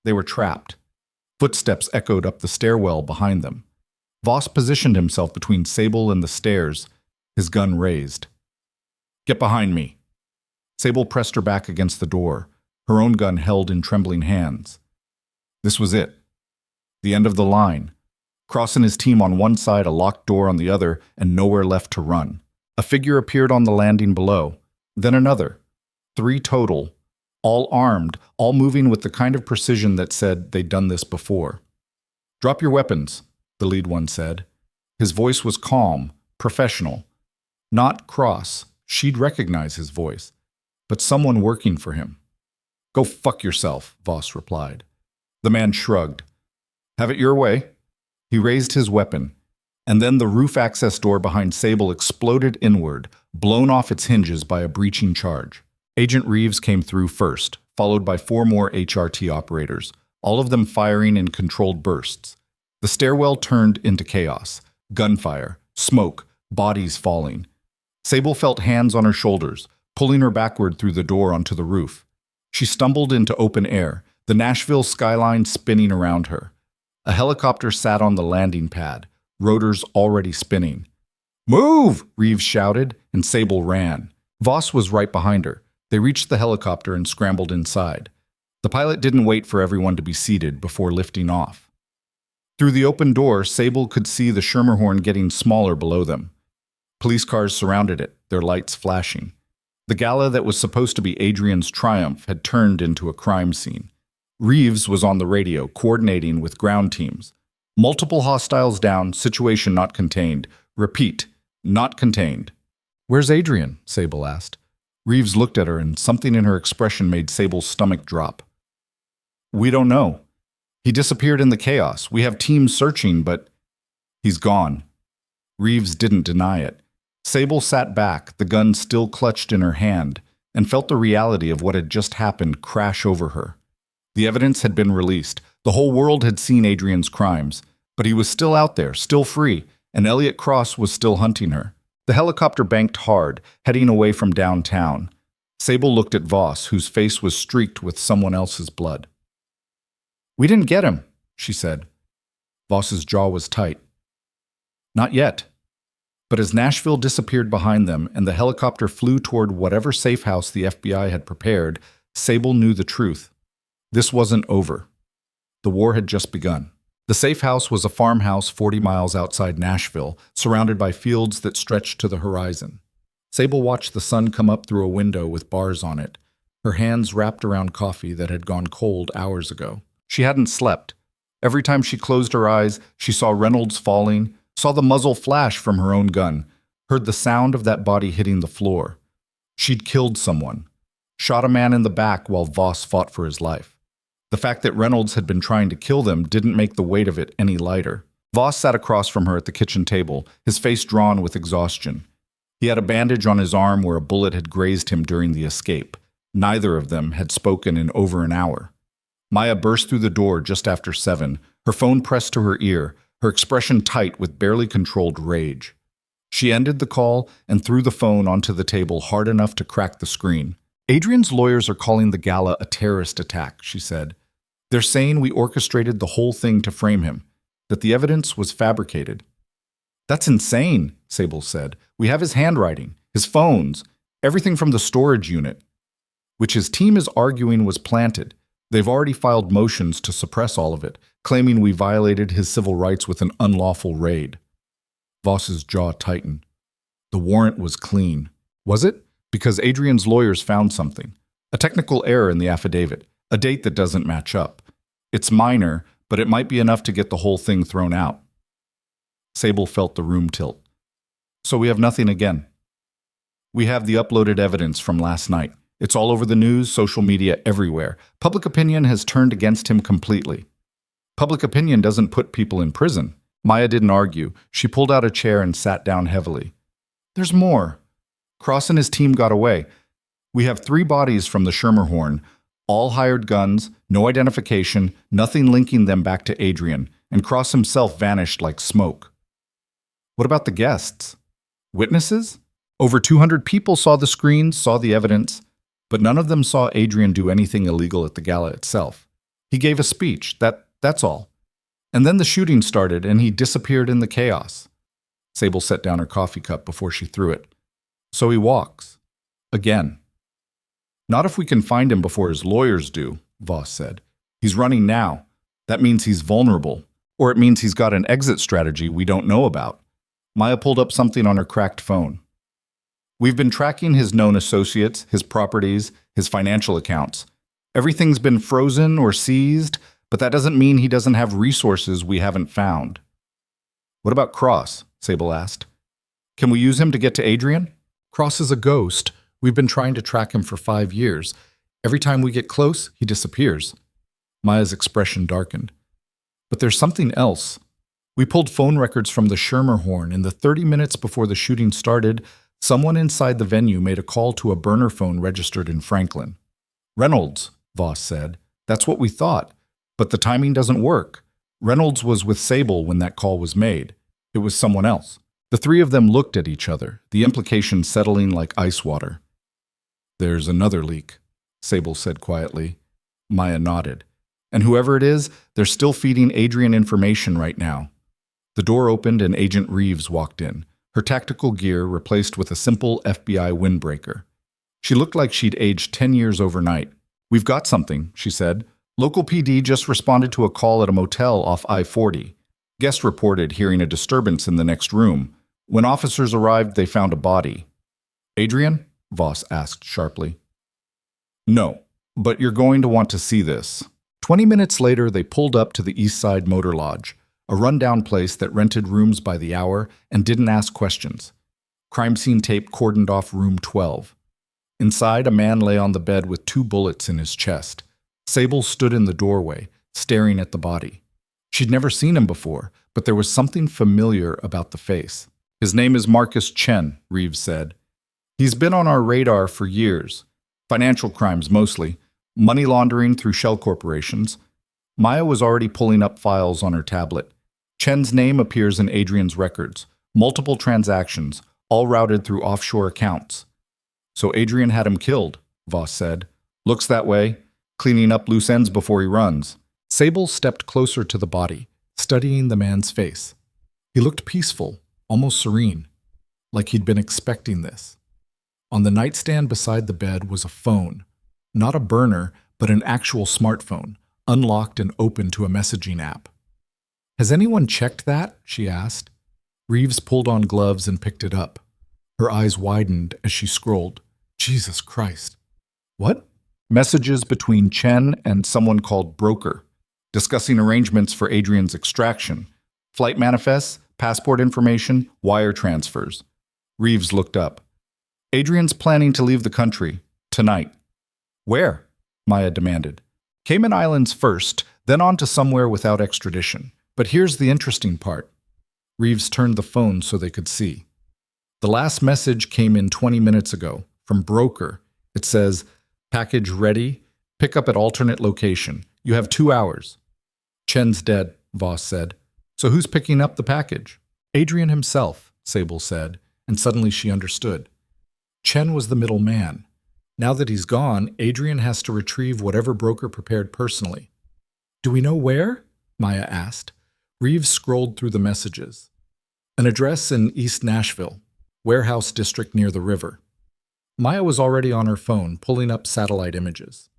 They were trapped. Footsteps echoed up the stairwell behind them. Voss positioned himself between Sable and the stairs, his gun raised. "Get behind me." Sable pressed her back against the door, her own gun held in trembling hands. This was it. The end of the line. Cross and his team on one side, a locked door on the other, and nowhere left to run. A figure appeared on the landing below, then another. 3 total, all armed, all moving with the kind of precision that said they'd done this before. "Drop your weapons," the lead one said. His voice was calm, professional. Not Cross. She'd recognize his voice, but someone working for him. "Go fuck yourself," Voss replied. The man shrugged. "Have it your way." He raised his weapon, and then the roof access door behind Sable exploded inward, blown off its hinges by a breaching charge. Agent Reeves came through first, followed by 4 more HRT operators, all of them firing in controlled bursts. The stairwell turned into chaos. Gunfire, smoke, bodies falling. Sable felt hands on her shoulders, pulling her backward through the door onto the roof. She stumbled into open air, the Nashville skyline spinning around her. A helicopter sat on the landing pad, rotors already spinning. "Move!" Reeves shouted, and Sable ran. Voss was right behind her. They reached the helicopter and scrambled inside. The pilot didn't wait for everyone to be seated before lifting off. Through the open door, Sable could see the Schermerhorn getting smaller below them. Police cars surrounded it, their lights flashing. The gala that was supposed to be Adrian's triumph had turned into a crime scene. Reeves was on the radio, coordinating with ground teams. "Multiple hostiles down, situation not contained. Repeat, not contained." "Where's Adrian?" Sable asked. Reeves looked at her, and something in her expression made Sable's stomach drop. "We don't know. He disappeared in the chaos. We have teams searching, but he's gone." Reeves didn't deny it. Sable sat back, the gun still clutched in her hand, and felt the reality of what had just happened crash over her. The evidence had been released. The whole world had seen Adrian's crimes, but he was still out there, still free, and Elliot Cross was still hunting her. The helicopter banked hard, heading away from downtown. Sable looked at Voss, whose face was streaked with someone else's blood. "We didn't get him," she said. Voss's jaw was tight. "Not yet." But as Nashville disappeared behind them and the helicopter flew toward whatever safe house the FBI had prepared, Sable knew the truth. This wasn't over. The war had just begun. The safe house was a farmhouse 40 miles outside Nashville, surrounded by fields that stretched to the horizon. Sable watched the sun come up through a window with bars on it, her hands wrapped around coffee that had gone cold hours ago. She hadn't slept. Every time she closed her eyes, she saw Reynolds falling, saw the muzzle flash from her own gun, heard the sound of that body hitting the floor. She'd killed someone, shot a man in the back while Voss fought for his life. The fact that Reynolds had been trying to kill them didn't make the weight of it any lighter. Voss sat across from her at the kitchen table, his face drawn with exhaustion. He had a bandage on his arm where a bullet had grazed him during the escape. Neither of them had spoken in over an hour. Maya burst through the door just after 7, her phone pressed to her ear, her expression tight with barely controlled rage. She ended the call and threw the phone onto the table hard enough to crack the screen. "Adrian's lawyers are calling the gala a terrorist attack," she said. "They're saying we orchestrated the whole thing to frame him, that the evidence was fabricated." "That's insane," Sable said. "We have his handwriting, his phones, everything from the storage unit, which his team is arguing was planted. They've already filed motions to suppress all of it, claiming we violated his civil rights with an unlawful raid." Voss's jaw tightened. The warrant was clean. Was it? Because Adrian's lawyers found something. A technical error in the affidavit, a date that doesn't match up. It's minor, but it might be enough to get the whole thing thrown out. Sable felt the room tilt. "So we have nothing again." "We have the uploaded evidence from last night. It's all over the news, social media, everywhere. Public opinion has turned against him completely." "Public opinion doesn't put people in prison." Maya didn't argue. She pulled out a chair and sat down heavily. "There's more. Cross and his team got away. We have 3 bodies from the Schermerhorn, all hired guns, no identification, nothing linking them back to Adrian, and Cross himself vanished like smoke." "What about the guests? Witnesses? Over 200 people saw the screens, saw the evidence, but none of them saw Adrian do anything illegal at the gala itself. He gave a speech, that's all. And then the shooting started and he disappeared in the chaos." Sable set down her coffee cup before she threw it. "So he walks. Again." "Not if we can find him before his lawyers do," Voss said. "He's running now. That means he's vulnerable. Or it means he's got an exit strategy we don't know about." Maya pulled up something on her cracked phone. "We've been tracking his known associates, his properties, his financial accounts. Everything's been frozen or seized, but that doesn't mean he doesn't have resources we haven't found." "What about Cross?" Sable asked. "Can we use him to get to Adrian?" "Cross is a ghost. We've been trying to track him for 5 years. Every time we get close, he disappears." Maya's expression darkened. "But there's something else. We pulled phone records from the Schermerhorn. In the 30 minutes before the shooting started, someone inside the venue made a call to a burner phone registered in Franklin." "Reynolds," Voss said. "That's what we thought. But the timing doesn't work. Reynolds was with Sable when that call was made. It was someone else." The 3 of them looked at each other, the implication settling like ice water. "There's another leak," Sable said quietly. Maya nodded. "And whoever it is, they're still feeding Adrian information right now." The door opened and Agent Reeves walked in, her tactical gear replaced with a simple FBI windbreaker. She looked like she'd aged 10 years overnight. "We've got something," she said. "Local PD just responded to a call at a motel off I-40. Guest reported hearing a disturbance in the next room. When officers arrived, they found a body." "Adrian?" Voss asked sharply. "No, but you're going to want to see this." 20 minutes later, they pulled up to the East Side Motor Lodge, a rundown place that rented rooms by the hour and didn't ask questions. Crime scene tape cordoned off room 12. Inside, a man lay on the bed with 2 bullets in his chest. Sable stood in the doorway, staring at the body. She'd never seen him before, but there was something familiar about the face. "His name is Marcus Chen," Reeves said. "He's been on our radar for years. Financial crimes mostly, money laundering through shell corporations." Maya was already pulling up files on her tablet. Chen's name appears in Adrian's records. Multiple transactions, all routed through offshore accounts. "So Adrian had him killed," Voss said. "Looks that way, cleaning up loose ends before he runs." Sable stepped closer to the body, studying the man's face. He looked peaceful, almost serene, like he'd been expecting this. On the nightstand beside the bed was a phone. Not a burner, but an actual smartphone, unlocked and open to a messaging app. "Has anyone checked that?" she asked. Reeves pulled on gloves and picked it up. Her eyes widened as she scrolled. Jesus Christ. What? Messages between Chen and someone called Broker, discussing arrangements for Adrian's extraction, flight manifests, passport information, wire transfers. Reeves looked up. "Adrian's planning to leave the country. Tonight." "Where?" Maya demanded. "Cayman Islands first, then on to somewhere without extradition. But here's the interesting part." Reeves turned the phone so they could see. The last message came in 20 minutes ago, from Broker. It says, "Package ready. Pick up at alternate location. You have 2 hours." "Chen's dead," Voss said. "So who's picking up the package?" "Adrian himself," Sable said, and suddenly she understood. Chen was the middle man. Now that he's gone, Adrian has to retrieve whatever Broker prepared personally. "Do we know where?" Maya asked. Reeves scrolled through the messages. An address in East Nashville, warehouse district near the river. Maya was already on her phone, pulling up satellite images.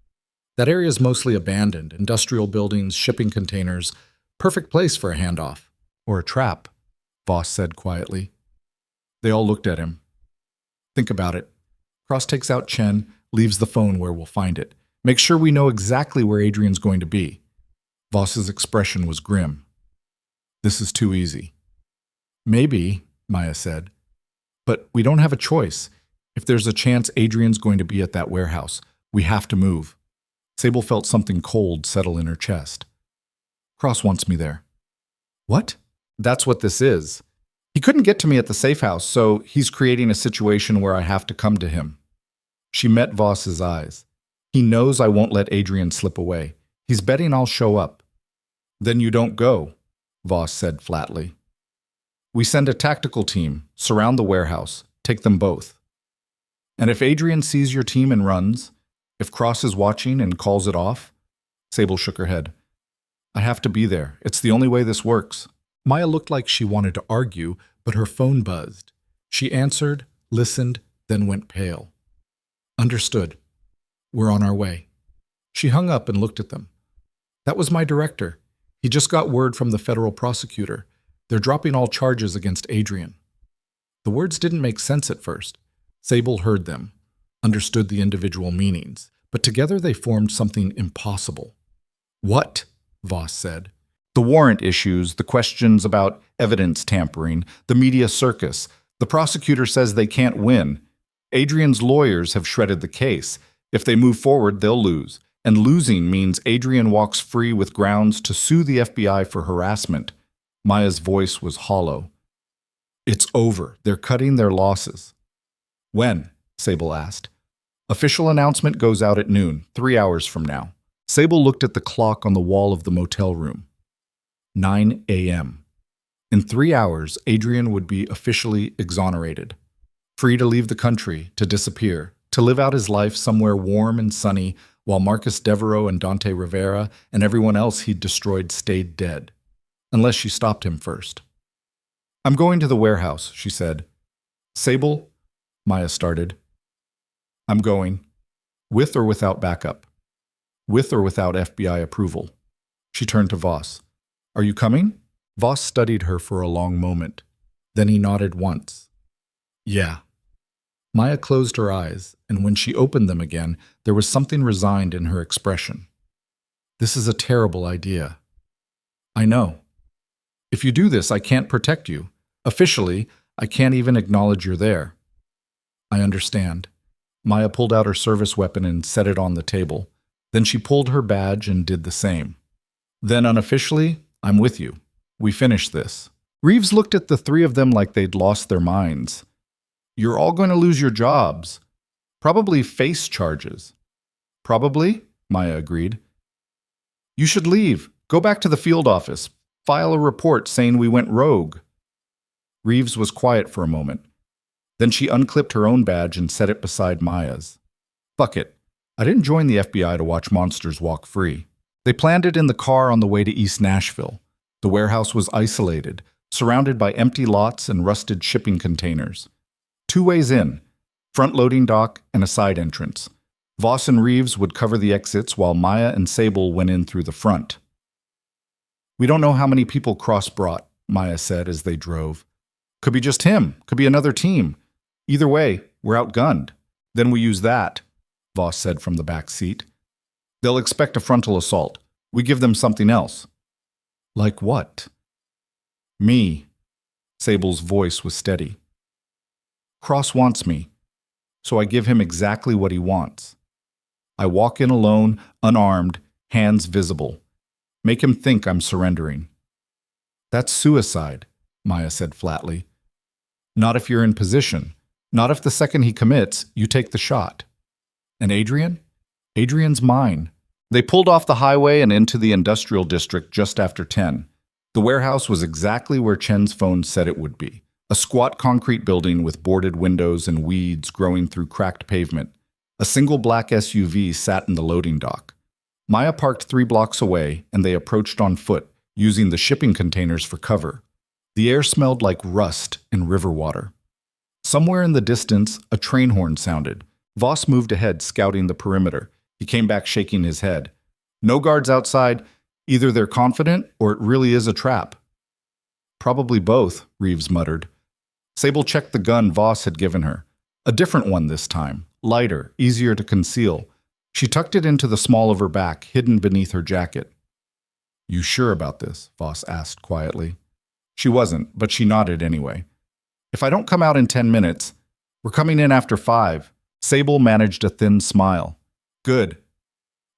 That area is mostly abandoned, industrial buildings, shipping containers. Perfect place for a handoff. Or a trap, Voss said quietly. They all looked at him. "Think about it. Cross takes out Chen, leaves the phone where we'll find it. Make sure we know exactly where Adrian's going to be." Voss's expression was grim. "This is too easy." "Maybe," Maya said. "But we don't have a choice. If there's a chance Adrian's going to be at that warehouse, we have to move." Sable felt something cold settle in her chest. "Cross wants me there." "What?" "That's what this is. He couldn't get to me at the safe house, so he's creating a situation where I have to come to him." She met Voss's eyes. "He knows I won't let Adrian slip away. He's betting I'll show up." "Then you don't go," Voss said flatly. "We send a tactical team, surround the warehouse, take them both. And if Adrian sees your team and runs, if Cross is watching and calls it off?" Sable shook her head. "I have to be there. It's the only way this works." Maya looked like she wanted to argue, but her phone buzzed. She answered, listened, then went pale. "Understood. We're on our way." She hung up and looked at them. "That was my director. He just got word from the federal prosecutor. They're dropping all charges against Adrian." The words didn't make sense at first. Sable heard them, understood the individual meanings, but together they formed something impossible. "What?" Voss said. "The warrant issues, the questions about evidence tampering, the media circus. The prosecutor says they can't win. Adrian's lawyers have shredded the case. If they move forward, they'll lose. And losing means Adrian walks free with grounds to sue the FBI for harassment." Maya's voice was hollow. "It's over. They're cutting their losses." "When?" Sable asked. "Official announcement goes out at noon, 3 hours from now." Sable looked at the clock on the wall of the motel room. 9 a.m. In 3 hours, Adrian would be officially exonerated. Free to leave the country, to disappear, to live out his life somewhere warm and sunny, while Marcus Devereaux and Dante Rivera and everyone else he'd destroyed stayed dead. Unless she stopped him first. "I'm going to the warehouse," she said. "Sable?" Maya started. "I'm going. With or without backup? With or without FBI approval?" She turned to Voss. "Are you coming?" Voss studied her for a long moment. Then he nodded once. "Yeah." Maya closed her eyes, and when she opened them again, there was something resigned in her expression. "This is a terrible idea." "I know. If you do this, I can't protect you. Officially, I can't even acknowledge you're there." "I understand." Maya pulled out her service weapon and set it on the table. Then she pulled her badge and did the same. "Then unofficially, I'm with you. We finish this." Reeves looked at the three of them like they'd lost their minds. "You're all going to lose your jobs. Probably face charges." "Probably," Maya agreed. "You should leave. Go back to the field office. File a report saying we went rogue." Reeves was quiet for a moment. Then she unclipped her own badge and set it beside Maya's. "Fuck it. I didn't join the FBI to watch monsters walk free." They planned it in the car on the way to East Nashville. The warehouse was isolated, surrounded by empty lots and rusted shipping containers. 2 ways in, front loading dock and a side entrance. Voss and Reeves would cover the exits while Maya and Sable went in through the front. "We don't know how many people Cross brought," Maya said as they drove. "Could be just him, could be another team. Either way, we're outgunned." "Then we use that," Voss said from the back seat. "They'll expect a frontal assault. We give them something else." "Like what?" "Me." Sable's voice was steady. "Cross wants me, so I give him exactly what he wants. I walk in alone, unarmed, hands visible. Make him think I'm surrendering." "That's suicide," Maya said flatly. "Not if you're in position. Not if the second he commits, you take the shot." "And Adrian?" "Adrian's mine." They pulled off the highway and into the industrial district just after 10. The warehouse was exactly where Chen's phone said it would be. A squat concrete building with boarded windows and weeds growing through cracked pavement. A single black SUV sat in the loading dock. Maya parked 3 blocks away, and they approached on foot, using the shipping containers for cover. The air smelled like rust and river water. Somewhere in the distance, a train horn sounded. Voss moved ahead, scouting the perimeter. He came back shaking his head. "No guards outside. Either they're confident, or it really is a trap." "Probably both," Reeves muttered. Sable checked the gun Voss had given her. A different one this time, lighter, easier to conceal. She tucked it into the small of her back, hidden beneath her jacket. "You sure about this?" Voss asked quietly. She wasn't, but she nodded anyway. "If I don't come out in 10 minutes, we're coming in after 5. Sable managed a thin smile. "Good."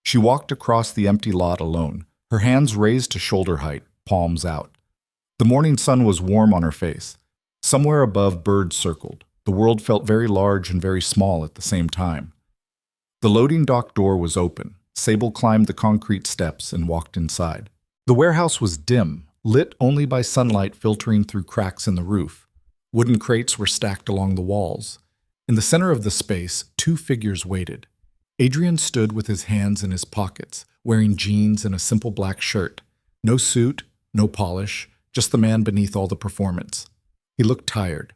She walked across the empty lot alone, her hands raised to shoulder height, palms out. The morning sun was warm on her face. Somewhere above, birds circled. The world felt very large and very small at the same time. The loading dock door was open. Sable climbed the concrete steps and walked inside. The warehouse was dim, lit only by sunlight filtering through cracks in the roof. Wooden crates were stacked along the walls. In the center of the space, 2 figures waited. Adrian stood with his hands in his pockets, wearing jeans and a simple black shirt. No suit, no polish, just the man beneath all the performance. He looked tired.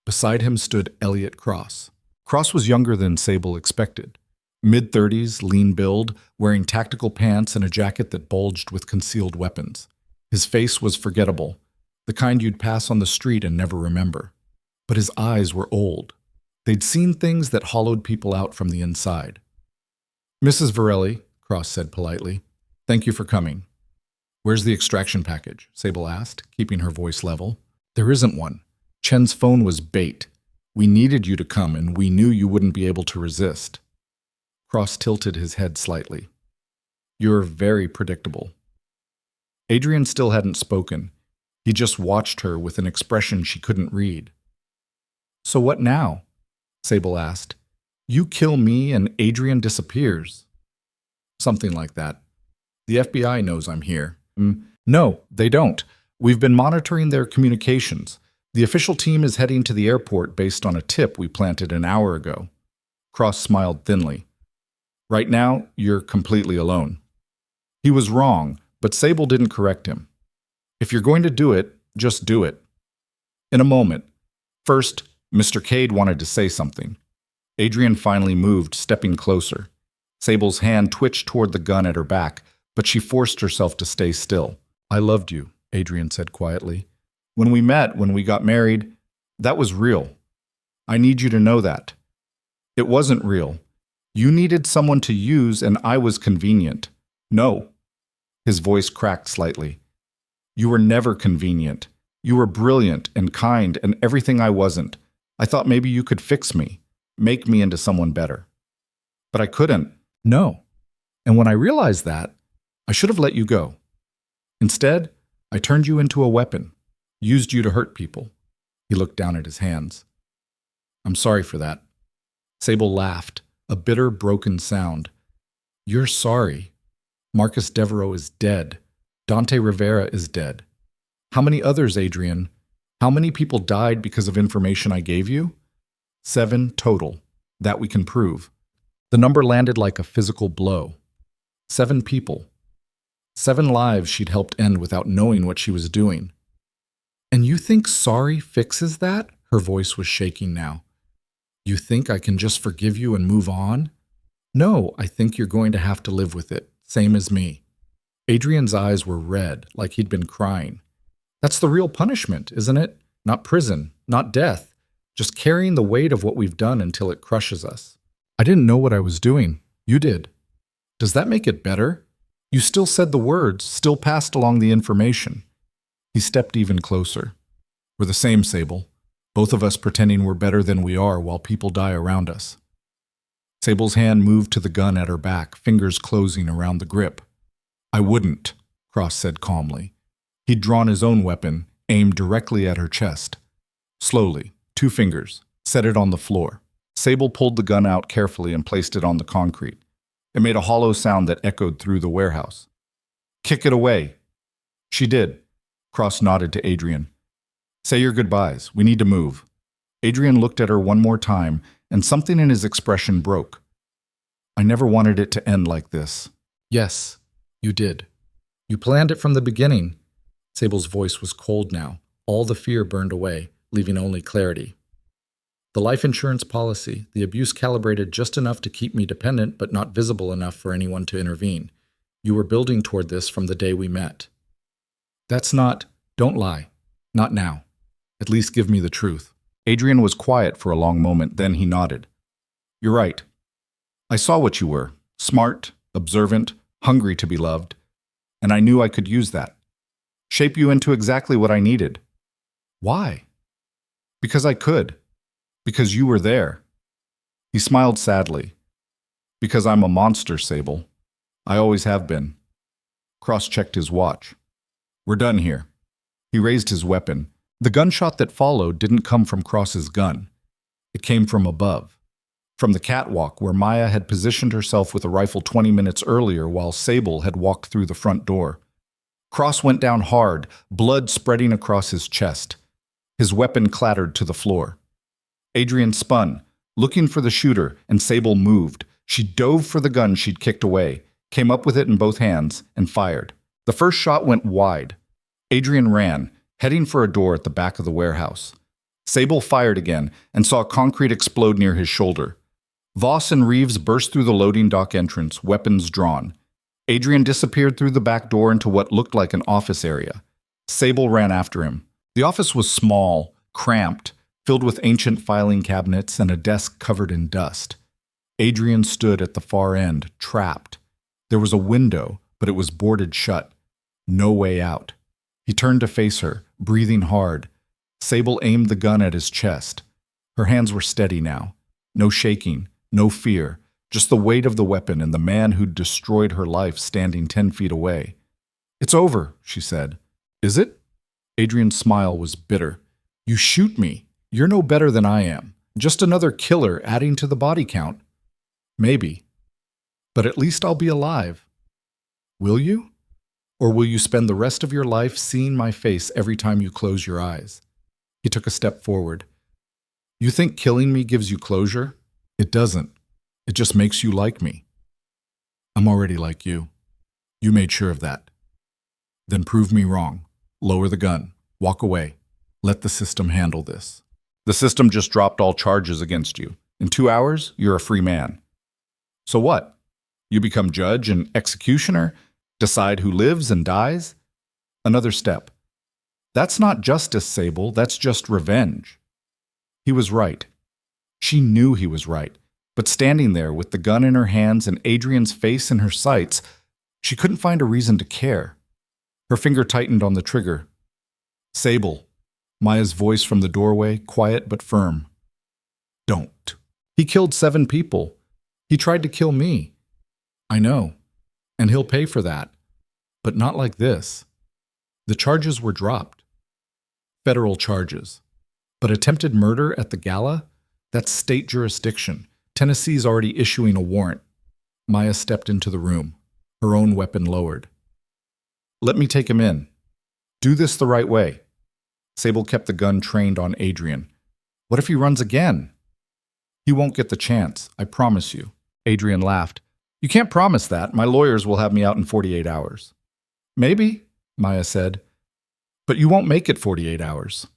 Beside him stood Elliot Cross. Cross was younger than Sable expected. Mid-30s, lean build, wearing tactical pants and a jacket that bulged with concealed weapons. His face was forgettable, the kind you'd pass on the street and never remember. But his eyes were old. They'd seen things that hollowed people out from the inside. "Mrs. Varelli," Cross said politely, "thank you for coming." "Where's the extraction package?" Sable asked, keeping her voice level. "There isn't one. Chen's phone was bait. We needed you to come, and we knew you wouldn't be able to resist." Cross tilted his head slightly. "You're very predictable." Adrian still hadn't spoken. He just watched her with an expression she couldn't read. "So what now?" Sable asked. "You kill me and Adrian disappears." "Something like that. The FBI knows I'm here." "No, they don't. We've been monitoring their communications. The official team is heading to the airport based on a tip we planted an hour ago." Cross smiled thinly. "Right now, you're completely alone." He was wrong, but Sable didn't correct him. "If you're going to do it, just do it." In a moment. First, Mr. Cade wanted to say something. Adrian finally moved, stepping closer. Sable's hand twitched toward the gun at her back, but she forced herself to stay still. "I loved you," Adrian said quietly. "When we met, when we got married, that was real. I need you to know that. It wasn't real. You needed someone to use, and I was convenient." "No." His voice cracked slightly. "You were never convenient. You were brilliant and kind and everything I wasn't. I thought maybe you could fix me, make me into someone better. But I couldn't." "No. And when I realized that, I should have let you go. Instead, I turned you into a weapon, used you to hurt people." He looked down at his hands. "I'm sorry for that." Sable laughed, a bitter, broken sound. "You're sorry. Marcus Devereaux is dead. Dante Rivera is dead. How many others, Adrian? How many people died because of information I gave you?" 7 total. That we can prove. The number landed like a physical blow. 7 people. 7 lives she'd helped end without knowing what she was doing. "And you think sorry fixes that?" Her voice was shaking now. "You think I can just forgive you and move on?" No, I think you're going to have to live with it, same as me. Adrian's eyes were red, like he'd been crying. That's the real punishment, isn't it? Not prison, not death, just carrying the weight of what we've done until it crushes us. I didn't know what I was doing. You did. Does that make it better? You still said the words, still passed along the information. He stepped even closer. We're the same, Sable. Both of us pretending we're better than we are while people die around us. Sable's hand moved to the gun at her back, fingers closing around the grip. I wouldn't, Cross said calmly. He'd drawn his own weapon, aimed directly at her chest. Slowly, 2 fingers, set it on the floor. Sable pulled the gun out carefully and placed it on the concrete. It made a hollow sound that echoed through the warehouse. Kick it away. She did. Cross nodded to Adrian. Say your goodbyes. We need to move. Adrian looked at her one more time, and something in his expression broke. I never wanted it to end like this. Yes, you did. You planned it from the beginning. Sable's voice was cold now. All the fear burned away, leaving only clarity. The life insurance policy, the abuse calibrated just enough to keep me dependent but not visible enough for anyone to intervene. You were building toward this from the day we met. That's not, don't lie. Not now. At least give me the truth. Adrian was quiet for a long moment, then he nodded. You're right. I saw what you were. Smart, observant, hungry to be loved. And I knew I could use that. Shape you into exactly what I needed. Why? Because I could. Because you were there. He smiled sadly. Because I'm a monster, Sable. I always have been. Cross checked his watch. We're done here. He raised his weapon. The gunshot that followed didn't come from Cross's gun. It came from above. From the catwalk where Maya had positioned herself with a rifle 20 minutes earlier while Sable had walked through the front door. Cross went down hard, blood spreading across his chest. His weapon clattered to the floor. Adrian spun, looking for the shooter, and Sable moved. She dove for the gun she'd kicked away, came up with it in both hands, and fired. The first shot went wide. Adrian ran, heading for a door at the back of the warehouse. Sable fired again and saw concrete explode near his shoulder. Voss and Reeves burst through the loading dock entrance, weapons drawn. Adrian disappeared through the back door into what looked like an office area. Sable ran after him. The office was small, cramped, filled with ancient filing cabinets and a desk covered in dust. Adrian stood at the far end, trapped. There was a window, but it was boarded shut. No way out. He turned to face her, breathing hard. Sable aimed the gun at his chest. Her hands were steady now. No shaking, no fear, just the weight of the weapon and the man who'd destroyed her life standing 10 feet away. It's over, she said. Is it? Adrian's smile was bitter. You shoot me. You're no better than I am. Just another killer adding to the body count. Maybe. But at least I'll be alive. Will you? Or will you spend the rest of your life seeing my face every time you close your eyes? He took a step forward. You think killing me gives you closure? It doesn't. It just makes you like me. I'm already like you. You made sure of that. Then prove me wrong. Lower the gun. Walk away. Let the system handle this. The system just dropped all charges against you. In 2 hours, you're a free man. So what? You become judge and executioner? Decide who lives and dies? Another step. That's not justice, Sable. That's just revenge. He was right. She knew he was right. But standing there with the gun in her hands and Adrian's face in her sights, she couldn't find a reason to care. Her finger tightened on the trigger. Sable. Maya's voice from the doorway, quiet but firm. Don't. He killed 7 people. He tried to kill me. I know. And he'll pay for that. But not like this. The charges were dropped. Federal charges. But attempted murder at the gala? That's state jurisdiction. Tennessee's already issuing a warrant. Maya stepped into the room, her own weapon lowered. Let me take him in. Do this the right way. Sable kept the gun trained on Adrian. What if he runs again? He won't get the chance, I promise you. Adrian laughed. You can't promise that. My lawyers will have me out in 48 hours. Maybe, Maya said. But you won't make it 48 hours.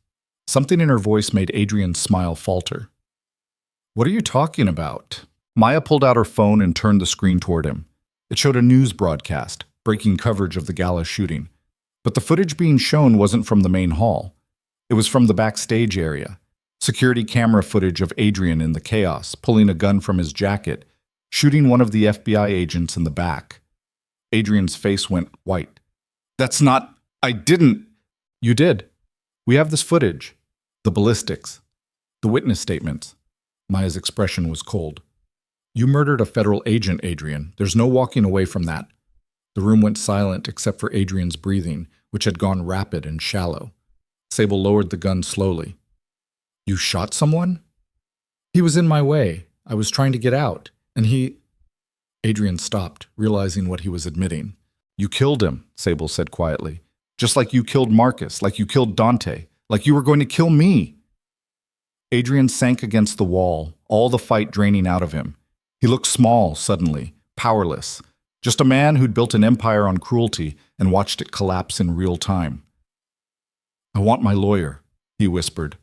Something in her voice made Adrian's smile falter. What are you talking about? Maya pulled out her phone and turned the screen toward him. It showed a news broadcast, breaking coverage of the gala shooting. But the footage being shown wasn't from the main hall. It was from the backstage area. Security camera footage of Adrian in the chaos, pulling a gun from his jacket, shooting one of the FBI agents in the back. Adrian's face went white. "That's not... I didn't..." "You did. We have this footage. The ballistics. The witness statements." Maya's expression was cold. "You murdered a federal agent, Adrian. There's no walking away from that." The room went silent except for Adrian's breathing, which had gone rapid and shallow. Sable lowered the gun slowly. "You shot someone?" "He was in my way. I was trying to get out, and he..." Adrian stopped, realizing what he was admitting. "You killed him," Sable said quietly. "Just like you killed Marcus, like you killed Dante, like you were going to kill me." Adrian sank against the wall, all the fight draining out of him. He looked small suddenly, powerless. Just a man who'd built an empire on cruelty and watched it collapse in real time. "I want my lawyer," he whispered.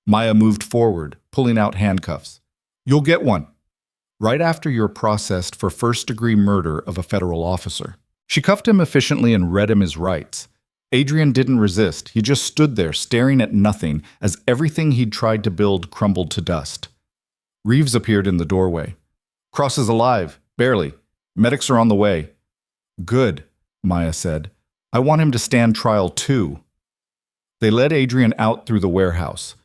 Maya moved forward, pulling out handcuffs. "You'll get one. Right after you're processed for first-degree murder of a federal officer." She cuffed him efficiently and read him his rights. Adrian didn't resist. He just stood there, staring at nothing, as everything he'd tried to build crumbled to dust. Reeves appeared in the doorway. "Cross is alive. Barely. Medics are on the way." "Good," Maya said. "I want him to stand trial too." They led Adrian out through the warehouse.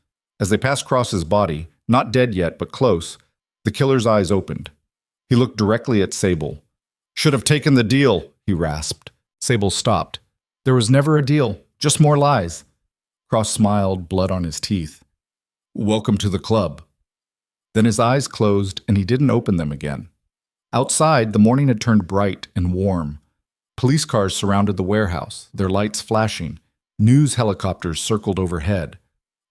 As they passed Cross's body, not dead yet, but close, the killer's eyes opened. He looked directly at Sable. "Should have taken the deal," he rasped. Sable stopped. "There was never a deal, just more lies." Cross smiled, blood on his teeth. "Welcome to the club." Then his eyes closed and he didn't open them again. Outside, the morning had turned bright and warm. Police cars surrounded the warehouse, their lights flashing. News helicopters circled overhead.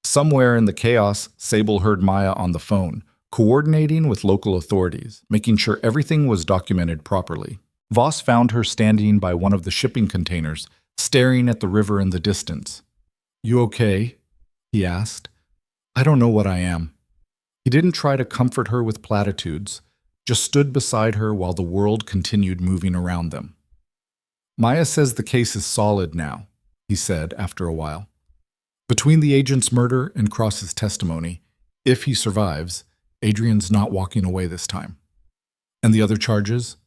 Somewhere in the chaos, Sable heard Maya on the phone, coordinating with local authorities, making sure everything was documented properly. Voss found her standing by one of the shipping containers, staring at the river in the distance. "You okay?" he asked. "I don't know what I am." He didn't try to comfort her with platitudes, just stood beside her while the world continued moving around them. "Maya says the case is solid now," he said after a while. "Between the agent's murder and Cross's testimony, if he survives, Adrian's not walking away this time. And the other charges?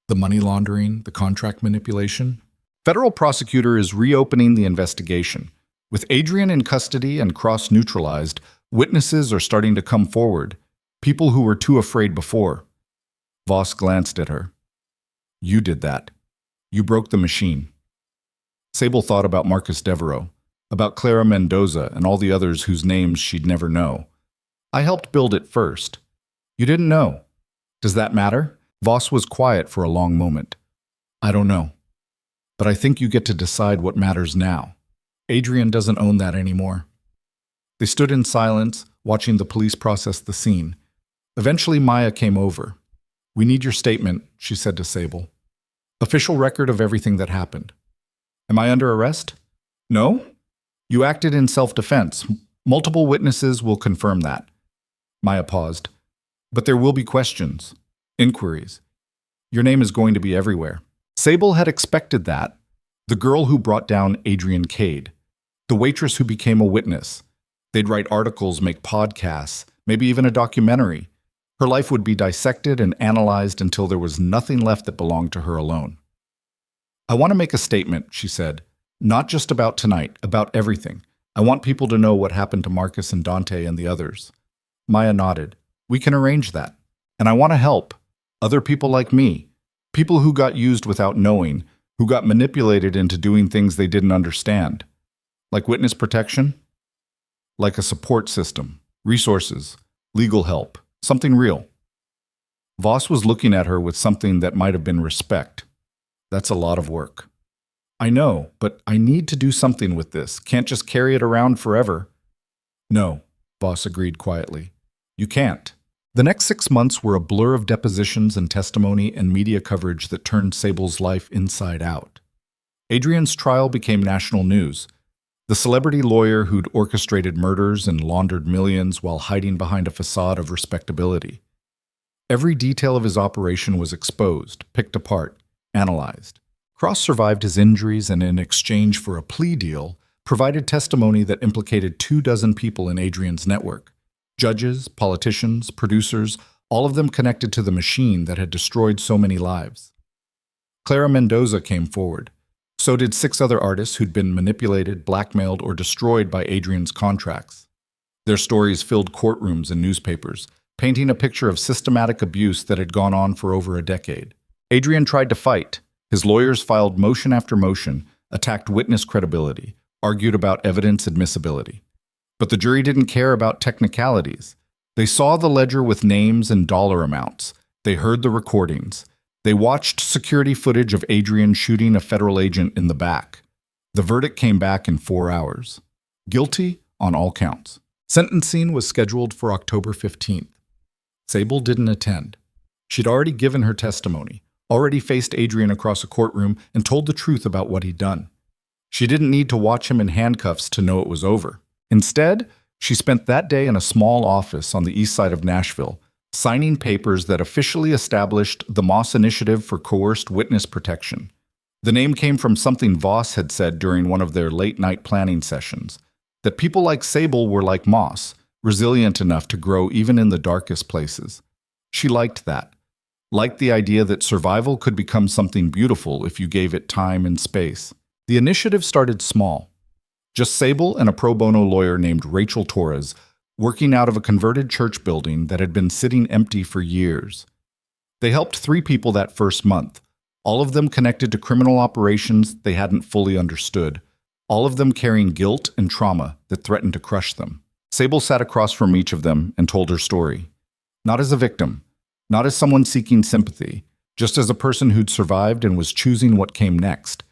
The money laundering, the contract manipulation? Federal prosecutor is reopening the investigation. With Adrian in custody and Cross neutralized, witnesses are starting to come forward, people who were too afraid before." Voss glanced at her. "You did that. You broke the machine." Sable thought about Marcus Devereaux, about Clara Mendoza and all the others whose names she'd never know. "I helped build it first. You didn't know. Does that matter?" Voss was quiet for a long moment. "I don't know. But I think you get to decide what matters now. Adrian doesn't own that anymore." They stood in silence, watching the police process the scene. Eventually Maya came over. "We need your statement," she said to Sable. "Official record of everything that happened." "Am I under arrest?" "No. You acted in self-defense. Multiple witnesses will confirm that." Maya paused. "But there will be questions, inquiries. Your name is going to be everywhere." Sable had expected that. The girl who brought down Adrian Cade. The waitress who became a witness. They'd write articles, make podcasts, maybe even a documentary. Her life would be dissected and analyzed until there was nothing left that belonged to her alone. "I want to make a statement," she said. "Not just about tonight, about everything. I want people to know what happened to Marcus and Dante and the others." Maya nodded. "We can arrange that. And I want to help. Other people like me. People who got used without knowing, who got manipulated into doing things they didn't understand. Like witness protection? Like a support system, resources, legal help, something real." Voss was looking at her with something that might have been respect. "That's a lot of work." "I know, but I need to do something with this. Can't just carry it around forever." "No," Voss agreed quietly. "You can't." The next 6 months were a blur of depositions and testimony and media coverage that turned Sable's life inside out. Adrian's trial became national news. The celebrity lawyer who'd orchestrated murders and laundered millions while hiding behind a facade of respectability. Every detail of his operation was exposed, picked apart, analyzed. Cross survived his injuries and, in exchange for a plea deal, provided testimony that implicated 24 people in Adrian's network. Judges, politicians, producers, all of them connected to the machine that had destroyed so many lives. Clara Mendoza came forward. So did 6 other artists who'd been manipulated, blackmailed, or destroyed by Adrian's contracts. Their stories filled courtrooms and newspapers, painting a picture of systematic abuse that had gone on for over a decade. Adrian tried to fight. His lawyers filed motion after motion, attacked witness credibility, argued about evidence admissibility. But the jury didn't care about technicalities. They saw the ledger with names and dollar amounts. They heard the recordings. They watched security footage of Adrian shooting a federal agent in the back. The verdict came back in 4 hours. Guilty on all counts. Sentencing was scheduled for October 15th. Sable didn't attend. She'd already given her testimony, already faced Adrian across a courtroom and told the truth about what he'd done. She didn't need to watch him in handcuffs to know it was over. Instead, she spent that day in a small office on the east side of Nashville, signing papers that officially established the Moss Initiative for Coerced Witness Protection. The name came from something Voss had said during one of their late-night planning sessions, that people like Sable were like moss, resilient enough to grow even in the darkest places. She liked that. Liked the idea that survival could become something beautiful if you gave it time and space. The initiative started small. Just Sable and a pro bono lawyer named Rachel Torres, working out of a converted church building that had been sitting empty for years. They helped 3 people that first month, all of them connected to criminal operations they hadn't fully understood, all of them carrying guilt and trauma that threatened to crush them. Sable sat across from each of them and told her story. Not as a victim, not as someone seeking sympathy, just as a person who'd survived and was choosing what came next.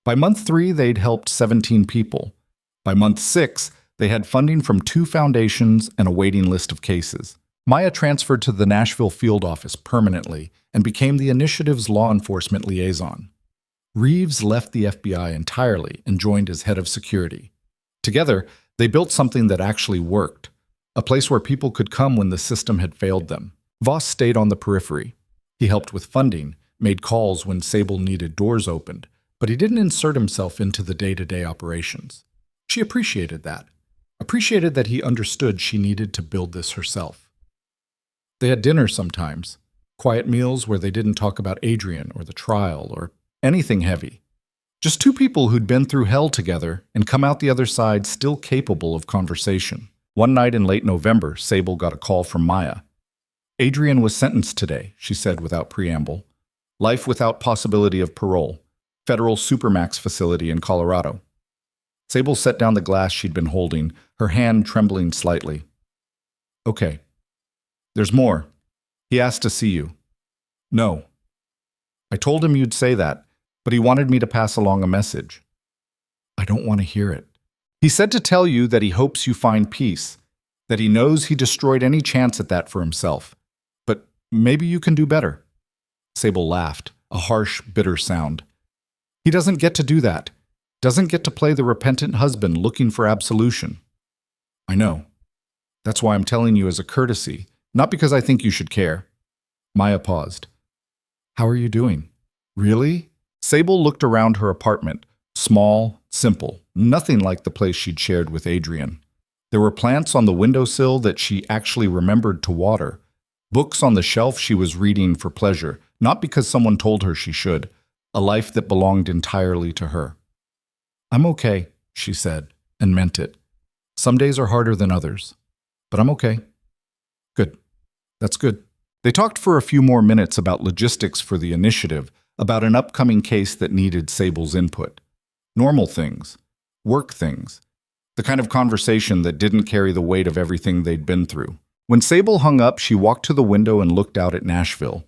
By month 3, they'd helped 17 people. By month 6, they had funding from 2 foundations and a waiting list of cases. Maya transferred to the Nashville field office permanently and became the initiative's law enforcement liaison. Reeves left the FBI entirely and joined as head of security. Together, they built something that actually worked, a place where people could come when the system had failed them. Voss stayed on the periphery. He helped with funding, made calls when Sable needed doors opened, but he didn't insert himself into the day-to-day operations. She appreciated that. Appreciated that he understood she needed to build this herself. They had dinner sometimes, quiet meals where they didn't talk about Adrian or the trial or anything heavy. Just 2 people who'd been through hell together and come out the other side still capable of conversation. One night in late November, Sable got a call from Maya. Adrian was sentenced today, she said without preamble. Life without possibility of parole. Federal Supermax facility in Colorado. Sable set down the glass she'd been holding, her hand trembling slightly. Okay. There's more. He asked to see you. No. I told him you'd say that, but he wanted me to pass along a message. I don't want to hear it. He said to tell you that he hopes you find peace, that he knows he destroyed any chance at that for himself. But maybe you can do better. Sable laughed, a harsh, bitter sound. He doesn't get to do that. Doesn't get to play the repentant husband looking for absolution. I know. That's why I'm telling you as a courtesy, not because I think you should care. Maya paused. How are you doing? Really? Sable looked around her apartment, small, simple, nothing like the place she'd shared with Adrian. There were plants on the windowsill that she actually remembered to water, books on the shelf she was reading for pleasure, not because someone told her she should, a life that belonged entirely to her. I'm okay, she said, and meant it. Some days are harder than others, but I'm okay. Good. That's good. They talked for a few more minutes about logistics for the initiative, about an upcoming case that needed Sable's input. Normal things. Work things. The kind of conversation that didn't carry the weight of everything they'd been through. When Sable hung up, she walked to the window and looked out at Nashville.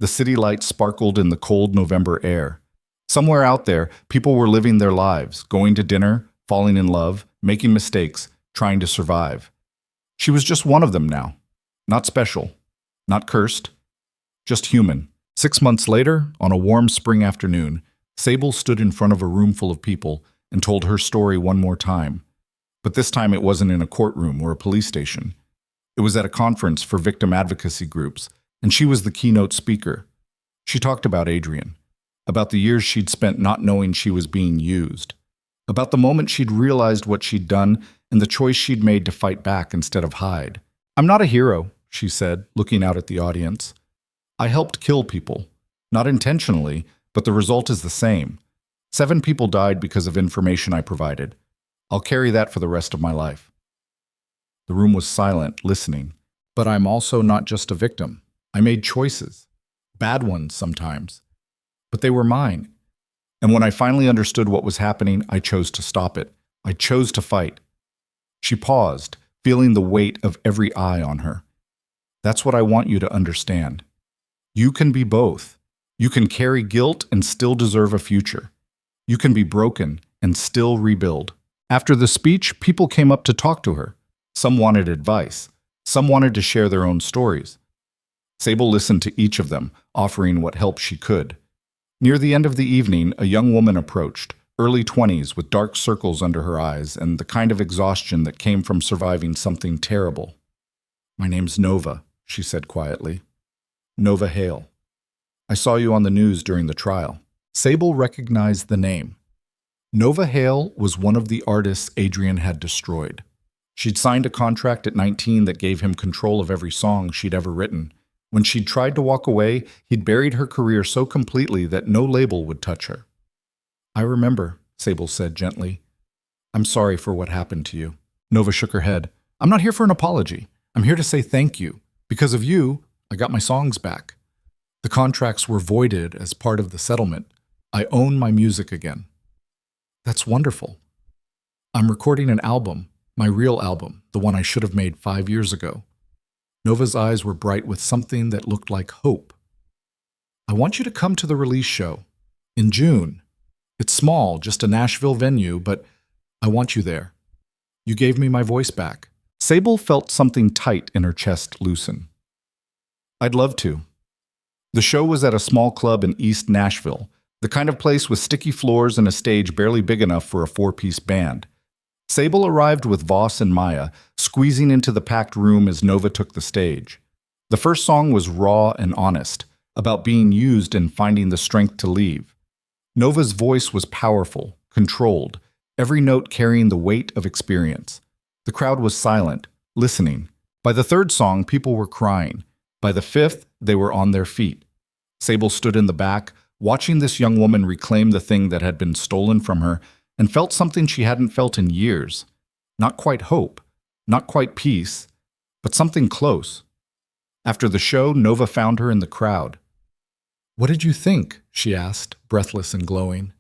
The city lights sparkled in the cold November air. Somewhere out there, people were living their lives, going to dinner, falling in love, making mistakes, trying to survive. She was just one of them now. Not special. Not cursed. Just human. 6 months later, on a warm spring afternoon, Sable stood in front of a room full of people and told her story one more time. But this time it wasn't in a courtroom or a police station. It was at a conference for victim advocacy groups, and she was the keynote speaker. She talked about Adrian, about the years she'd spent not knowing she was being used, about the moment she'd realized what she'd done and the choice she'd made to fight back instead of hide. "I'm not a hero," she said, looking out at the audience. "I helped kill people. Not intentionally, but the result is the same. 7 people died because of information I provided. I'll carry that for the rest of my life." The room was silent, listening. "But I'm also not just a victim. I made choices. Bad ones sometimes. But they were mine. And when I finally understood what was happening, I chose to stop it. I chose to fight." She paused, feeling the weight of every eye on her. "That's what I want you to understand. You can be both. You can carry guilt and still deserve a future. You can be broken and still rebuild." After the speech, people came up to talk to her. Some wanted advice. Some wanted to share their own stories. Sable listened to each of them, offering what help she could. Near the end of the evening, a young woman approached, early 20s, with dark circles under her eyes and the kind of exhaustion that came from surviving something terrible. "My name's Nova," she said quietly. "Nova Hale. I saw you on the news during the trial." Sable recognized the name. Nova Hale was one of the artists Adrian had destroyed. She'd signed a contract at 19 that gave him control of every song she'd ever written. When she'd tried to walk away, he'd buried her career so completely that no label would touch her. "I remember," Sable said gently. "I'm sorry for what happened to you." Nova shook her head. "I'm not here for an apology. I'm here to say thank you. Because of you, I got my songs back. The contracts were voided as part of the settlement. I own my music again." "That's wonderful. I'm recording an album, my real album, the one I should have made 5 years ago." Nova's eyes were bright with something that looked like hope. "I want you to come to the release show in June. It's small, just a Nashville venue, but I want you there. You gave me my voice back." Sable felt something tight in her chest loosen. "I'd love to." The show was at a small club in East Nashville, the kind of place with sticky floors and a stage barely big enough for a 4-piece band. Sable arrived with Voss and Maya, squeezing into the packed room as Nova took the stage. The first song was raw and honest, about being used and finding the strength to leave. Nova's voice was powerful, controlled, every note carrying the weight of experience. The crowd was silent, listening. By the third song, people were crying. By the fifth, they were on their feet. Sable stood in the back, watching this young woman reclaim the thing that had been stolen from her, and felt something she hadn't felt in years. Not quite hope, not quite peace, but something close. After the show, Nova found her in the crowd. "What did you think?" she asked, breathless and glowing.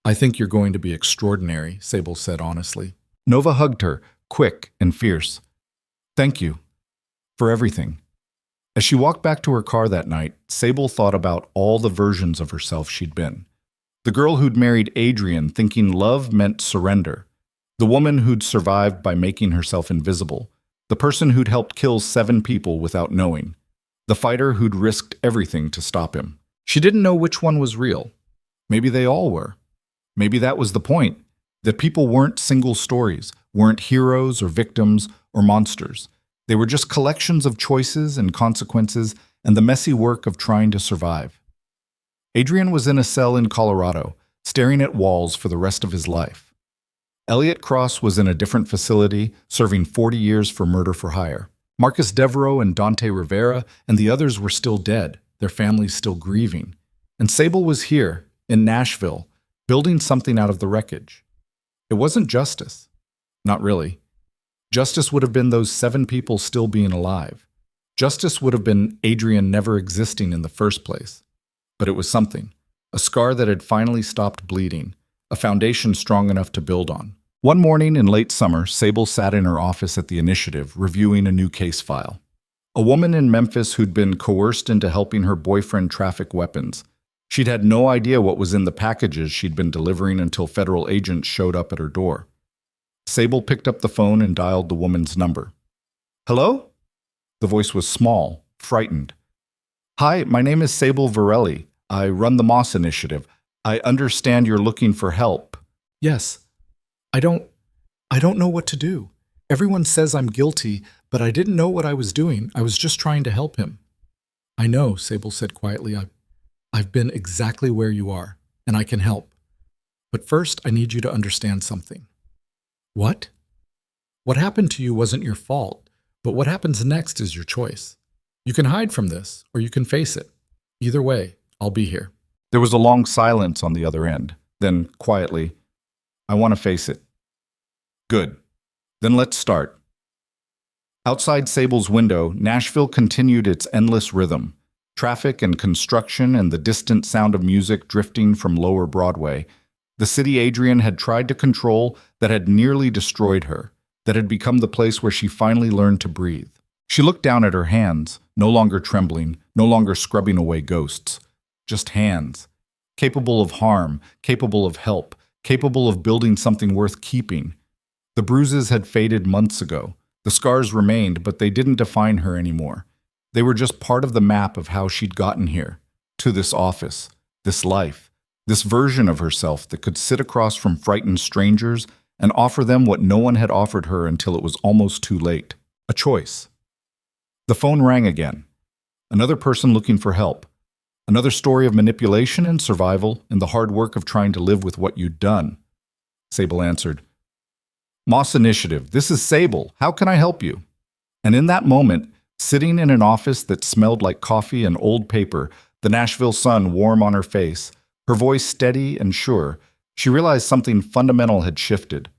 "I think you're going to be extraordinary," Sable said honestly. Nova hugged her, quick and fierce. "Thank you. For everything." As she walked back to her car that night, Sable thought about all the versions of herself she'd been. The girl who'd married Adrian thinking love meant surrender. The woman who'd survived by making herself invisible. The person who'd helped kill 7 people without knowing. The fighter who'd risked everything to stop him. She didn't know which one was real. Maybe they all were. Maybe that was the point, that people weren't single stories, weren't heroes or victims or monsters. They were just collections of choices and consequences and the messy work of trying to survive. Adrian was in a cell in Colorado, staring at walls for the rest of his life. Elliot Cross was in a different facility, serving 40 years for murder for hire. Marcus Devereaux and Dante Rivera and the others were still dead, their families still grieving. And Sable was here, in Nashville, building something out of the wreckage. It wasn't justice. Not really. Justice would have been those 7 people still being alive. Justice would have been Adrian never existing in the first place. But it was something, a scar that had finally stopped bleeding, a foundation strong enough to build on. One morning in late summer, Sable sat in her office at the Initiative, reviewing a new case file. A woman in Memphis who'd been coerced into helping her boyfriend traffic weapons. She'd had no idea what was in the packages she'd been delivering until federal agents showed up at her door. Sable picked up the phone and dialed the woman's number. "Hello?" The voice was small, frightened. "Hi, my name is Sable Varelli. I run the Moss Initiative. I understand you're looking for help." "Yes. I don't know what to do. Everyone says I'm guilty, but I didn't know what I was doing. I was just trying to help him." I know, Sable said quietly. I've been exactly where you are, and I can help. But first, I need you to understand something. What? What happened to you wasn't your fault, but what happens next is your choice. You can hide from this, or you can face it. Either way, I'll be here. There was a long silence on the other end. Then, quietly, I want to face it. Good. Then let's start. Outside Sable's window, Nashville continued its endless rhythm. Traffic and construction and the distant sound of music drifting from lower Broadway. The city Adrian had tried to control that had nearly destroyed her, that had become the place where she finally learned to breathe. She looked down at her hands, no longer trembling, no longer scrubbing away ghosts. Just hands. Capable of harm, capable of help, capable of building something worth keeping. The bruises had faded months ago. The scars remained, but they didn't define her anymore. They were just part of the map of how she'd gotten here, to this office, this life, this version of herself that could sit across from frightened strangers and offer them what no one had offered her until it was almost too late. A choice. The phone rang again. Another person looking for help. Another story of manipulation and survival and the hard work of trying to live with what you'd done. Sable answered. Moss Initiative, this is Sable. How can I help you? And in that moment, sitting in an office that smelled like coffee and old paper, the Nashville sun warm on her face, her voice steady and sure, she realized something fundamental had shifted.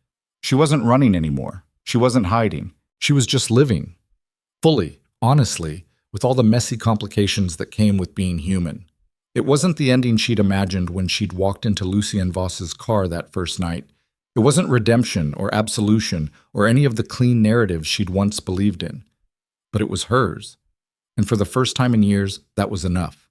She wasn't running anymore. She wasn't hiding. She was just living. Fully, honestly, with all the messy complications that came with being human. It wasn't the ending she'd imagined when she'd walked into Lucien Voss's car that first night. It wasn't redemption or absolution or any of the clean narratives she'd once believed in. But it was hers. And for the first time in years, that was enough.